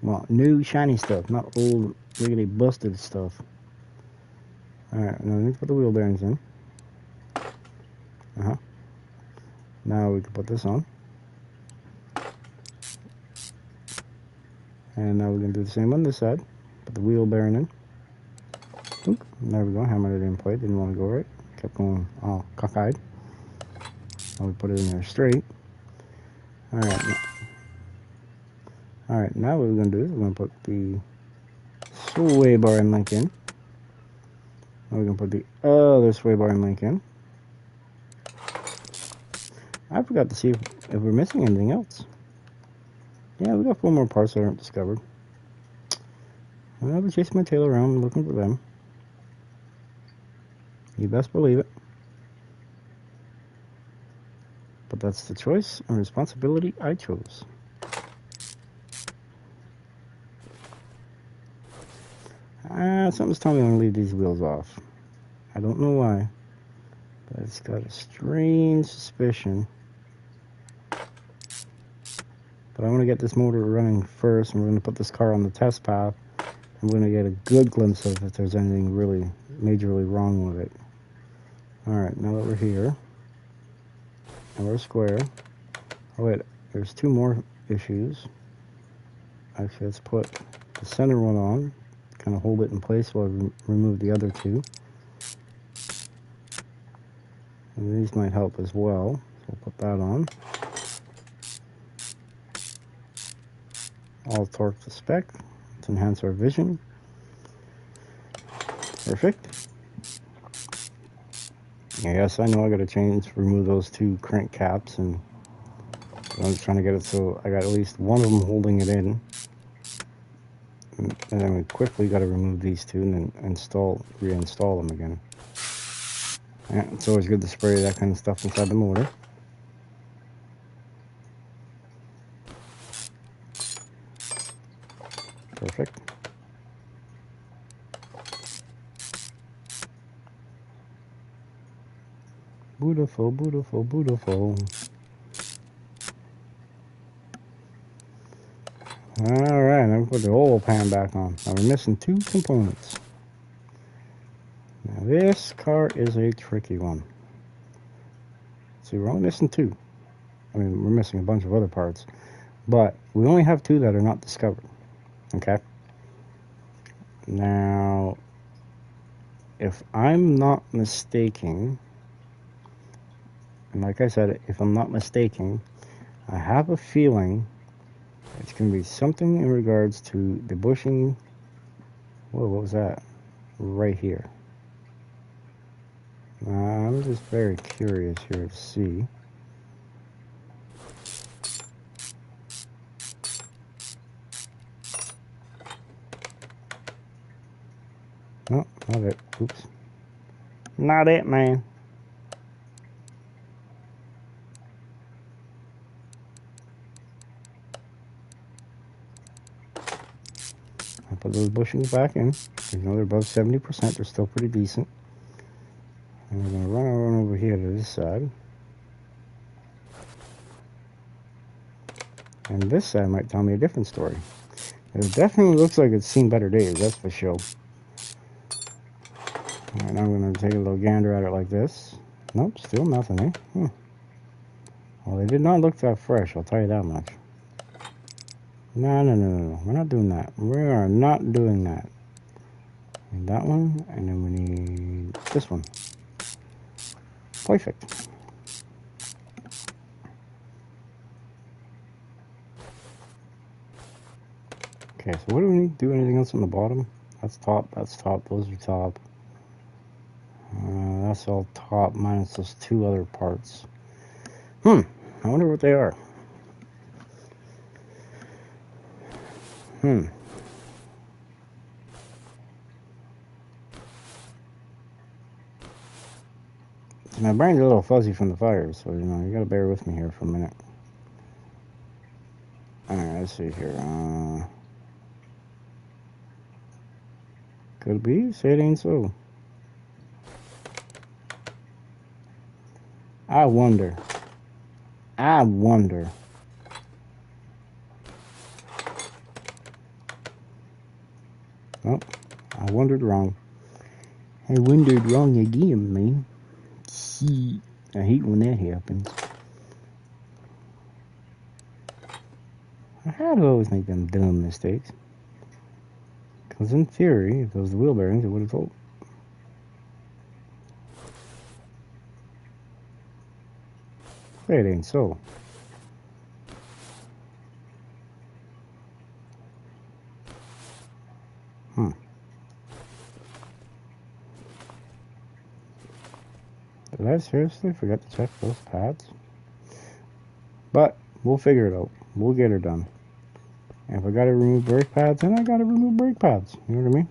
We want new, shiny stuff, not old, riggedy, busted stuff. Alright, now we need to put the wheel bearings in. Now we can put this on. And now we're going to do the same on this side. Put the wheel bearing in. Oop, there we go. Hammered it in plate. Didn't want to go right. Kept going all cockeyed. Now we put it in there straight. Alright. Alright, now what we're going to do is we're going to put the sway bar and link in. Now we're going to put the other sway bar and link in. I forgot to see if we're missing anything else. Yeah, we got 4 more parts that aren't discovered. And I'll be chasing my tail around looking for them. You best believe it. But that's the choice and responsibility I chose. Something's telling me I'm going to leave these wheels off. I don't know why. But it's got a strange suspicion. But I want to get this motor running first, and we're going to put this car on the test path. I'm going to get a good glimpse of if there's anything really majorly wrong with it. Alright, now that we're here, and we're square. Oh wait, there's 2 more issues. Actually, let's put the center one on, kind of hold it in place while I remove the other 2. And these might help as well, so we'll put that on. All torque to spec to enhance our vision. Perfect. Yes, I know I gotta remove those 2 crank caps, and I'm just trying to get it so I got at least one of them holding it in. And then we quickly got to remove these two and then reinstall them again. Yeah, it's always good to spray that kind of stuff inside the motor. Perfect. Beautiful, beautiful, beautiful. Alright, now we put the oil pan back on. Now we're missing two components. Now this car is a tricky one. See, we're only missing two. I mean, we're missing a bunch of other parts. But we only have two that are not discovered. Okay? Now, if I'm not mistaken, and like I said, if I'm not mistaken, I have a feeling it's going to be something in regards to the bushing. Whoa, what was that? Right here. I'm just very curious here to see. No, not it. Oops. Not it, man. I put those bushings back in. You know, they're above 70%. They're still pretty decent. And we're going to run over here to this side. And this side might tell me a different story. It definitely looks like it's seen better days, that's for sure. Alright, now I'm going to take a little gander at it like this. Nope, still nothing, eh? Well, they did not look that fresh, I'll tell you that much. No. We're not doing that. We are not doing that. We need that one, and then we need this one. Perfect. Okay, so what do we need to do? Anything else on the bottom? That's top, those are top. That's all top minus those two other parts. I wonder what they are. My brain's a little fuzzy from the fire, so you know, you gotta bear with me here for a minute. Alright, let's see here. Could be, say it ain't so. I wonder. Oh, I wondered wrong. I wondered wrong again, man. See, I hate when that happens. How do I always make them dumb mistakes? Because in theory, if it was the wheel bearings, it would have told. It ain't so. Did I seriously forget to check those pads? But we'll figure it out. We'll get her done. And if I gotta remove brake pads, then I gotta remove brake pads. You know what I mean?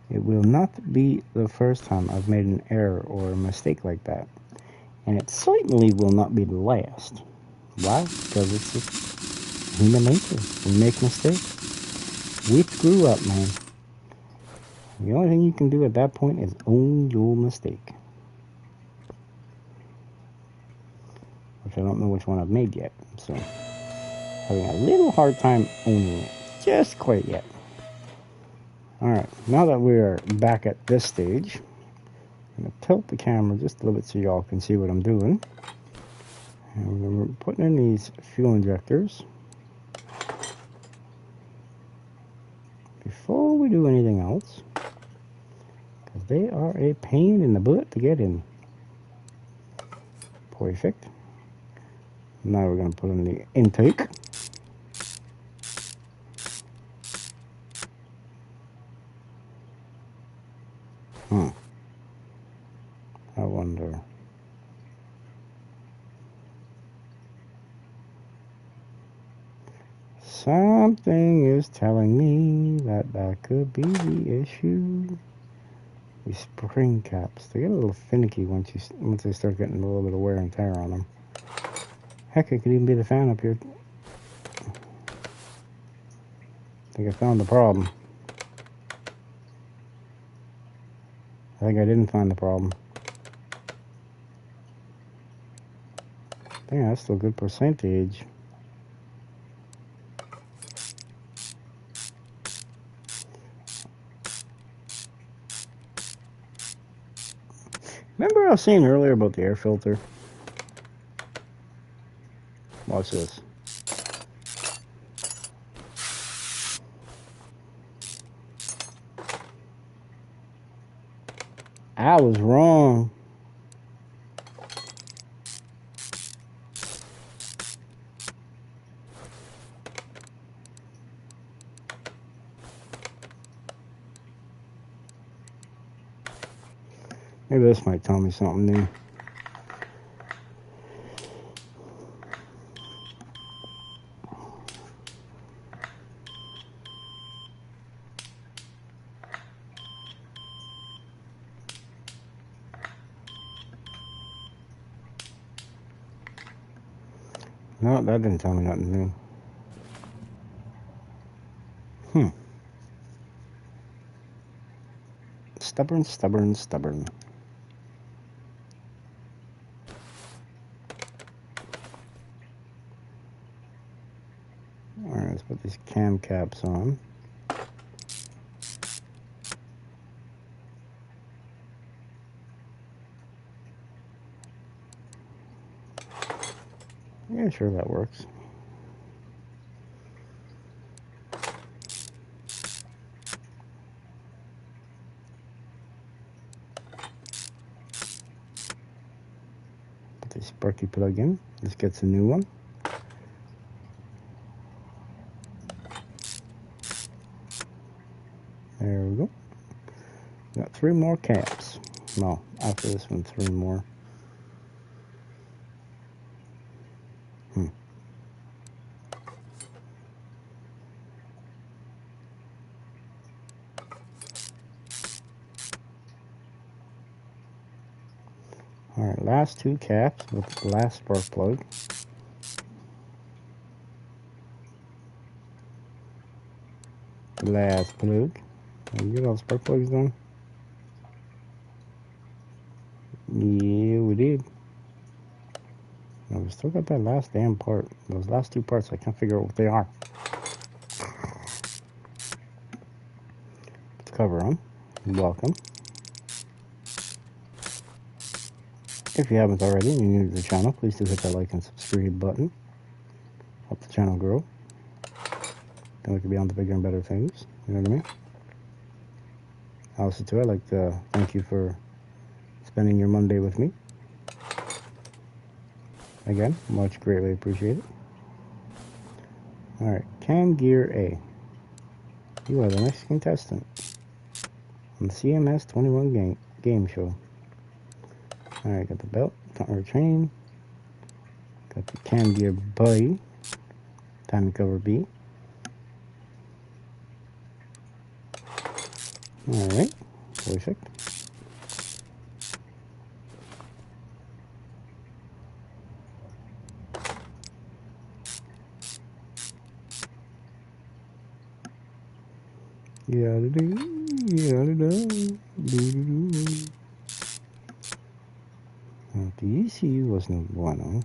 It will not be the first time I've made an error or a mistake like that. And it certainly will not be the last. Why? Because it's just human nature. We make mistakes. We screw up, man. The only thing you can do at that point is own your mistake. Which I don't know which one I've made yet. So, having a little hard time owning it. Just quite yet. Alright, now that we're back at this stage, I'm going to tilt the camera just a little bit so y'all can see what I'm doing. And we're putting in these fuel injectors. Before we do anything else, because they are a pain in the butt to get in. Perfect. Now we're going to put in the intake. I wonder. Something is telling me that that could be the issue. These spring caps, they get a little finicky once they start getting a little bit of wear and tear on them. Heck, it could even be the fan up here. I think I found the problem. I think I didn't find the problem. Dang, that's still a good percentage. Remember I was saying earlier about the air filter? Watch this. I was wrong. Maybe this might tell me something new. No, that didn't tell me nothing new. Stubborn, stubborn, stubborn. Alright, let's put these cam caps on. Yeah, sure, that works. Put the Sparky plug in. This gets a new one. There we go. Got 3 more caps. No, after this one, 3 more. Alright, last 2 caps with the last spark plug. Last plug. Did you get all the spark plugs done? Yeah, we did. Now, we still got that last damn part. Those last 2 parts, I can't figure out what they are. Let's cover them. Welcome. If you haven't already and you're new to the channel, please do hit that like and subscribe button. Help the channel grow. Then we can be on to bigger and better things. You know what I mean? Also, too, I'd like to thank you for spending your Monday with me. Again, much greatly appreciated. Alright, Cam Gear A. You are the next contestant on the CMS-21 game show. Alright, got the belt, or chain. Got the Cam Gear buddy. Time to cover B. Alright, perfect. Yada-doo, yada-doo, doo-doo-doo. The ECU wasn't bueno.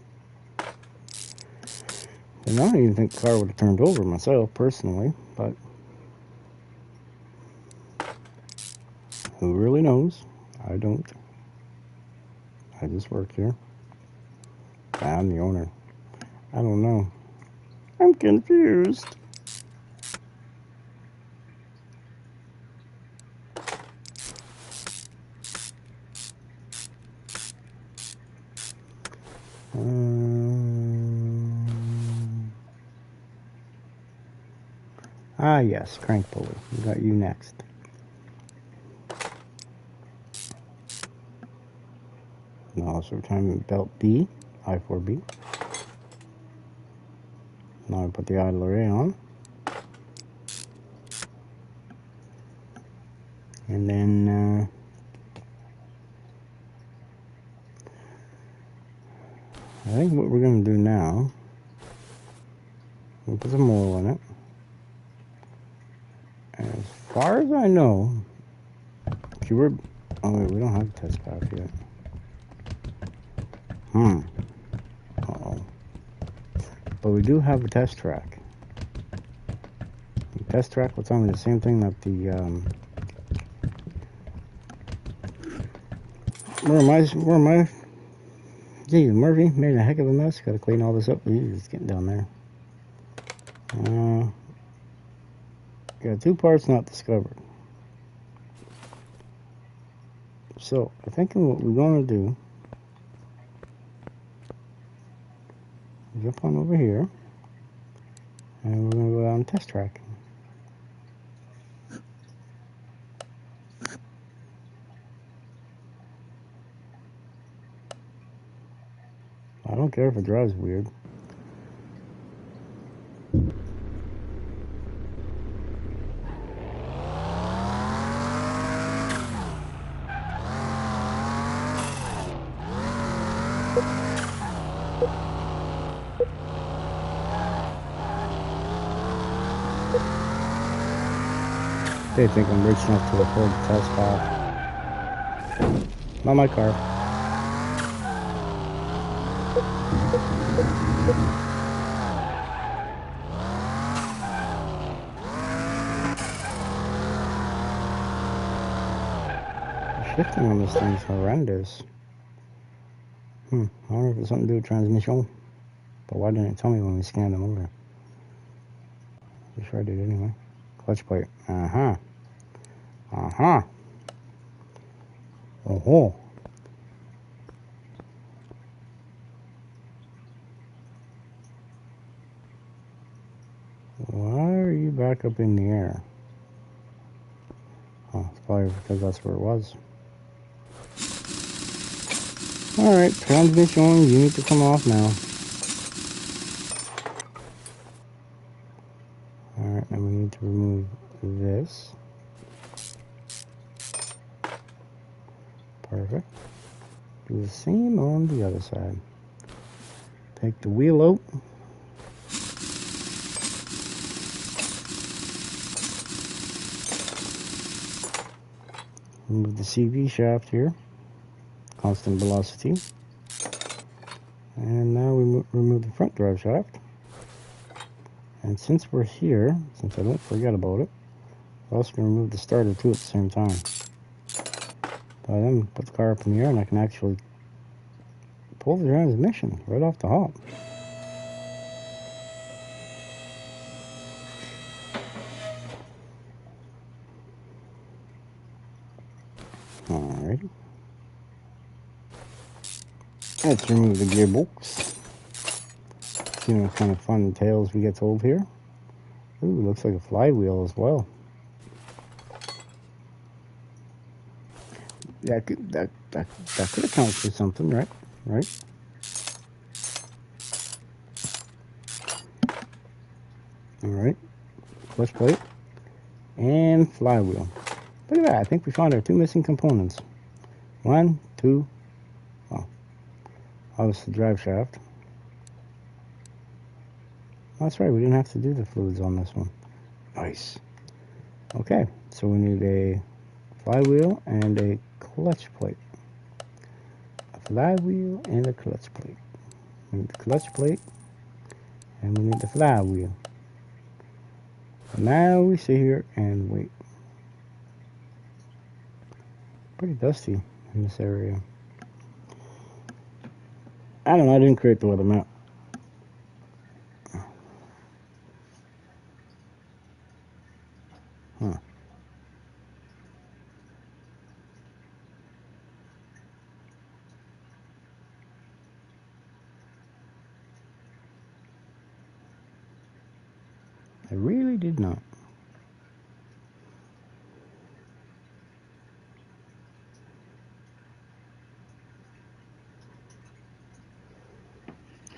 And I don't even think the car would have turned over myself, personally, but who really knows? I don't. I just work here. I'm the owner. I don't know. I'm confused. Ah, yes, crank pulley. We got you next. Now, so we're trying to belt B, I4B. Now I put the idler A on. And then I think what we're going to do now, we'll put some oil in it. As far as I know, oh wait, we don't have a test path yet. Uh-oh. But we do have a test track. The test track will tell me the same thing that the, where am I? Gee, Murphy made a heck of a mess. Gotta clean all this up. It's getting down there. Got 2 parts not discovered. So, I think what we're going to do, jump on over here, and we're going to go down test track. I don't care if it drives weird. They think I'm rich enough to afford the test path. Not my car. The shifting on this thing's horrendous. I wonder if it's something to do with transmission. But why didn't it tell me when we scanned them over? Just tried it anyway. Clutch plate. Uh-huh. Oh-ho. Why are you back up in the air? Oh, it's probably because that's where it was. Alright, transmission, you need to come off now. Alright, now we need to remove this. Perfect. Do the same on the other side. Take the wheel out. Remove the CV shaft here. Constant velocity. And now we remove the front drive shaft. And since we're here, since I don't forget about it, we're also going to remove the starter too at the same time. But then put the car up in the air and I can actually pull the transmission right off the hop. Alright. Let's remove the gearbox. See what kind of fun tales we get told here. Ooh, looks like a flywheel as well. That could account for something, right? Right? Alright. Clutch plate. And flywheel. Look at that. I think we found our 2 missing components. 1, 2. Oh. Obviously the drive shaft. That's right, we didn't have to do the fluids on this one. Nice. Okay, so we need a flywheel and a clutch plate. A flywheel and a clutch plate. We need the clutch plate and we need the flywheel. Now we sit here and wait. Pretty dusty in this area. I don't know, I didn't create the weather map. I really did not.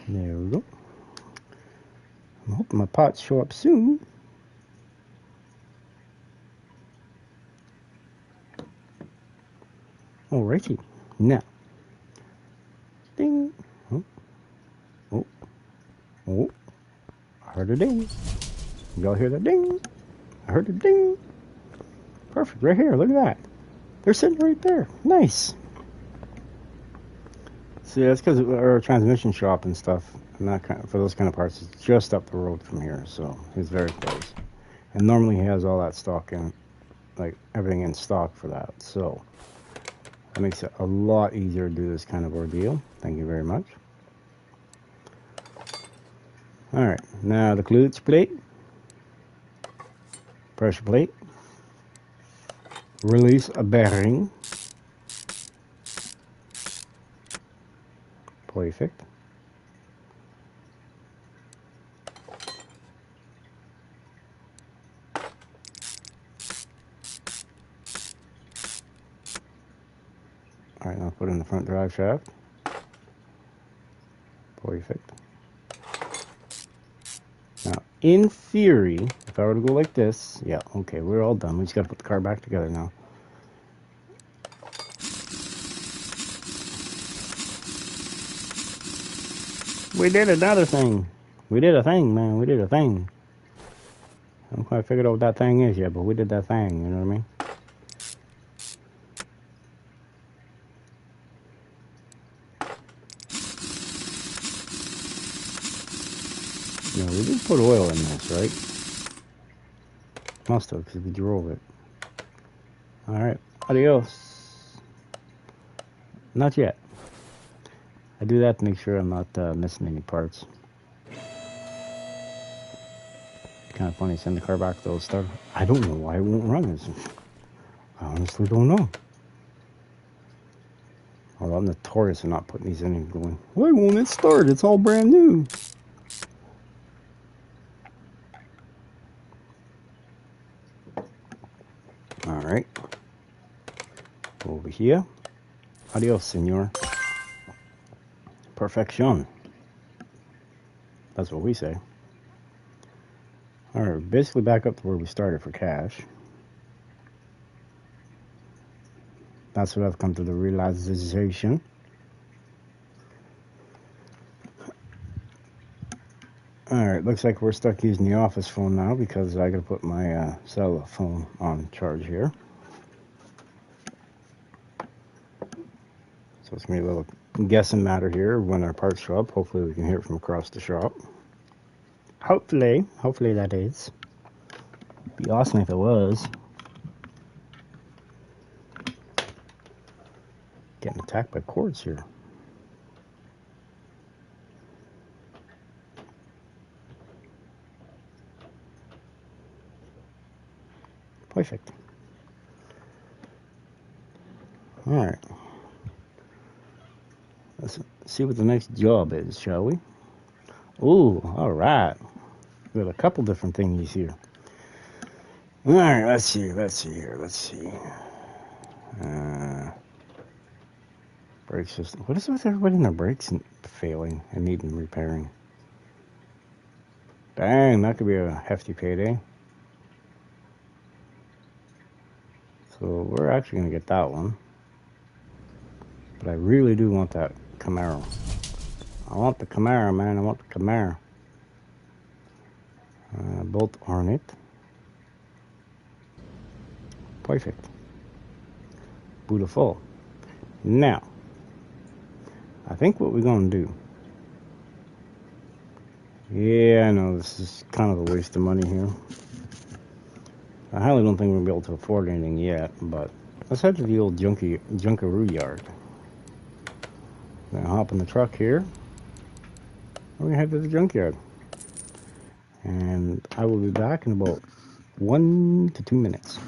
There we go. I'm hoping my pots show up soon. Alrighty. Now. Ding. Oh. Oh. Oh. I heard a ding. Y'all hear that ding? I heard a ding. Perfect. Right here. Look at that. They're sitting right there. Nice. See, that's because our transmission shop and stuff, and that kind of, for those kind of parts, is just up the road from here, so he's very close. And normally he has all that stock in, like everything in stock for that, so that makes it a lot easier to do this kind of ordeal. Thank you very much. Alright, now the clutch plate, pressure plate, release a bearing, perfect. Alright, now put in the front drive shaft, perfect. Now, in theory, if I were to go like this, yeah, okay, we're all done. We just got to put the car back together now. We did another thing. We did a thing, man. We did a thing. I haven't quite figured out what that thing is yet, but we did that thing, you know what I mean? Yeah, we did put oil in this, right? Must have, because we drove it. Alright, adios. Not yet. I do that to make sure I'm not missing any parts. Kind of funny, send the car back though, start. I don't know why it won't run. I honestly don't know. Although I'm notorious for not putting these in and going, why won't it start? It's all brand new. Alright. Over here. Adios, senor. Perfection. That's what we say. Alright, basically back up to where we started for cash. That's what I've come to the realization. Alright, looks like we're stuck using the office phone now because I gotta put my cell phone on charge here. So it's gonna be a little guessing matter here when our parts show up. Hopefully we can hear it from across the shop. Hopefully that is. Be awesome if it was. Getting attacked by cords here. Perfect. Alright. Let's see what the next job is, shall we? Ooh, alright. We got a couple different thingies here. Alright, let's see here. Brake system. What is with everybody in their brakes failing and needing repairing? Dang, that could be a hefty payday. So we're actually going to get that one. But I really do want that Camaro. I want the Camaro, man. I want the Camaro. Bolt on it. Perfect. Beautiful. Now, I think what we're going to do. Yeah, I know this is kind of a waste of money here. I highly don't think we're going to be able to afford anything yet, but let's head to the old junkaroo yard. I'm going to hop in the truck here. We're going to head to the junkyard. And I will be back in about 1 to 2 minutes.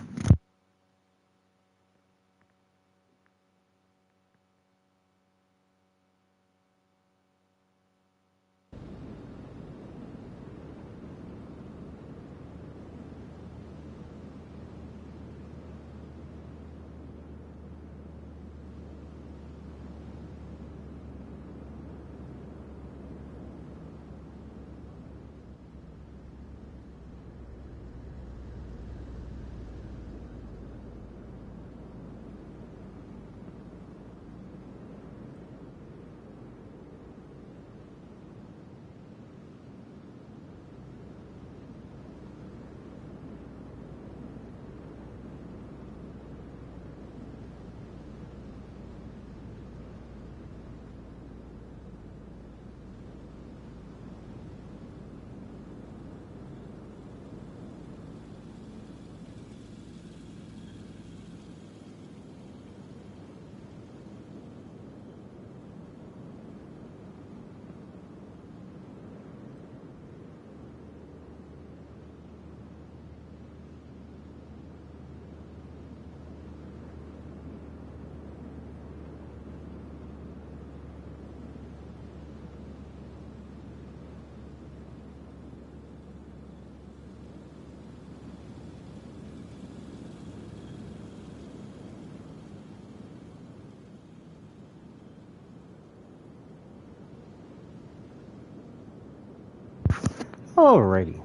Alrighty.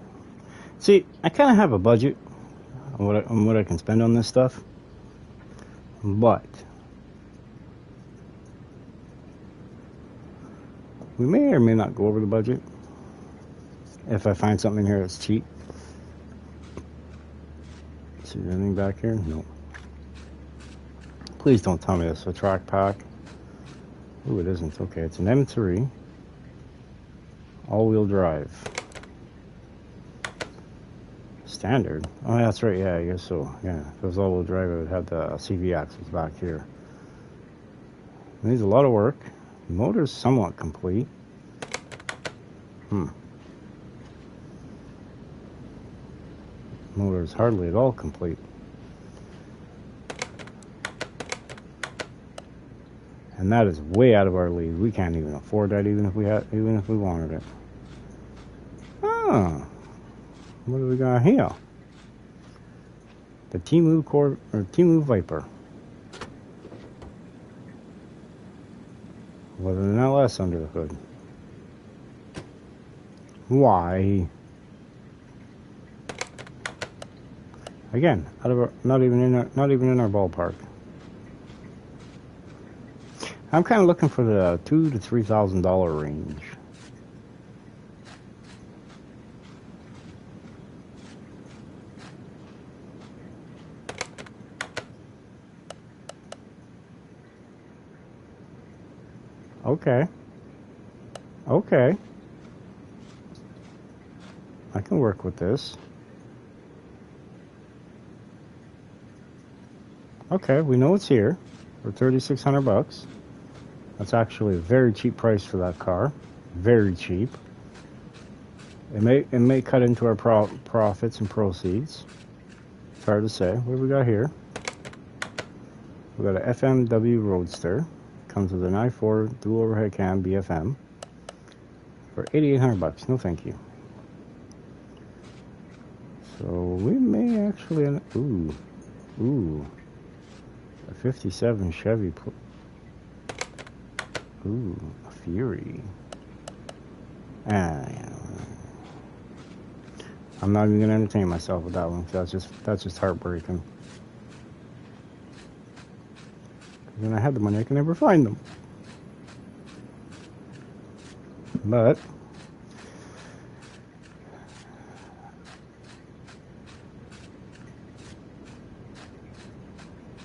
See, I kind of have a budget on what I can spend on this stuff, but we may or may not go over the budget if I find something here that's cheap. See anything back here? No. Please don't tell me this is a track pack. Ooh, it isn't. Okay, it's an M3 all-wheel drive. Standard? Oh, that's right. Yeah, I guess so. Yeah, if it was all-wheel drive, it would have the CV axles back here. It needs a lot of work. The motor's somewhat complete. Motor is hardly at all complete. And that is way out of our league. We can't even afford that, even if we wanted it. Ah, what do we got here? The Temu Viper. With an LS under the hood. Why? Again, not even in our ballpark. I'm kind of looking for the $2,000 to $3,000 range. Okay. Okay. I can work with this. Okay, we know it's here for $3,600. That's actually a very cheap price for that car. Very cheap. It may cut into our profits and proceeds. It's hard to say. What do we got here? We got a FMW Roadster. Comes with an i4 dual overhead cam BFM for $8,800. No, thank you. So we may actually ooh, a '57 Chevy. Ooh, a Fury. Yeah. I'm not even gonna entertain myself with that one. That's just heartbreaking. When I had the money, I could never find them. But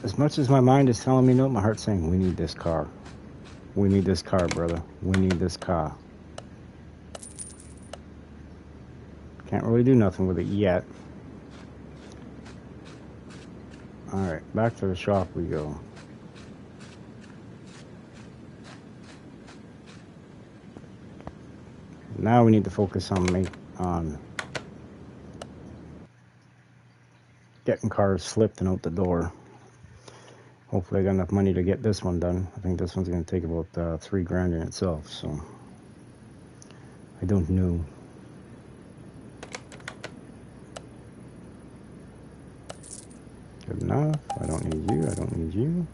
as much as my mind is telling me no, my heart's saying, we need this car. We need this car, brother. We need this car. Can't really do nothing with it yet. Alright, back to the shop we go. Now we need to focus on getting cars flipped and out the door. Hopefully I got enough money to get this one done. I think this one's going to take about $3,000 in itself, so I don't know. Good enough. I don't need you. I don't need you.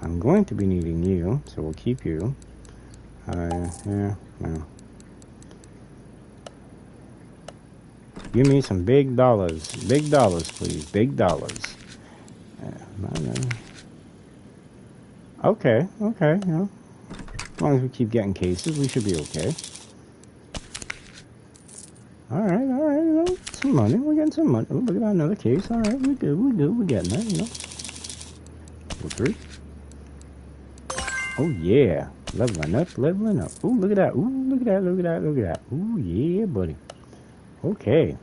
I'm going to be needing you, so we'll keep you. Yeah. Give me some big dollars. Big dollars, please. Big dollars. Okay. Yeah. As long as we keep getting cases, we should be okay. Alright. You know, some money. We're getting some money. Oh, look at that, another case. Alright, we're good. We're getting there, you know. Level 3. Oh, yeah. Leveling up. Ooh, look at that. Look at that. Ooh, yeah, buddy. Okay.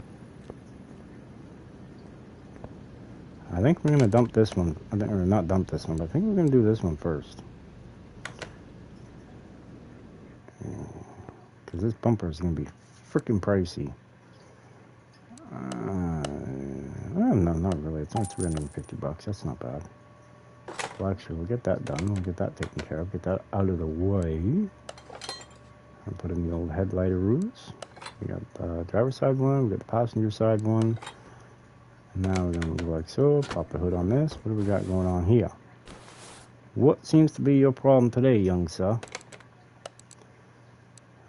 I think we're going to dump this one. Or not dump this one, but I think we're going to do this one first. Because this bumper is going to be freaking pricey. Well, no, not really. It's only $350. That's not bad. Well, actually, we'll get that done. We'll get that taken care of. Get that out of the way. I'll put in the old headlights. We got the driver's side one. We got the passenger side one. And now we're going to go like so. Pop the hood on this. What do we got going on here? What seems to be your problem today, young sir?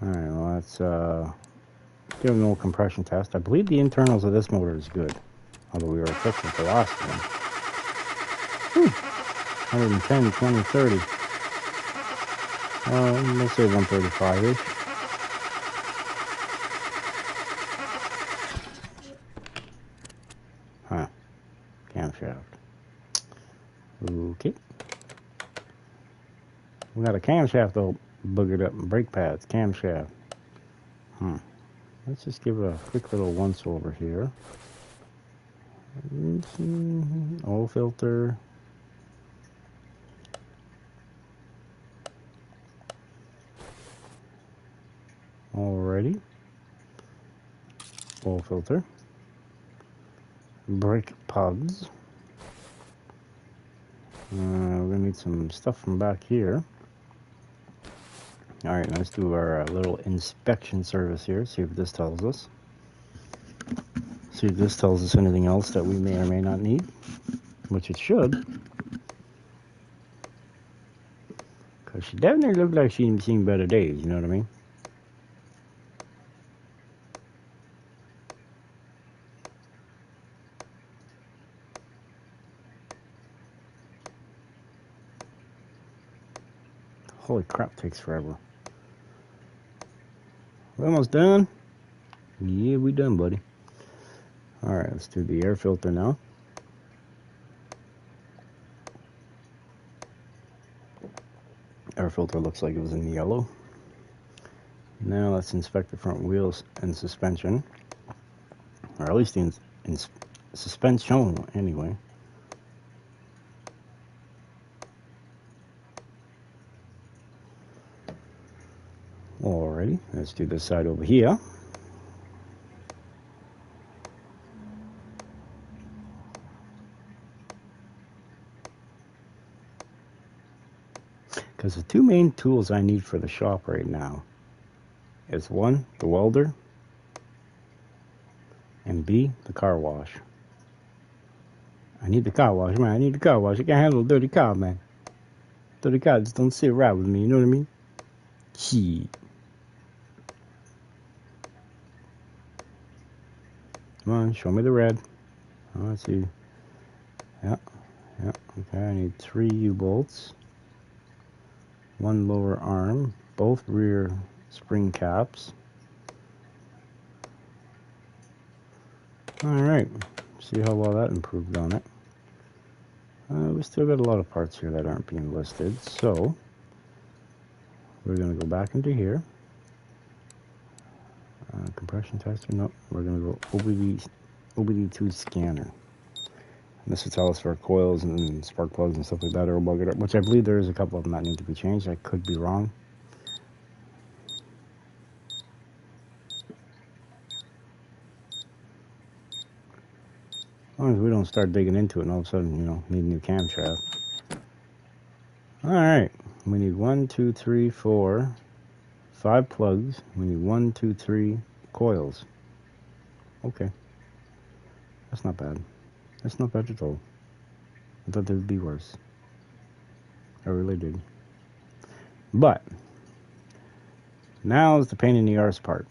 Alright, well, that's give it an old compression test. I believe the internals of this motor is good, although we were fixing the last one. Whew. 110, 20, 30. Let's say 135-ish. Huh. Camshaft. Okay. We got a camshaft all boogered up and brake pads. Camshaft. Let's just give it a quick little once over here. Oil filter. Alrighty. Oil filter. Brake pads. We're gonna need some stuff from back here. Alright, let's do our little inspection service here, see what this tells us. See if this tells us anything else that we may or may not need, which it should. Because she definitely looked like she'd seen better days, you know what I mean? Holy crap, takes forever. We're almost done? Yeah, we done, buddy. Alright, let's do the air filter now. Air filter looks like it was in yellow. Now let's inspect the front wheels and suspension. Or at least in suspension, anyway. Alrighty, let's do this side over here. Because the two main tools I need for the shop right now is one, the welder, and B, the car wash. I need the car wash, man. I need the car wash. I can't handle a dirty car, man. Dirty car just don't sit right with me, you know what I mean? Shit. Come on, show me the red. Oh, let's see. Yeah. Okay, I need 3 U-bolts. 1 lower arm. Both rear spring caps. Alright. See how well that improved on it. We still got a lot of parts here that aren't being listed. So, we're going to go back into here. Compression tester, no, we're going to go OBD2 scanner. And this will tell us for coils and spark plugs and stuff like that are buggered up, which I believe there is a couple of them that need to be changed. I could be wrong. As long as we don't start digging into it and all of a sudden, you know, need a new camshaft. Alright, we need 1, 2, 3, 4, 5 plugs. We need 1, 2, 3 coils. Okay. That's not bad. That's not bad at all. I thought there would be worse. I really did. But, now is the pain in the arse part.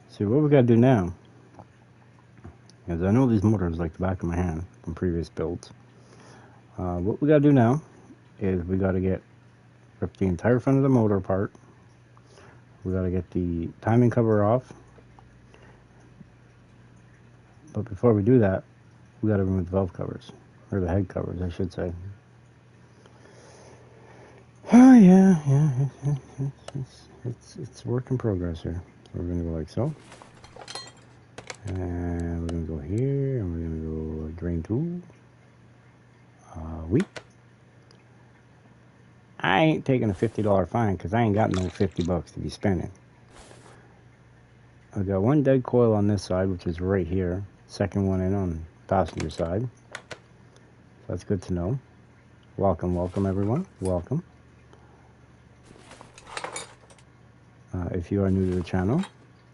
See, what we gotta do now, because I know these motors like the back of my hand from previous builds. What we gotta do now is we gotta rip the entire front of the motor apart. We gotta get the timing cover off. But before we do that, we gotta remove the valve covers, or the head covers, I should say. Oh yeah, it's work in progress here. So we're gonna go like so, and we're gonna go here, and we're gonna go drain tool. I ain't taking a $50 fine because I ain't got no $50 to be spending. I got 1 dead coil on this side, which is right here. Second one in on the passenger side. So that's good to know. Welcome everyone. Welcome. If you are new to the channel,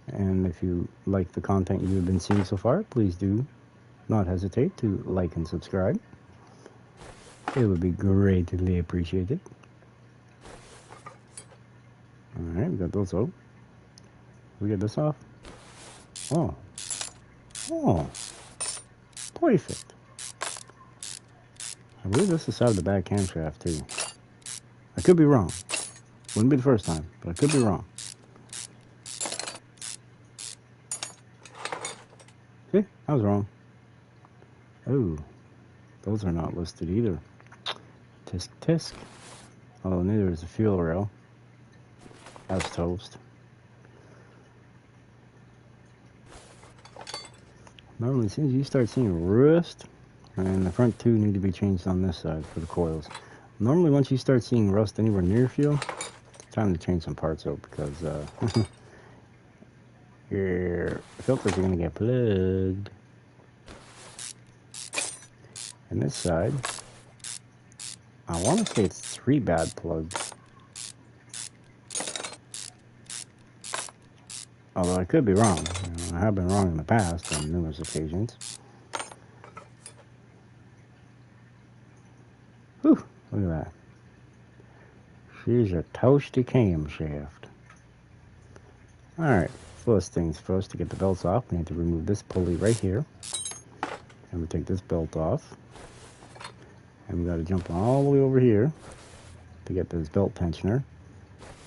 and if you like the content you've been seeing so far, please do not hesitate to like and subscribe. It would be greatly appreciated. Alright, we got those out. We get this off? Oh. Oh. Perfect. I believe this is out of the back camshaft too. I could be wrong. Wouldn't be the first time, but I could be wrong. See? I was wrong. Oh. Those are not listed either. Tisk tisk. Oh, neither is the fuel rail. That's toast. Normally, as soon as you start seeing rust, and the front two need to be changed on this side for the coils. Normally, once you start seeing rust anywhere near fuel, it's time to change some parts out because your filters are going to get plugged. And this side, I want to say it's 3 bad plugs. Although I could be wrong. You know, I have been wrong in the past on numerous occasions. Whew, look at that. She's a toasty camshaft. Alright, first things first, to get the belts off, we need to remove this pulley right here. And we take this belt off. And we got to jump all the way over here to get this belt tensioner.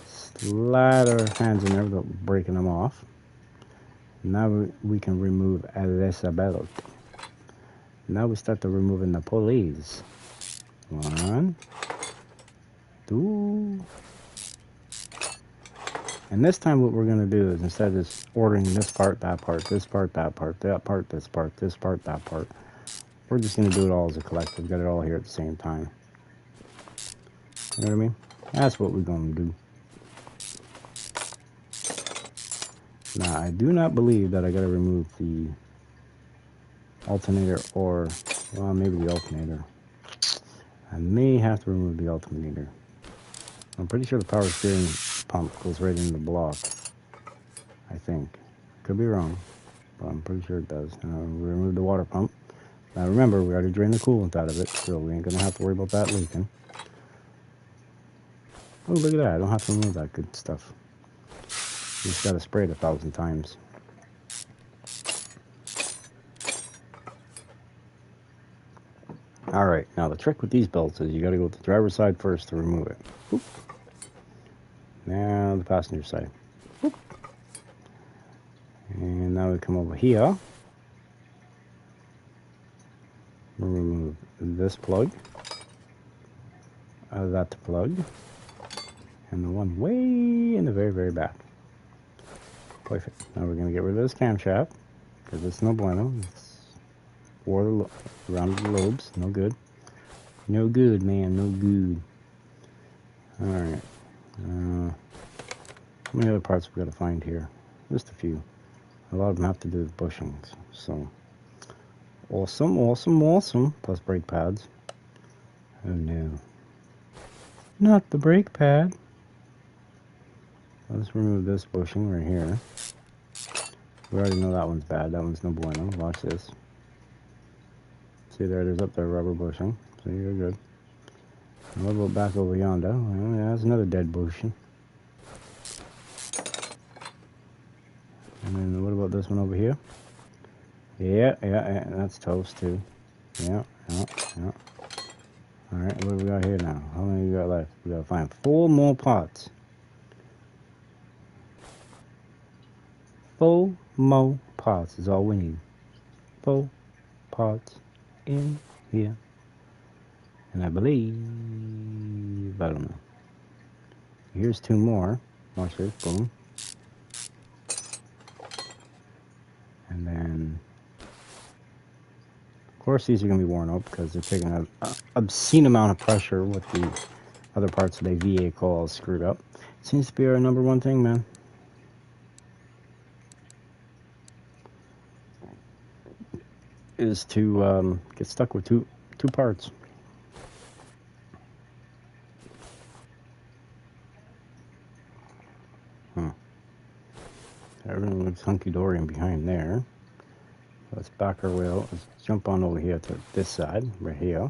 Slide our hands in there without breaking them off. Now we can remove this belt. Now we start to removing the pulleys. 1, 2. And this time what we're going to do is, instead of just ordering this part, that part, this part, that part, that part, this part, this part, that part, we're just going to do it all as a collective. Got it all here at the same time. You know what I mean? That's what we're going to do. Now, I do not believe that I got to remove the alternator, or, well, maybe the alternator. I may have to remove the alternator. I'm pretty sure the power steering pump goes right into the block. I think. Could be wrong, but I'm pretty sure it does. We remove the water pump. Now remember, we already drained the coolant out of it, so we ain't going to have to worry about that leaking. Oh, look at that. I don't have to remove that good stuff. You just got to spray it 1,000 times. Alright, now the trick with these belts is you got to go to the driver's side first to remove it. Oop. Now the passenger side. Oop. And now we come over here. We'll remove this plug. That plug. And the one way in the very, very back. Perfect. Now we're going to get rid of this camshaft, because it's no bueno. It's wore around the lobes. No good. No good, man. No good. Alright. How many other parts we got to find here? Just a few. A lot of them have to do with bushings. So, awesome, awesome, awesome. Plus brake pads. Oh no. Not the brake pad. Let's remove this bushing right here. We already know that one's bad. That one's no bueno. Watch this. See there, there's up there rubber bushing. So you're good. And what about back over yonder? Well, yeah, that's another dead bushing. And then what about this one over here? Yeah, that's toast too. Yeah. Alright, what do we got here now? How many we got left? We gotta find 4 more parts. 4 more parts is all we need. 4 parts in here. And I believe, I don't know. Here's 2 more. Watch this, boom. And then, of course, these are going to be worn out because they're taking an obscene amount of pressure with the other parts of the VA coils screwed up. It seems to be our number one thing, man. Is to get stuck with two parts. Everything looks hunky-dory in behind there. Let's back our way out. Let's jump on over here to this side, right here.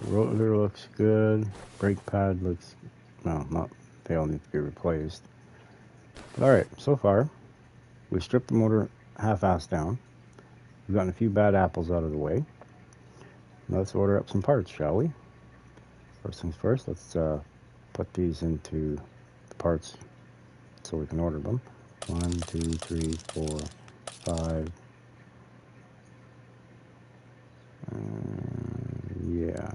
Rotor looks good. Brake pad looks, no, not they all need to be replaced. But alright, so far, we stripped the motor half-assed down. We've gotten a few bad apples out of the way. Now let's order up some parts, shall we? First things first, let's put these into the parts so we can order them. 1, 2, 3, 4, 5. Yeah.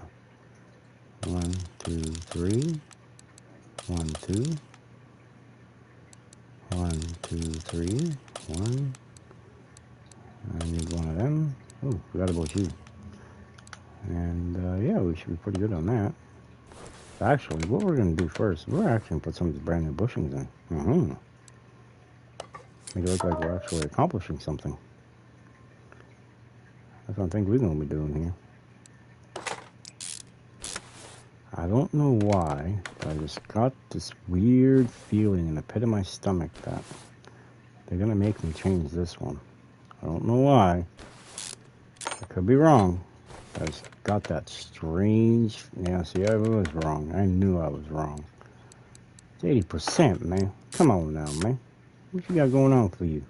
1, 2, 3. 1, 2. 1, 2, 3. 1. I need one of them. Oh, forgot about you. And yeah, we should be pretty good on that. Actually, what we're going to do first, we're actually going to put some of these brand new bushings in. Make it look like we're actually accomplishing something. That's what I think we're going to be doing here. I don't know why, but I just got this weird feeling in the pit of my stomach that they're going to make me change this one. I don't know why. I could be wrong. I just got that strange... Yeah, see, I was wrong. I knew I was wrong. It's 80%, man. Come on now, man. What you got going on for you?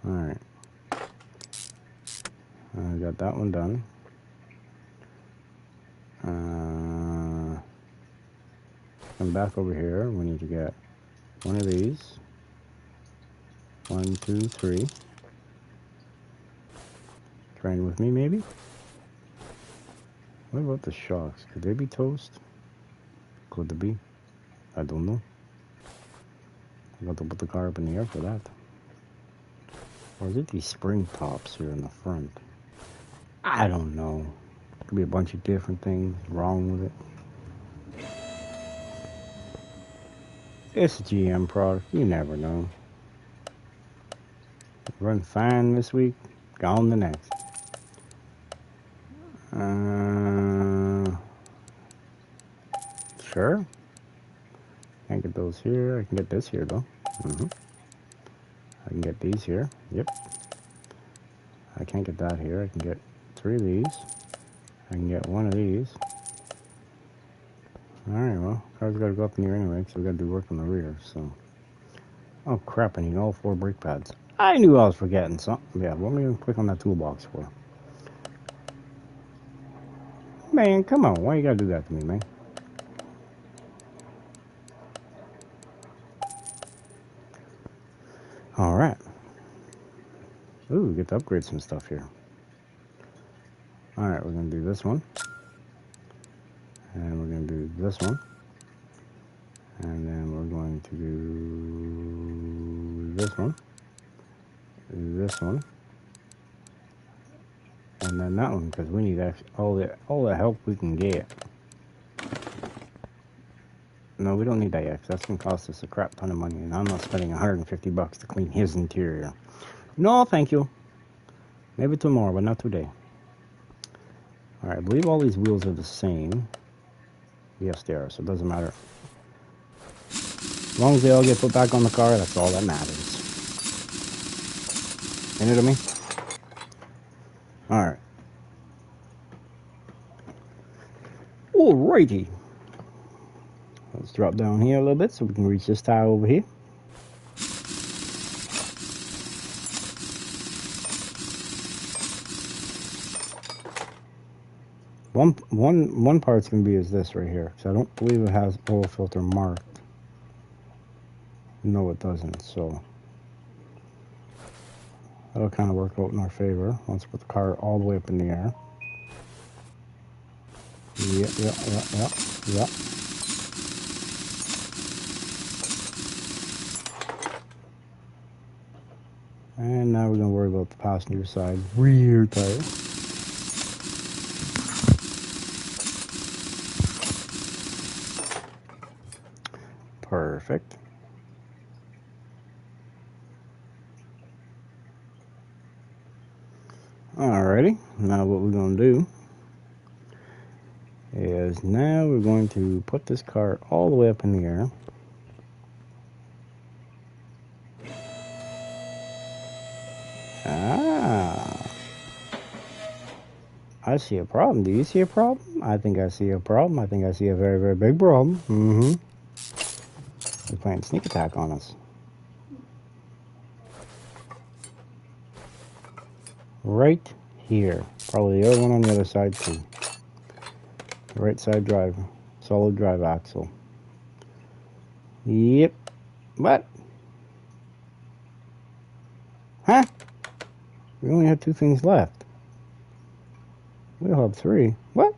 Alright. I got that one done. Come back over here. We need to get one of these. 1, 2, 3. Trying with me, maybe? What about the shocks? Could they be toast? Could they be? I don't know. I got to put the car up in the air for that. Or is it these spring tops here in the front? I don't know. Could be a bunch of different things wrong with it. It's a GM product. You never know. Run fine this week. Gone the next. Sure. Can't get those here. I can get this here though. I can get these here. Yep. I can't get that here. I can get 3 of these. I can get 1 of these. Alright, well, car's got to go up in here anyway, so we got to do work on the rear, so. Oh crap, I need all 4 brake pads. I knew I was forgetting something. Yeah, what am I going to click on that toolbox for? Man, come on. Why you got to do that to me, man? Alright. Ooh, we get to upgrade some stuff here. Alright, we're going to do this one. And we're going to do this one. And then we're going to do this one. This one. And then that one, because we need all the help we can get. No, we don't need that yet, because that's going to cost us a crap ton of money, and I'm not spending $150 to clean his interior. No, thank you. Maybe tomorrow, but not today. Alright, I believe all these wheels are the same. Yes, they are, so it doesn't matter. As long as they all get put back on the car, that's all that matters. You know what I mean? Alright. Alrighty. Let's drop down here a little bit so we can reach this tire over here. One part's gonna be is this right here, because I don't believe it has oil filter marked. No, it doesn't. So that'll kind of work out in our favor once we put the car all the way up in the air. Yep. And now we're gonna worry about the passenger side rear tire. Perfect. Alrighty, now what we're going to do is now we're going to put this car all the way up in the air. I I see a problem. Do you see a problem? I think I see a problem. I think I see a very, very big problem. Mm-hmm. They're playing sneak attack on us. Right here. Probably the other one on the other side too. The right side drive. Solid drive axle. Yep. What? Huh? We only have 2 things left. We'll have 3. What?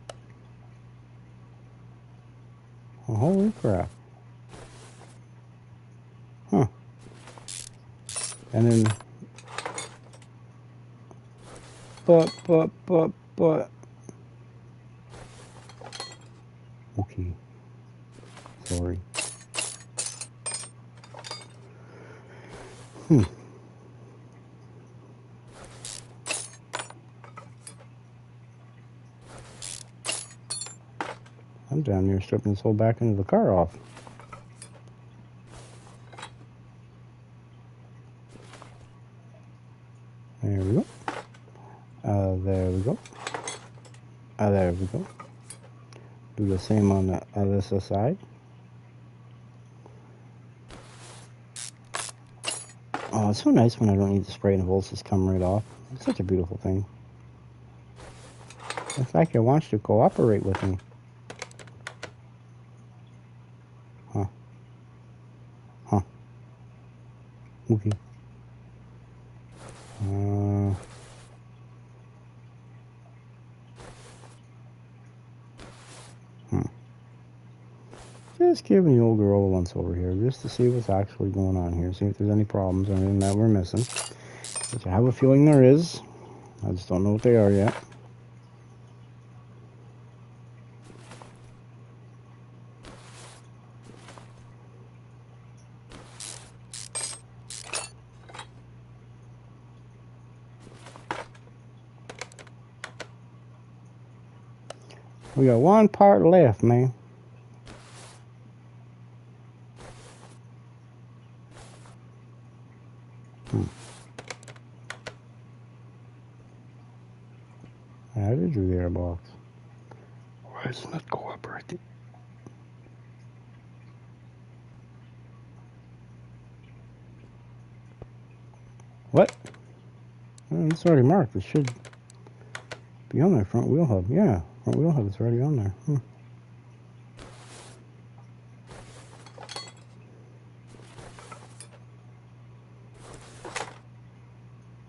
Oh, holy crap. Huh. And then... But... Okay. Sorry. I'm down there stripping this whole back end of the car off. There we go. There we go. There we go. Do the same on the other side. Oh, it's so nice when I don't need to spray and the bolts just come right off. It's such a beautiful thing. It's like it wants to cooperate with me. Huh. Huh. Okay. Just giving the old girl a once over here, just to see what's actually going on here, see if there's any problems or anything that we're missing. Which I have a feeling there is. I just don't know what they are yet. We got 1 part left, man. How did you there, box? Why isn't it cooperating? What? Oh, it's already marked. It should be on there. Front wheel hub. Yeah, front wheel hub is already on there.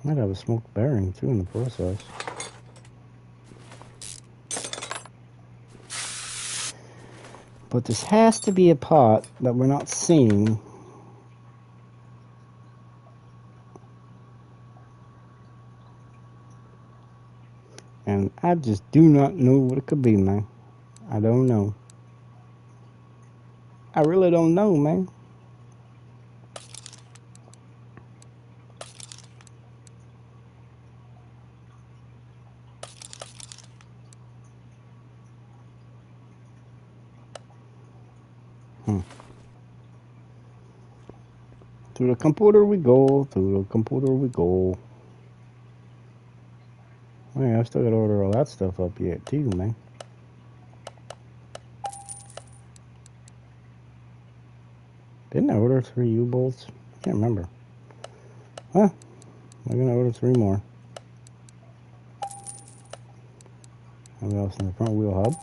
Might have a smoked bearing too in the process. But this has to be a pot that we're not seeing. And I just do not know what it could be, man. I don't know. I really don't know, man. To the computer we go, to the computer we go. Oh yeah, I still gotta order all that stuff up yet too, man. Didn't I order 3 U-bolts? I can't remember. Huh? I'm gonna order 3 more. And we also in the front wheel hub.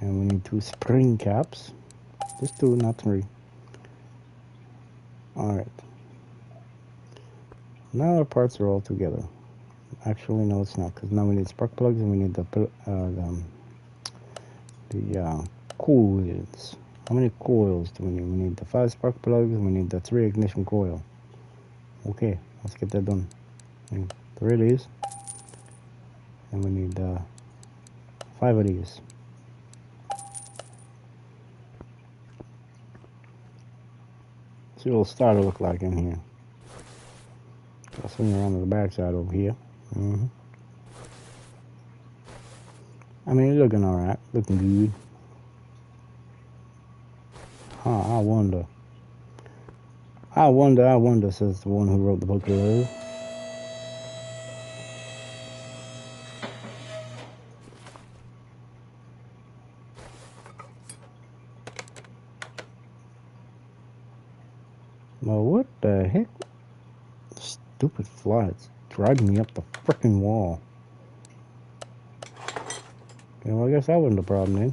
And we need 2 spring caps. Just 2, not 3. Alright. Now our parts are all together. Actually, no, it's not, because now we need spark plugs and we need the coils. How many coils do we need? We need the 5 spark plugs and we need the 3 ignition coil. Okay, let's get that done. 3 of these. And we need 5 of these. See what the starter look like in here. I'll swing around to the back side over here. I mean, it's looking alright. Looking good. Huh, I wonder, says the one who wrote the book. stupid fly. It's driving me up the frickin' wall. Okay, well, I guess that wasn't a problem then.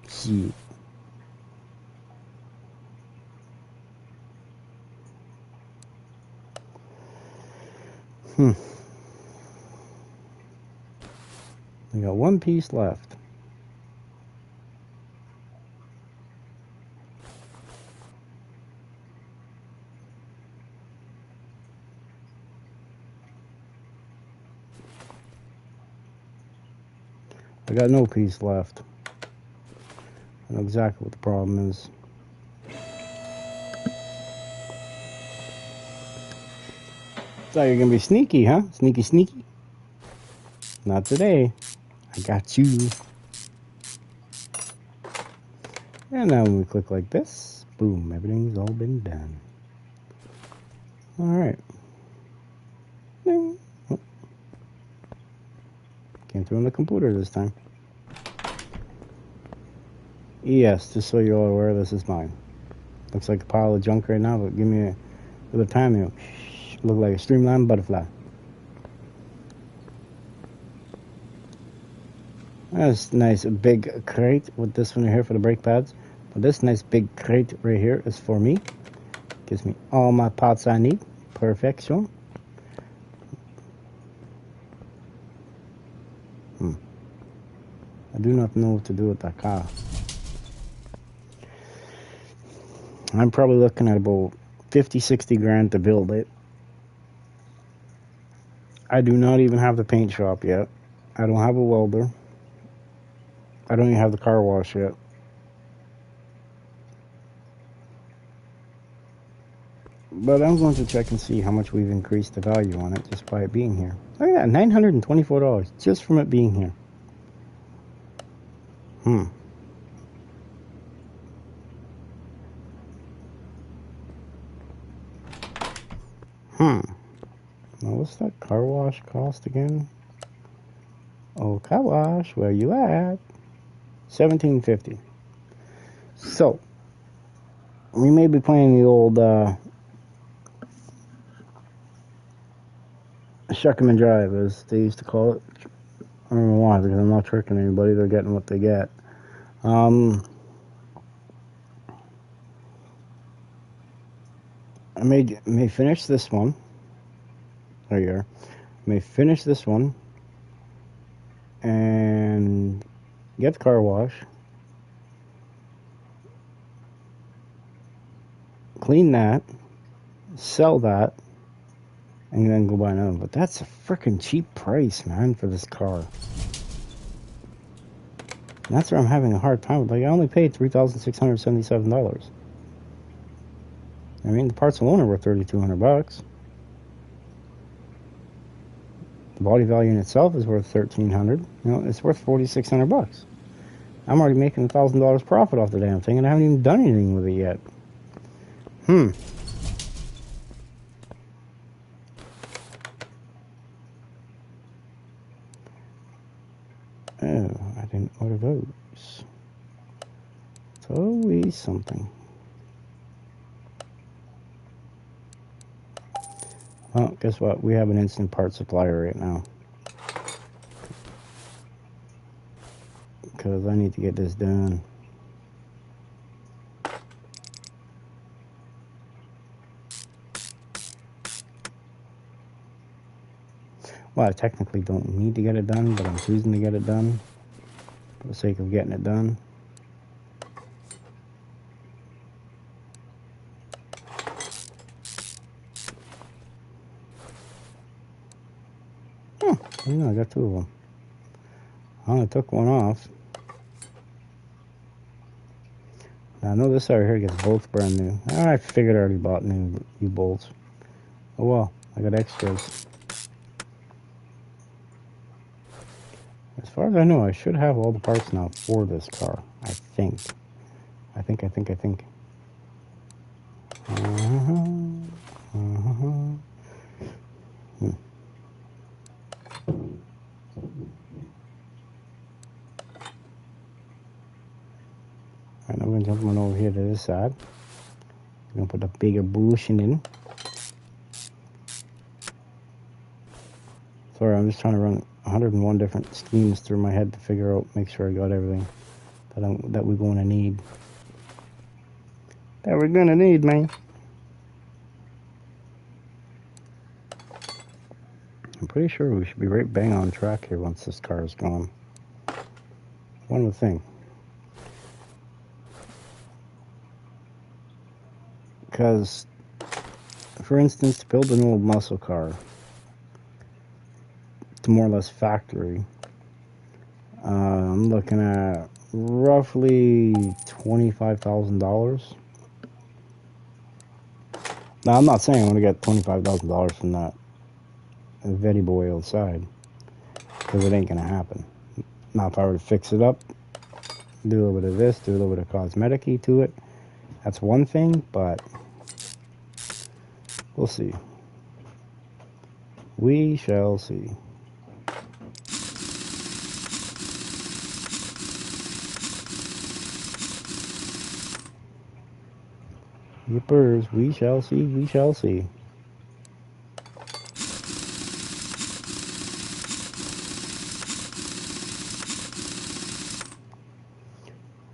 Shit. We got one piece left. I got no piece left. I know exactly what the problem is. Thought you're gonna be sneaky, huh? Sneaky, sneaky. Not today. I got you. And now when we click like this, boom, everything's all been done. Alright. Oh. Came through on the computer this time. Yes, just so you're all aware, this is mine. Looks like a pile of junk right now, but give me a little time, you know. Look like a streamlined butterfly. That's nice big crate with this one here for the brake pads. But this nice big crate right here is for me. Gives me all my parts I need. Perfection. I do not know what to do with that car. I'm probably looking at about 50, 60 grand to build it. I do not even have the paint shop yet. I don't have a welder. I don't even have the car wash yet. But I'm going to check and see how much we've increased the value on it just by it being here. Oh yeah, $924 just from it being here. Now what's that car wash cost again? Oh, car wash, where you at? $17.50. So, we may be playing the old shuck 'em and drive, as they used to call it. I don't know why, because I'm not tricking anybody. They're getting what they get. I may finish this one. There you are. May finish this one and get the car wash, clean that, sell that, and then go buy another one. But that's a freaking cheap price, man, for this car. And that's where I'm having a hard time with. Like, I only paid $3,677. I mean, the parts alone are worth $3,200. The body value in itself is worth $1,300. You know, it's worth $4,600. I'm already making $1,000 profit off the damn thing, and I haven't even done anything with it yet. Oh, I didn't order those. It's always something. Well, guess what? We have an instant part supplier right now. Because I need to get this done. Well, I technically don't need to get it done, but I'm choosing to get it done for the sake of getting it done. Oh, you know, I got two of them. I only took one off. Now, I know this over here gets bolts brand new. I figured I already bought new bolts. Oh well, I got extras. As far as I know, I should have all the parts now for this car. I think. I think. Alright, now we're going to jump on over here to this side. We're going to put a bigger bushing in. Sorry, I'm just trying to run 101 different schemes through my head to figure out, make sure I got everything that we're going to need. That we're going to need, man. I'm pretty sure we should be right bang on track here once this car is gone. One would think. Because, for instance, to build an old muscle car, to more or less factory, I'm looking at roughly $25,000. Now, I'm not saying I'm going to get $25,000 from that very boy outside, because it ain't going to happen. Now, if I were to fix it up, do a little bit of this, do a little bit of cosmetic-y to it, that's one thing, but we'll see. We shall see. Yippers, we shall see, we shall see.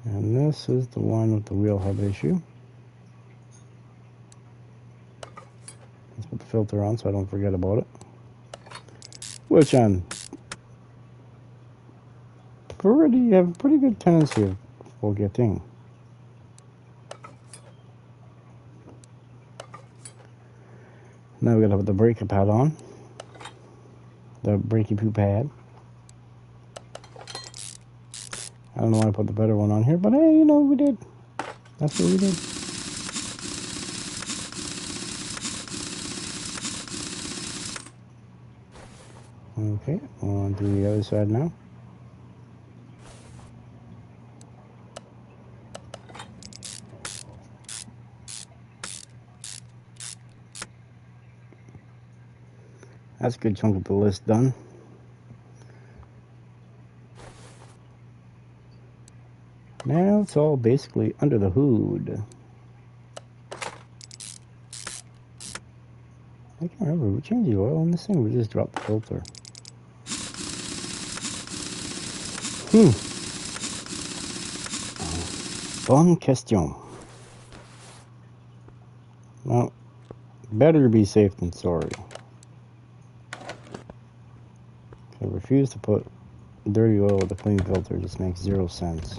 And this is the one with the wheel hub issue. Let's put the filter on so I don't forget about it. Which I'm have a pretty good tendency of forgetting. Now we gotta put the brake pad on. The brakey poo pad. I don't know why I put the better one on here, but hey, you know, we did. That's what we did. Okay, on to the other side now. That's a good chunk of the list done. Now it's all basically under the hood. I can't remember, we changed the oil on this thing, we just dropped the filter. Bonne question. Well, better be safe than sorry. I refuse to put dirty oil with a clean filter, it just makes 0 sense.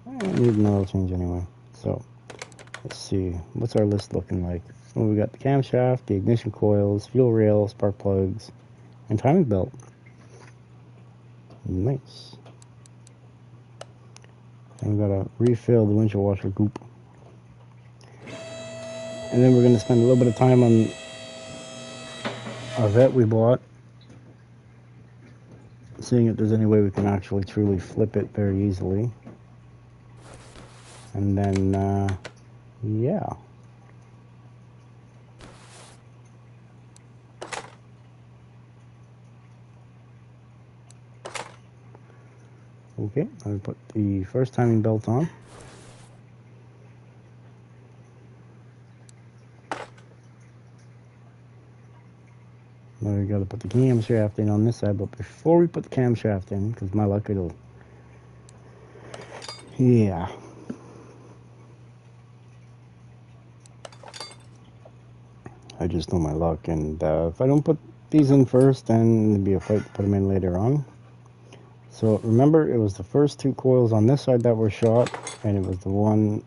I don't need an oil change anyway. So, let's see, what's our list looking like? Well, we got the camshaft, the ignition coils, fuel rail, spark plugs, and timing belt. Nice. And we gotta refill the windshield washer goop. And then we're gonna spend a little bit of time on our vet we bought, seeing if there's any way we can actually truly flip it very easily. And then, yeah. Okay, I'm gonna put the first timing belt on. Now we gotta put the camshaft in on this side, but before we put the camshaft in, because my luck it'll, yeah. I just know my luck, and if I don't put these in first, then it'll be a fight to put them in later on. So remember, it was the first 2 coils on this side that were shot, and it was the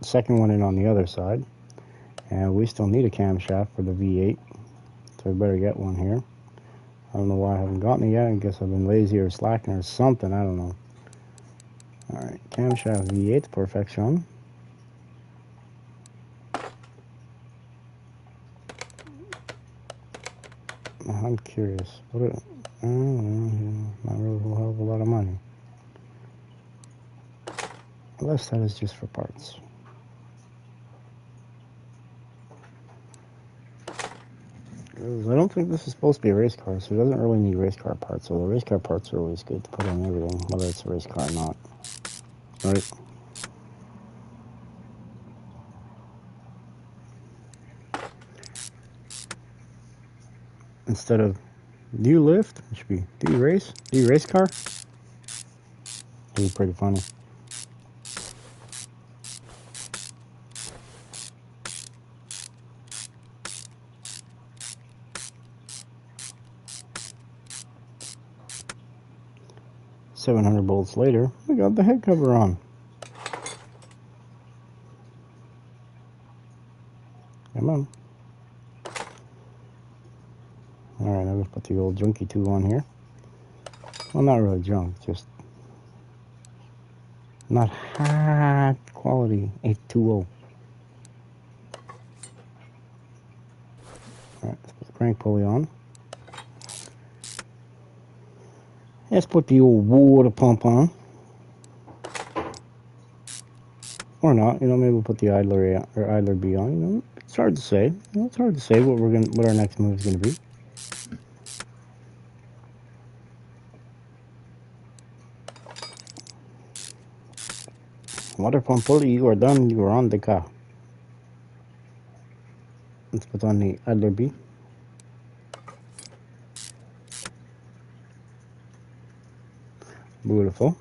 second one in on the other side. And we still need a camshaft for the V8, so we better get one here. I don't know why I haven't gotten it yet. I guess I've been lazy or slacking or something. I don't know. Alright, camshaft V8 perfection. I'm curious. What? Not really a hell of a lot of money. Unless that is just for parts. I don't think this is supposed to be a race car, so it doesn't really need race car parts. So the race car parts are always good to put on everything, whether it's a race car or not. Right? instead of do you lift, it should be do you race? Do you race car? It'd be pretty funny. $700 later, we got the head cover on. Come on. Alright, I'm going to put the old junky 2 on here. Well, not really junk, just not high quality 820. Alright, let's put the crank pulley on. Let's put the old water pump on. Or not, maybe we'll put the idler A or idler B on. It's hard to say. It's hard to say what our next move is gonna be. Water pump pulley, you are done. You are on the car. Let's put on the idler B. Beautiful.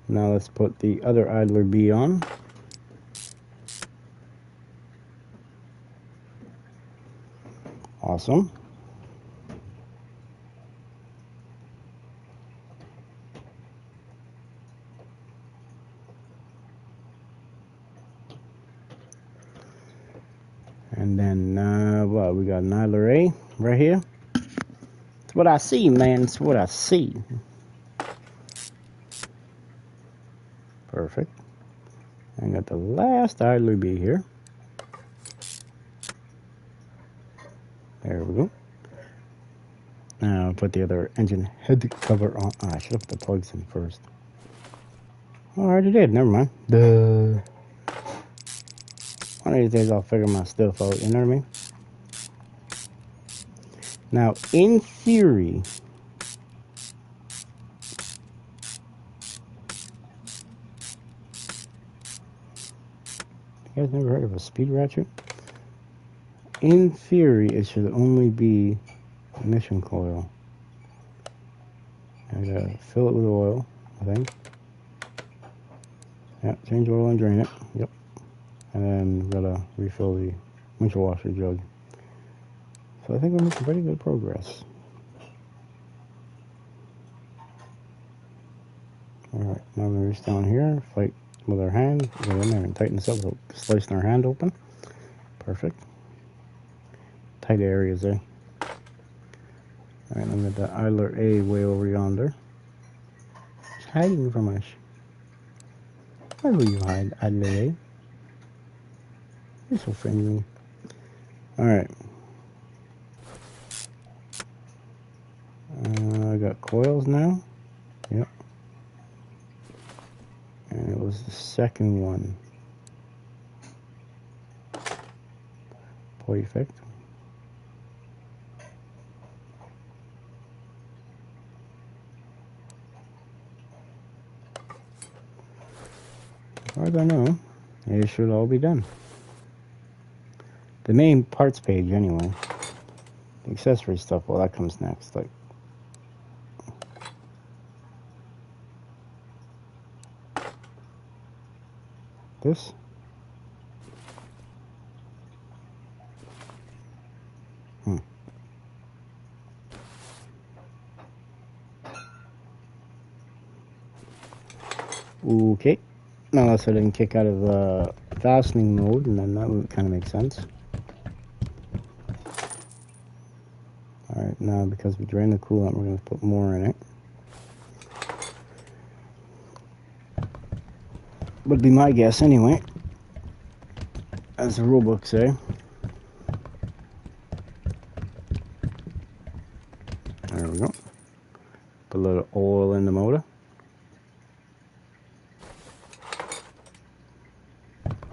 Now let's put the other idler B on. Awesome. And then, what, we got an idler A right here. It's what I see, man. It's what I see. Perfect. I got the last idler B here. There we go. Now put the other engine head cover on. I should have put the plugs in first. Oh, I already did. Never mind. Duh. One of these days I'll figure my stuff out. You know what I mean? Now, in theory, you guys never heard of a speed ratchet? In theory, it should only be ignition coil. I gotta fill it with oil, I think. Yeah, change oil and drain it. Yep. And then gotta refill the windshield washer jug. So I think we're making pretty good progress. Alright, now I'm gonna reach down here, fight with our hand, go in there and tighten this up without slicing our hand open. Perfect. Tight areas there. Alright, I'm gonna get the idler A way over yonder. It's hiding from us. Why will you hide, idler A? You're so friendly. Alright. I got coils now. Yep. And it was the second one. Perfect. As far as I know, it should all be done. The main parts page, anyway. The accessory stuff, well, that comes next. Like, this. Okay. Now unless I didn't kick out of fastening mode, and then that would kind of make sense. Alright, now because we drained the coolant, we're going to put more in it. Would be my guess anyway, as the rulebooks say. There we go. Put a little oil in the motor.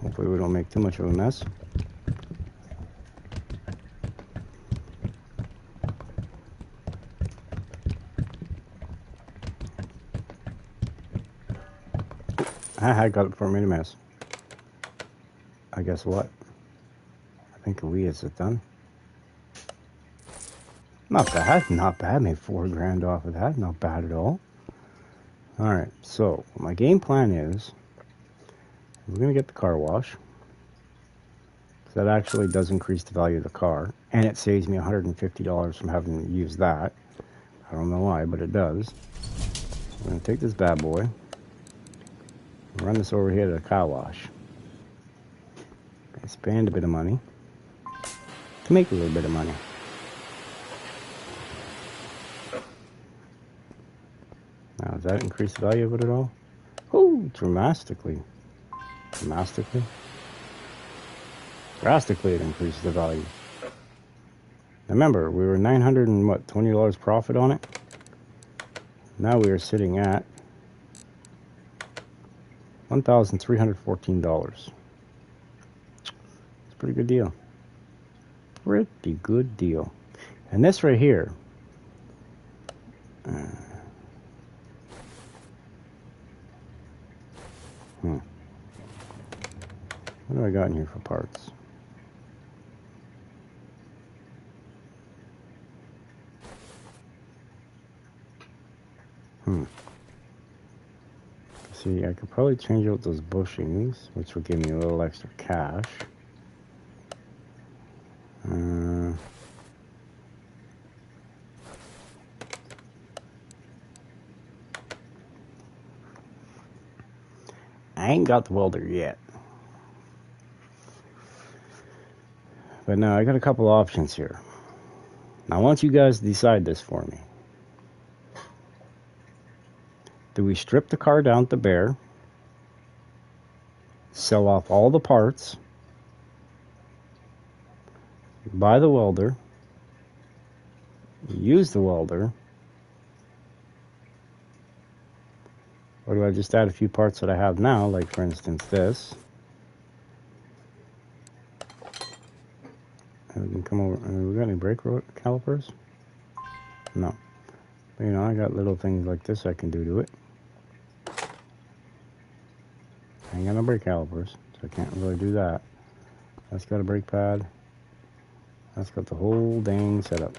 Hopefully we don't make too much of a mess. I got it before I made a mess. I guess what? I think we is it done. Not bad, not bad. Made $4,000 off of that. Not bad at all. Alright, so my game plan is we're going to get the car wash. That actually does increase the value of the car, and it saves me $150 from having to use that. I don't know why, but it does. I'm going to take this bad boy and run this over here to the car wash. Spend a bit of money to make a little bit of money. Now, does that increase the value of it at all? Oh, drastically. Drastically? Drastically, it increases the value. Remember, we were $920 profit on it. Now we are sitting at $1,314. It's a pretty good deal. Pretty good deal. And this right here, what do I got in here for parts? See, I could probably change out those bushings, which would give me a little extra cash. I ain't got the welder yet. But now I got a couple options here. Now I want you guys to decide this for me. Do we strip the car down to bare, sell off all the parts, buy the welder, use the welder, or do I just add a few parts that I have now, like for instance this? And we can come over. We got any brake calipers? No. But, you know, I got little things like this I can do to it. I ain't got no brake calipers, so I can't really do that. That's got a brake pad. That's got the whole dang setup.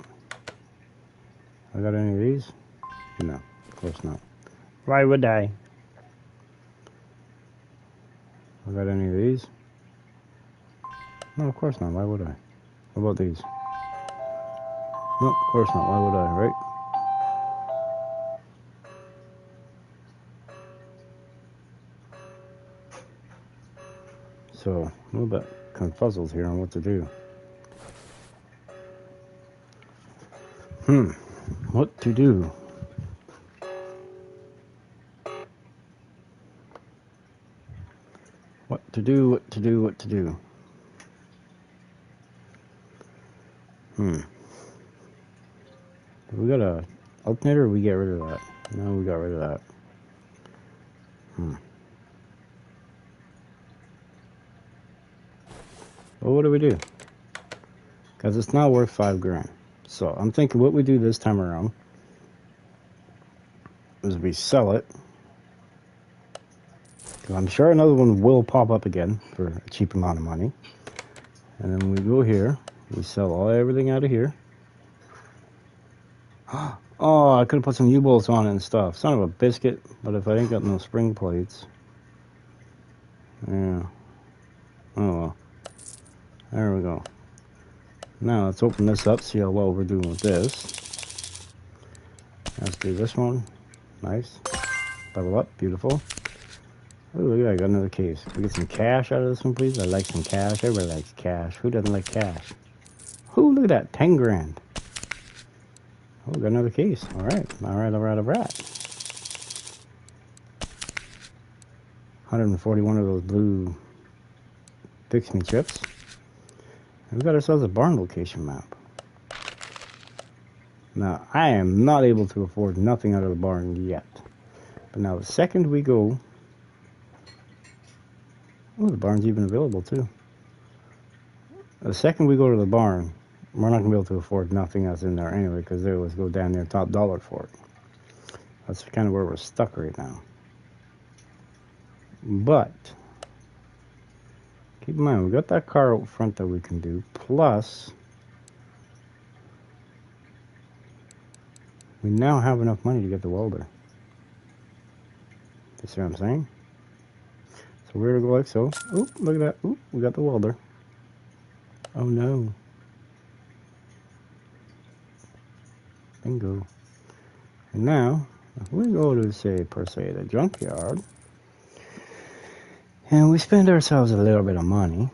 I got any of these? No, of course not. Why would I? I got any of these? No, of course not. Why would I? What about these? No, of course not. Why would I, right? So, a little bit confuzzled here on what to do. What to do? What to do, what to do, what to do? We got a alternator, or we get rid of that? No, we got rid of that. Well, what do we do? Because it's not worth $5,000. So I'm thinking what we do this time around is we sell it. Because I'm sure another one will pop up again for a cheap amount of money. And then we go here. We sell everything out of here. Oh, I could have put some U-bolts on it and stuff. Son of a biscuit. But if I ain't got no spring plates. Yeah. Oh well. There we go. Now let's open this up, see how well we're doing with this. Let's do this one. Nice. Level up. Beautiful. Oh, look at that. I got another case. Can we get some cash out of this one, please? I like some cash. Everybody likes cash. Who doesn't like cash? Ooh, look at that. 10 grand. Oh, we got another case. All right. All right, all right, all right. 141 of those blue Fix Me chips. And we got ourselves a barn location map. Now, I am not able to afford nothing out of the barn yet. But now, the second we go... Oh, the barn's even available, too. The second we go to the barn, we're not going to be able to afford nothing else in there anyway, because they always go down there top dollar for it. That's kind of where we're stuck right now. But, keep in mind, we got that car out front that we can do, plus... We now have enough money to get the welder. You see what I'm saying? So we're gonna go like so. Oop, look at that. Oop, we got the welder. Oh no. Bingo. And now, if we go to, say, per se, the junkyard, and we spend ourselves a little bit of money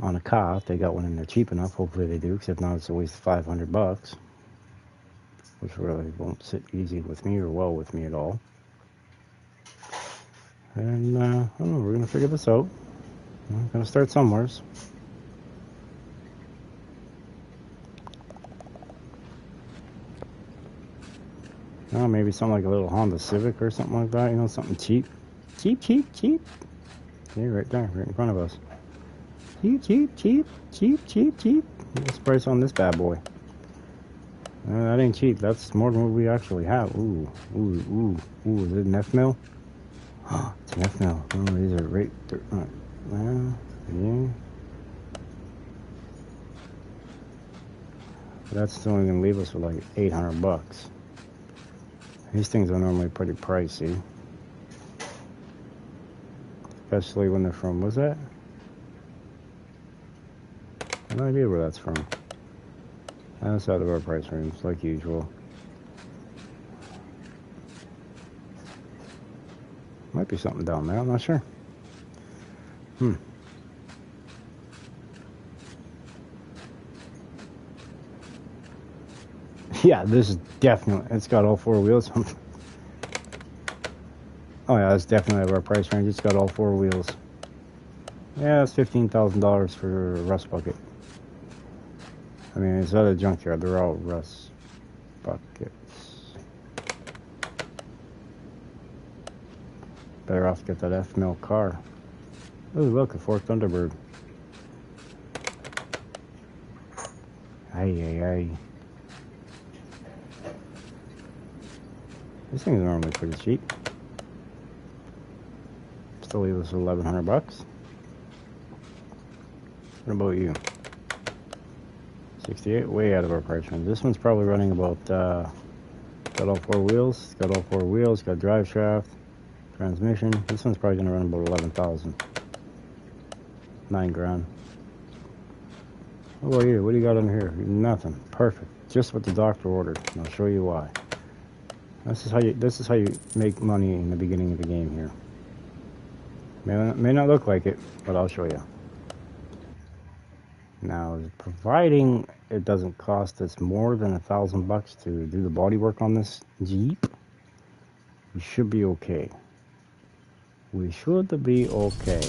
on a car, if they got one in there cheap enough, hopefully they do, because if not, it's a waste of 500 bucks, which really won't sit easy with me or well with me at all. And, I don't know, we're going to figure this out. I'm going to start somewhere. Maybe something like a little Honda Civic or something like that, you know, something cheap. Cheap, cheap, cheap. Yeah, right there, right in front of us. Cheap, cheap, cheap, cheap, cheap, cheap. What's the price on this bad boy? That ain't cheap. That's more than what we actually have. Ooh, ooh, ooh, ooh. Is it an F-mill? It's an F-mill. Oh, these are right there. Yeah. That's only going to leave us with like 800 bucks. These things are normally pretty pricey. Especially when they're from, what's that? I have no idea where that's from. That's out of our price range, like usual. Might be something down there, I'm not sure. Yeah, this is definitely, it's got all four wheels. Oh yeah, that's definitely out of our price range. It's got all four wheels. Yeah, it's $15,000 for a rust bucket. I mean, it's at a junkyard. They're all rust buckets. Better off to get that F-mill car. Oh, look, a Ford Thunderbird. Ay. This thing is normally pretty cheap. Still leave us 1,100 bucks. What about you? 68, way out of our price range. This one's probably running about, got all four wheels. It's got all four wheels, got drive shaft, transmission. This one's probably gonna run about 11,000. 9 grand. What about you? What do you got under here? Nothing. Perfect. Just what the doctor ordered. And I'll show you why. This is how you make money in the beginning of the game here. May not look like it, but I'll show you. Now, providing it doesn't cost us more than $1,000 to do the body work on this Jeep, we should be okay. We should be okay.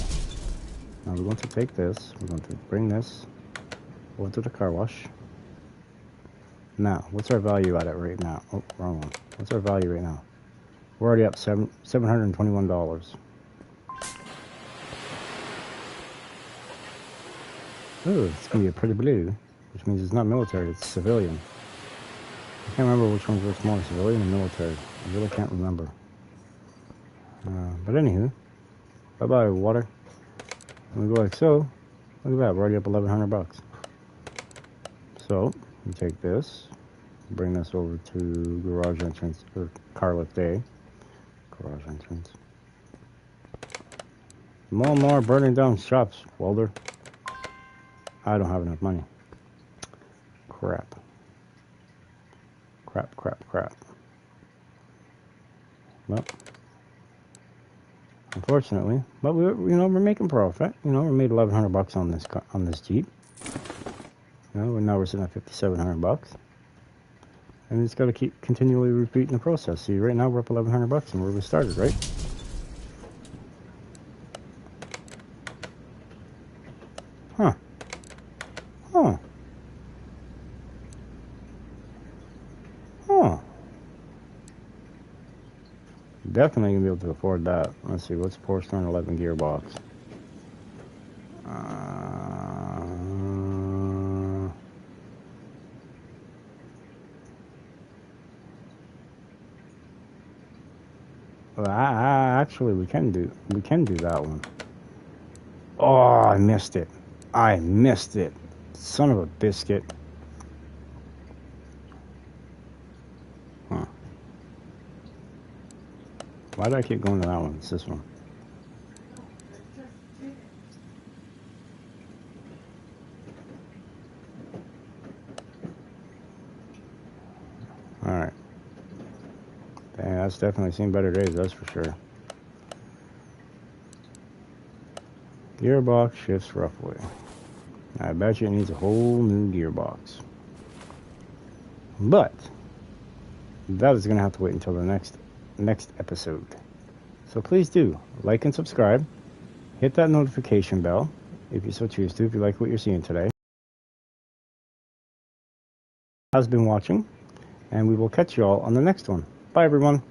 Now we're going to take this, we're going to bring this over to the car wash. Now, what's our value at it right now? Oh, wrong one. What's our value right now? We're already up $721. Oh, it's going to be a pretty blue, which means it's not military, it's civilian. I can't remember which one's worth more, civilian or military. I really can't remember. But anywho, bye-bye, water. And we go like so. Look at that, we're already up 1,100 bucks. So, we take this, bring this over to garage entrance, or car lift A. Garage entrance. More burning down shops, welder. I don't have enough money. Crap. Well, unfortunately, but we're making profit. We made 1,100 bucks on this Jeep. Now we're sitting at 5,700 bucks, and it's got to keep continually repeating the process. See, right now we're up 1,100 bucks, and where we started, right? Huh. Definitely gonna be able to afford that. Let's see, what's Porsche 911 gearbox? Well, actually, we can do that one. Oh, I missed it. Son of a biscuit. Huh. Why do I keep going to that one? It's this one. Alright. Dang, that's definitely seen better days, that's for sure. Gearbox shifts roughly. I bet you it needs a whole new gearbox. But that is going to have to wait until the next episode. So please do like and subscribe. Hit that notification bell if you so choose to, if you like what you're seeing today. Has been watching, and we will catch you all on the next one. Bye, everyone.